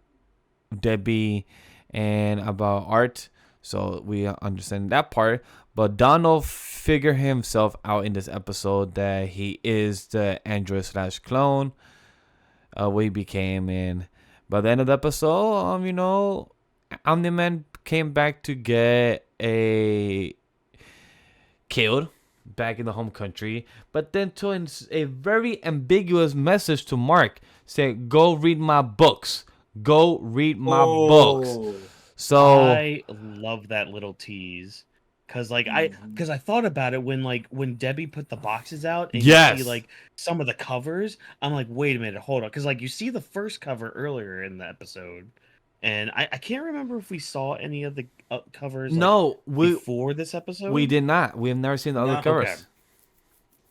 Debbie and about Art, so we understand that part. But Donald figured himself out in this episode that he is the android / clone. What he became, and by the end of the episode, Omni-Man came back to get a killed back in the home country, but then to a very ambiguous message to Mark, say, "Go read my books. Go read my books." Oh. So I love that little tease. Cause like I thought about it when Debbie put the boxes out and you see yes, like some of the covers. I'm like, wait a minute, hold on, because like you see the first cover earlier in the episode, and I can't remember if we saw any of the covers like no, before this episode. we did not. We have never seen the other No. covers. Okay.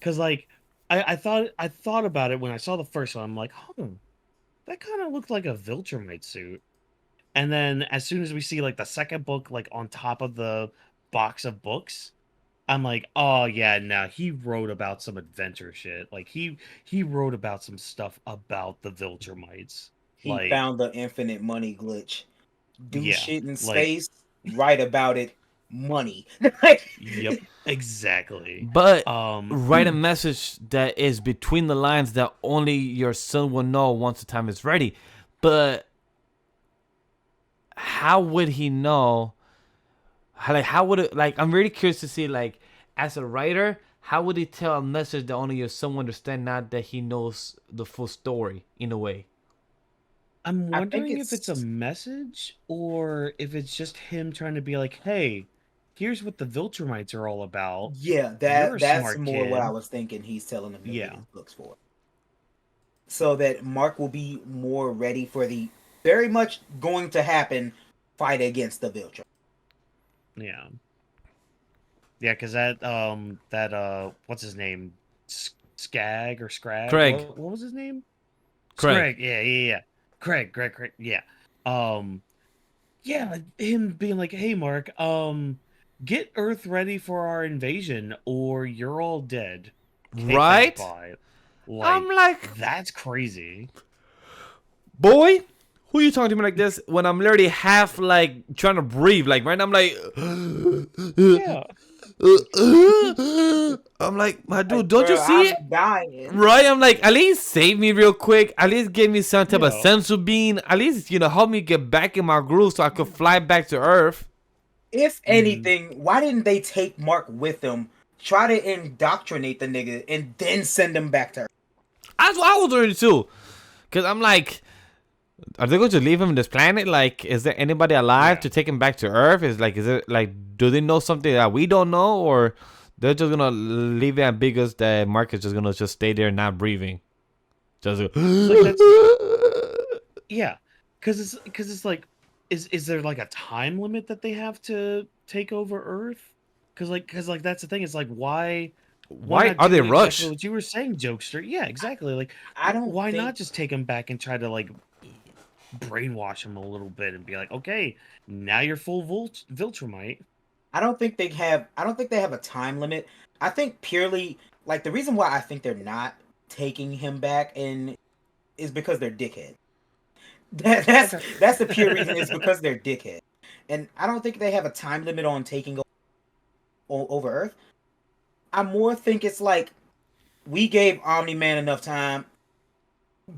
Cause like I thought about it when I saw the first one. I'm like, that kind of looked like a Viltrumite suit. And then as soon as we see like the second book like on top of the box of books, I'm like, oh yeah, no, he wrote about some adventure shit. Like he wrote about some stuff about the Viltrumites. He Like, found the infinite money glitch. Do yeah, shit in like- space, write about it, money. yep, exactly. But write a message that is between the lines that only your son will know once the time is ready. But how would he know? How would it, like, I'm really curious to see, like, as a writer, how would he tell a message that only your son will understand, not that he knows the full story in a way? I'm I think wondering if it's a it's- message or if it's just him trying to be like, hey, here's what the Viltrumites are all about. Yeah, You're a that's smart more what kid. I was thinking. He's telling him to Yeah. read his books for, so that Mark will be more ready for the very much going to happen fight against the Viltrum. Yeah. Yeah, because that what's his name? Skag or Scrag? Craig. What was his name? Craig. Scrag. Yeah. Craig. Yeah. Yeah, him being like, "Hey, Mark, get Earth ready for our invasion, or you're all dead." Kick Right? that by. I'm like, that's crazy. boy, who you talking to me like this when I'm literally half, like, trying to breathe? Like, right now I'm like, Yeah. I'm like, my dude, Like, don't you bro, see it? I'm dying. Right? I'm like, at least save me real quick. At least give me some type of Yeah. sensu bean. At least, help me get back in my groove so I could fly back to Earth. If anything, why didn't they take Mark with them, try to indoctrinate the nigga, and then send him back to Earth? That's what I was doing too. Because I'm like, are they going to leave him on this planet? Like, is there anybody alive Yeah. to take him back to Earth? Is it like, do they know something that we don't know? Or they're just going to leave it ambiguous that Mark is just going to just stay there not breathing? Just Like, Yeah, because it's like, is there like a time limit that they have to take over Earth? Because that's the thing. It's like why why not are do they exactly rushed? what you were saying, Jokester? Yeah, exactly. Like I don't. why think, not just take him back and try to like brainwash him a little bit and be like, okay, now you're full Viltrumite. I don't think they have. I don't think they have a time limit. I think purely like the reason why I think they're not taking him back in is because they're dickhead. That's the pure reason. Is because they're dickhead, and I don't think they have a time limit on taking over Earth. I more think it's like we gave Omni-Man enough time.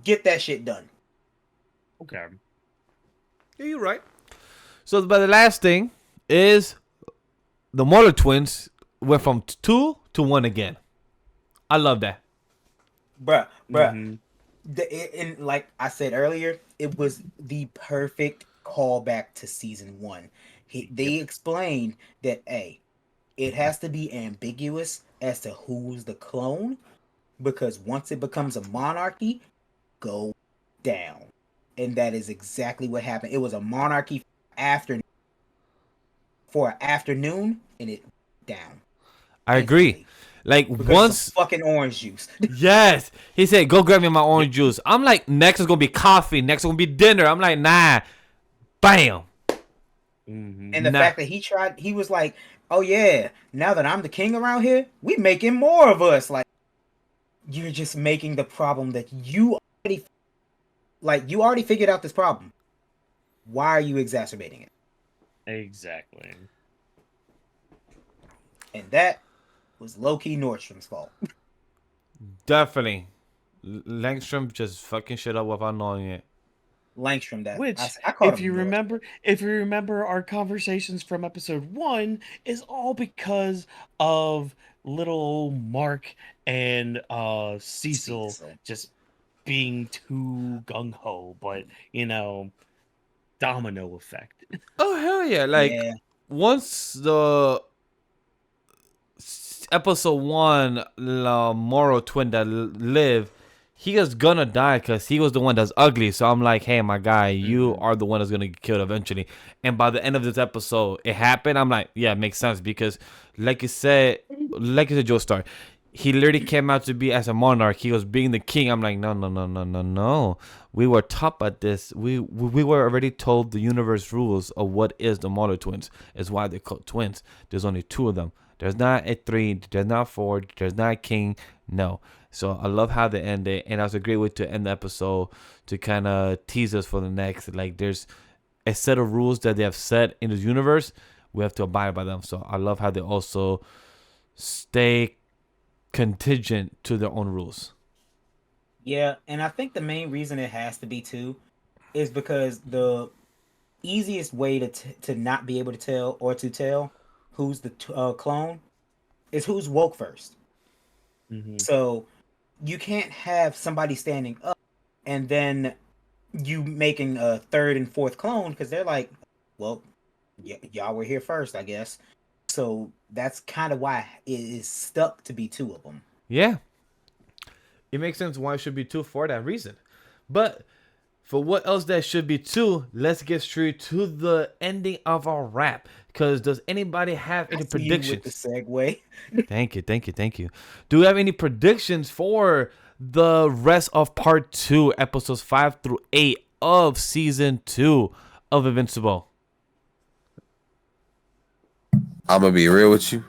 Get that shit done. Okay. Yeah, you're right. So, but the last thing is the Motor Twins went from 2 to 1 again. I love that. Bruh. Mhm. And like I said earlier, it was the perfect callback to season 1. They explained that it has to be ambiguous as to who's the clone, because once it becomes a monarchy, go down. And that is exactly what happened. It was a monarchy for an afternoon, and it down. I agree. Instantly. Like, Because once, of fucking orange juice. yes, he said, go grab me my orange juice. I'm like, next is going to be coffee. Next is going to be dinner. I'm like, nah. Bam. Mhm. And the Nah. fact that he was like, oh yeah, now that I'm the king around here, we making more of us. Like, you're just making the problem that you already figured out this problem. Why are you exacerbating it? Exactly. And that was low-key Nordstrom's fault. Definitely. Langstrom just fucking shit up without knowing it. Langstrom. That Which, I called if him you North. remember our conversations from episode 1, is all because of little Mark and Cecil just being too gung ho, but domino effect. Oh hell yeah! Like Yeah. once the episode 1, the Moro twin that live, he is gonna die because he was the one that's ugly. So I'm like, hey, my guy, you are the one that's gonna get killed eventually. And by the end of this episode, it happened. I'm like, yeah, it makes sense because, like you said, Joe Star, he literally came out to be as a monarch. He was being the king. I'm like, no, no, no, no, no, no. We were taught at this. We were already told the universe rules of what is the Moro twins. Is why they're called twins. There's only 2 of them. There's not a 3. There's not 4. There's not a king. No. So I love how they end it, and that was a great way to end the episode to kind of tease us for the next. Like there's a set of rules that they have set in this universe. We have to abide by them. So I love how they also stay contingent to their own rules. Yeah, and I think the main reason it has to be too is because the easiest way to not be able to tell or to tell who's the clone is who's woke first. So you can't have somebody standing up and then you making a 3rd and 4th clone because they're like, well, y'all were here first, I guess. So that's kind of why it is stuck to be 2 of them. Yeah. It makes sense why it should be 2 for that reason. But for what else that should be 2, let's get straight to the ending of our wrap. Because does anybody have any predictions? With the segue. Thank you. Do we have any predictions for the rest of part 2, episodes 5 through 8 of season 2 of Invincible? I'm gonna be real with you.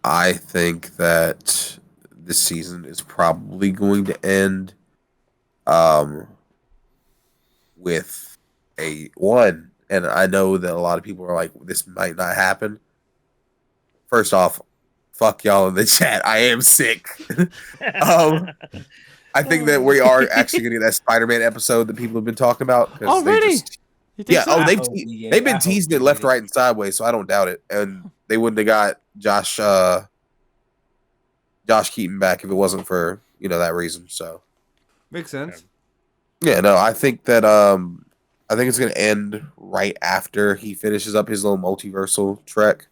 I think that this season is probably going to end with a 1. And I know that a lot of people are like, this might not happen. First off, fuck y'all in the chat. I am sick. I think that we are actually going to get that Spider-Man episode that people have been talking about. Oh, really? Yeah. So? They've been teasing it left, right, and sideways, so I don't doubt it. And they wouldn't have got Josh Keaton back if it wasn't for that reason. So makes sense. Yeah. No, I think that I think it's going to end right after he finishes up his little multiversal trek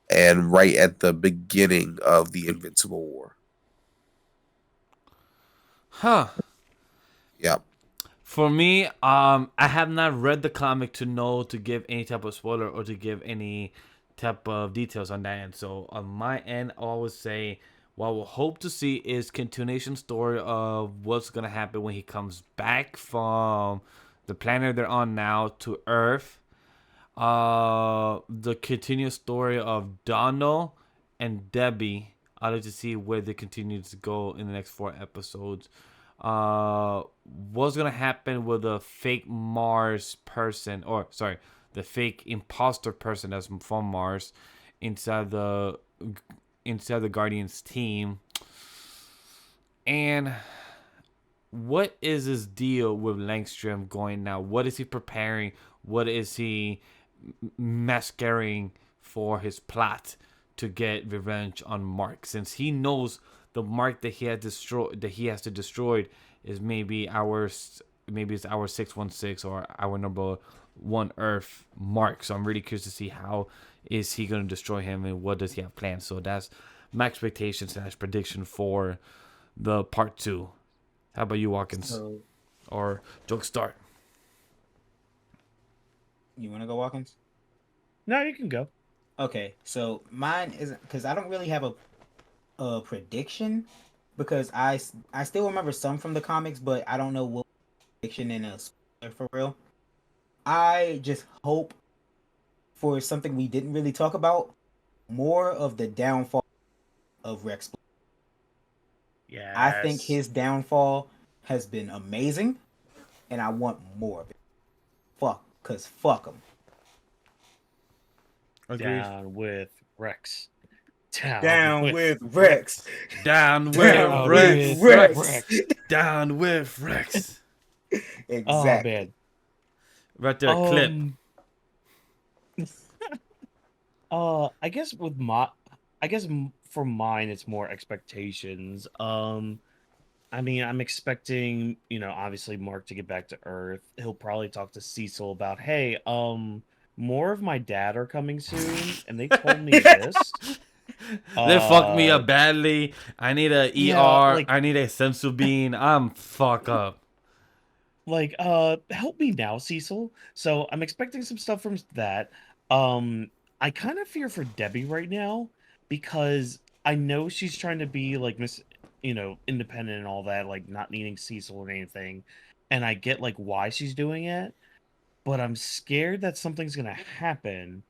and right at the beginning of the Invincible War. Huh. Yep. For me, I have not read the comic to know to give any type of spoiler or to give any type of details on that end. So on my end, I always say what we'll hope to see is continuation story of what's going to happen when he comes back from the planet they're on now to Earth. The continuous story of Donald and Debbie. I'd like to see where they continue to go in the next 4 episodes. What's gonna happen with the fake Mars person, or sorry, the fake imposter person that's from Mars inside the Guardians team, and what is his deal with Langstrom going now? What is he preparing? What is he masquerading for his plot to get revenge on Mark? Since he knows the Mark that he has to destroy is maybe it's our 616 or our number 1 Earth Mark. So I'm really curious to see how is he going to destroy him and what does he have planned. So that's my expectation / prediction for the part 2. How about you, Watkins? Or Joke start? You want to go, Watkins? No, you can go. Okay, so mine isn't, because I don't really have a prediction, because I still remember some from the comics, but I don't know what prediction in a spoiler for real. I just hope for something we didn't really talk about, more of the downfall of Rex. Yeah, I think his downfall has been amazing, and I want more of it. Fuck him. Agreed. Down with Rex. Down with Rex. Down with Rex. Down with Rex. Exactly. Oh man, Right there, clip. I guess for mine, it's more expectations. I mean, I'm expecting, obviously Mark to get back to Earth. He'll probably talk to Cecil about, hey, more of my dad are coming soon, and they told me this. They fucked me up badly. I need a Yeah, ER. I need a sensu bean. I'm fuck up. like, help me now, Cecil. So I'm expecting some stuff from that. I kind of fear for Debbie right now because I know she's trying to be like independent and all that, like not needing Cecil or anything. And I get like why she's doing it, but I'm scared that something's gonna happen,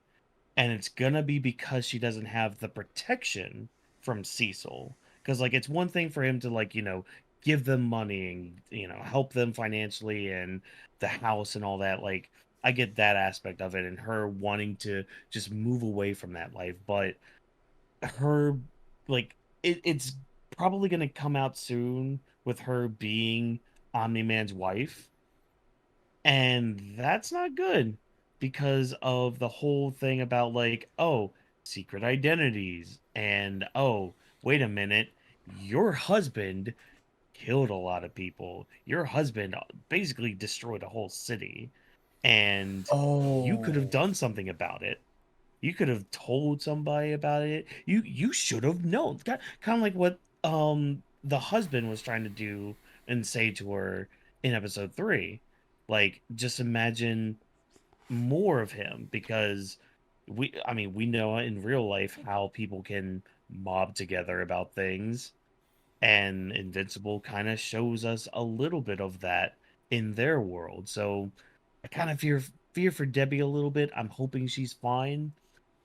and it's gonna be because she doesn't have the protection from Cecil. Because like it's one thing for him to like give them money and help them financially and the house and all that. Like I get that aspect of it, and her wanting to just move away from that life, but her like it's probably gonna come out soon with her being Omni-Man's wife, and that's not good because of the whole thing about like, oh, secret identities. And oh, wait a minute, your husband killed a lot of people. Your husband basically destroyed a whole city. And you could have Oh, done something about it. You could have told somebody about it. You should have known. Kind of like what the husband was trying to do and say to her in episode 3. Like just imagine more of him, because we know in real life how people can mob together about things, and Invincible kind of shows us a little bit of that in their world. So I kind of fear for Debbie a little bit. I'm hoping she's fine.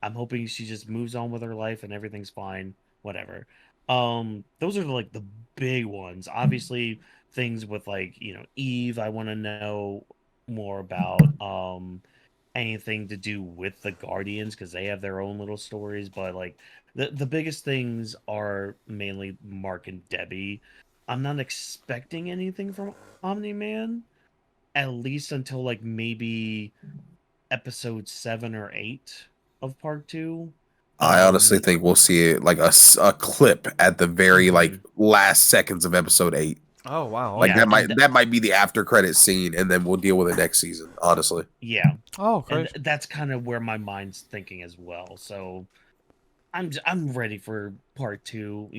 I'm hoping she just moves on with her life and everything's fine. Whatever. Those are like the big ones. Obviously, things with like, Eve, I want to know more about. Anything to do with the Guardians because they have their own little stories, but like the biggest things are mainly Mark and Debbie. I'm not expecting anything from Omni-Man, at least until like maybe episode 7 or 8 of part 2. I honestly think we'll see it like a clip at the very like Mhm. last seconds of episode 8. Oh wow. Like Yeah, Okay. that might be the after credit scene, and then we'll deal with it next season. Honestly, yeah, Oh, and okay. that's kind of where my mind's thinking as well. So I'm ready for part 2.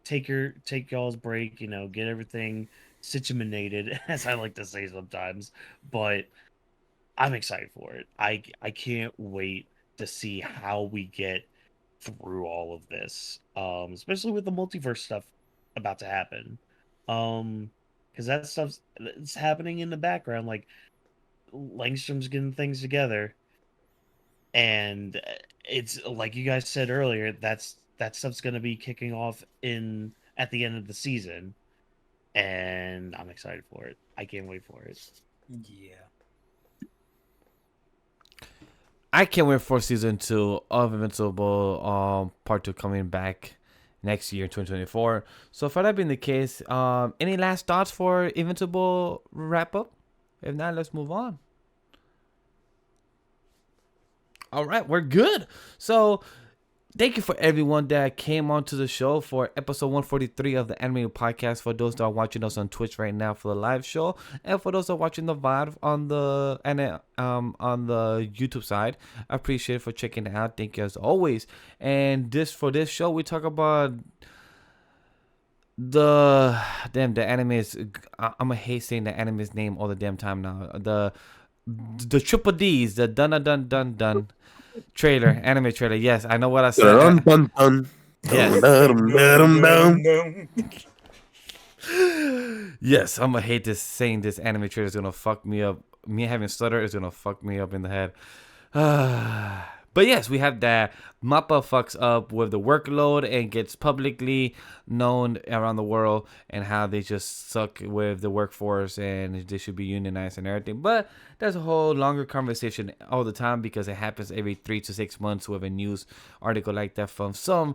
Take y'all's break. Get everything situated, as I like to say sometimes. But I'm excited for it. I can't wait to see how we get through all of this. Especially with the multiverse stuff about to happen. Because that stuff's it's happening in the background. Like Langstrom's getting things together, and it's like you guys said earlier, that stuff's going to be kicking off in at the end of the season, and I'm excited for it. I can't wait for it. yeah. I can't wait for season 2 of Invincible, part 2 coming back next year, 2024. So for that being the case, any last thoughts for Invincible wrap up? If not, let's move on. All right, we're good. So thank you for everyone that came onto the show for episode 143 of the Anime Podcast. For those that are watching us on Twitch right now for the live show, and for those that are watching the VOD on the YouTube side, I appreciate it for checking it out. Thank you as always. And for this show, we talk about the anime is. I'm gonna hate saying the anime's name all the damn time now. The triple D's, the dun trailer, anime trailer. Yes, I know what I said. dun, dun, dun, Yes. dun, dun, dun, dun. Yes, I'm gonna hate this saying this anime trailer is gonna fuck me up. Me having stutter is gonna fuck me up in the head. But yes, we have that MAPPA fucks up with the workload and gets publicly known around the world, and how they just suck with the workforce and they should be unionized and everything. But that's a whole longer conversation all the time, because it happens every 3 to 6 months with a news article like that from some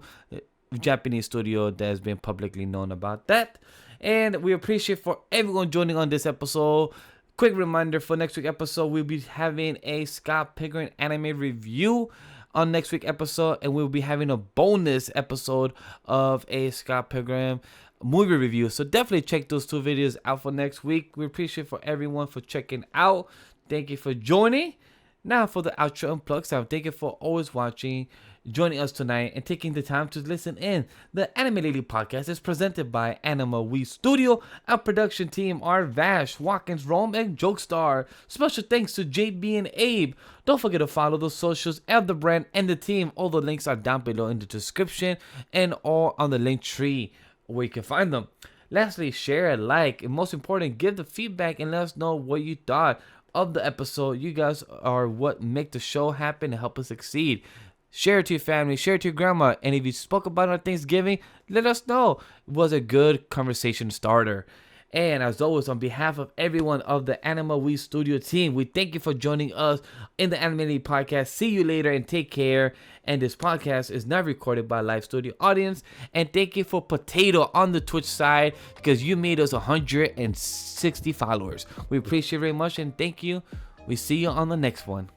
Japanese studio that has been publicly known about that. And we appreciate for everyone joining on this episode. Quick reminder for next week episode, we'll be having a Scott Pilgrim anime review on next week episode, and we'll be having a bonus episode of a Scott Pilgrim movie review. So definitely check those 2 videos out for next week. We appreciate for everyone for checking out. Thank you for joining. Now for the outro and plug sound. Thank you for always watching, joining us tonight, and taking the time to listen in. The Anime Lady Podcast is presented by AniMa We Studio. Our production team are Vash, Watkins, Rome, and Jokestar. Special thanks to JB and Abe. Don't forget to follow the socials of the brand and the team. All the links are down below in the description and all on the link tree where you can find them. Lastly, share, like, and most important, give the feedback and let us know what you thought of the episode. You guys are what make the show happen and help us succeed. Share it to your family, share it to your grandma, and if you spoke about it on Thanksgiving, let us know. It was a good conversation starter. And as always, on behalf of everyone of the Anima We Studio team, we thank you for joining us in the Anime Podcast. See you later and take care. And this podcast is not recorded by a live studio audience. And thank you for Potato on the Twitch side, because you made us 160 followers. We appreciate it very much and thank you. We see you on the next one.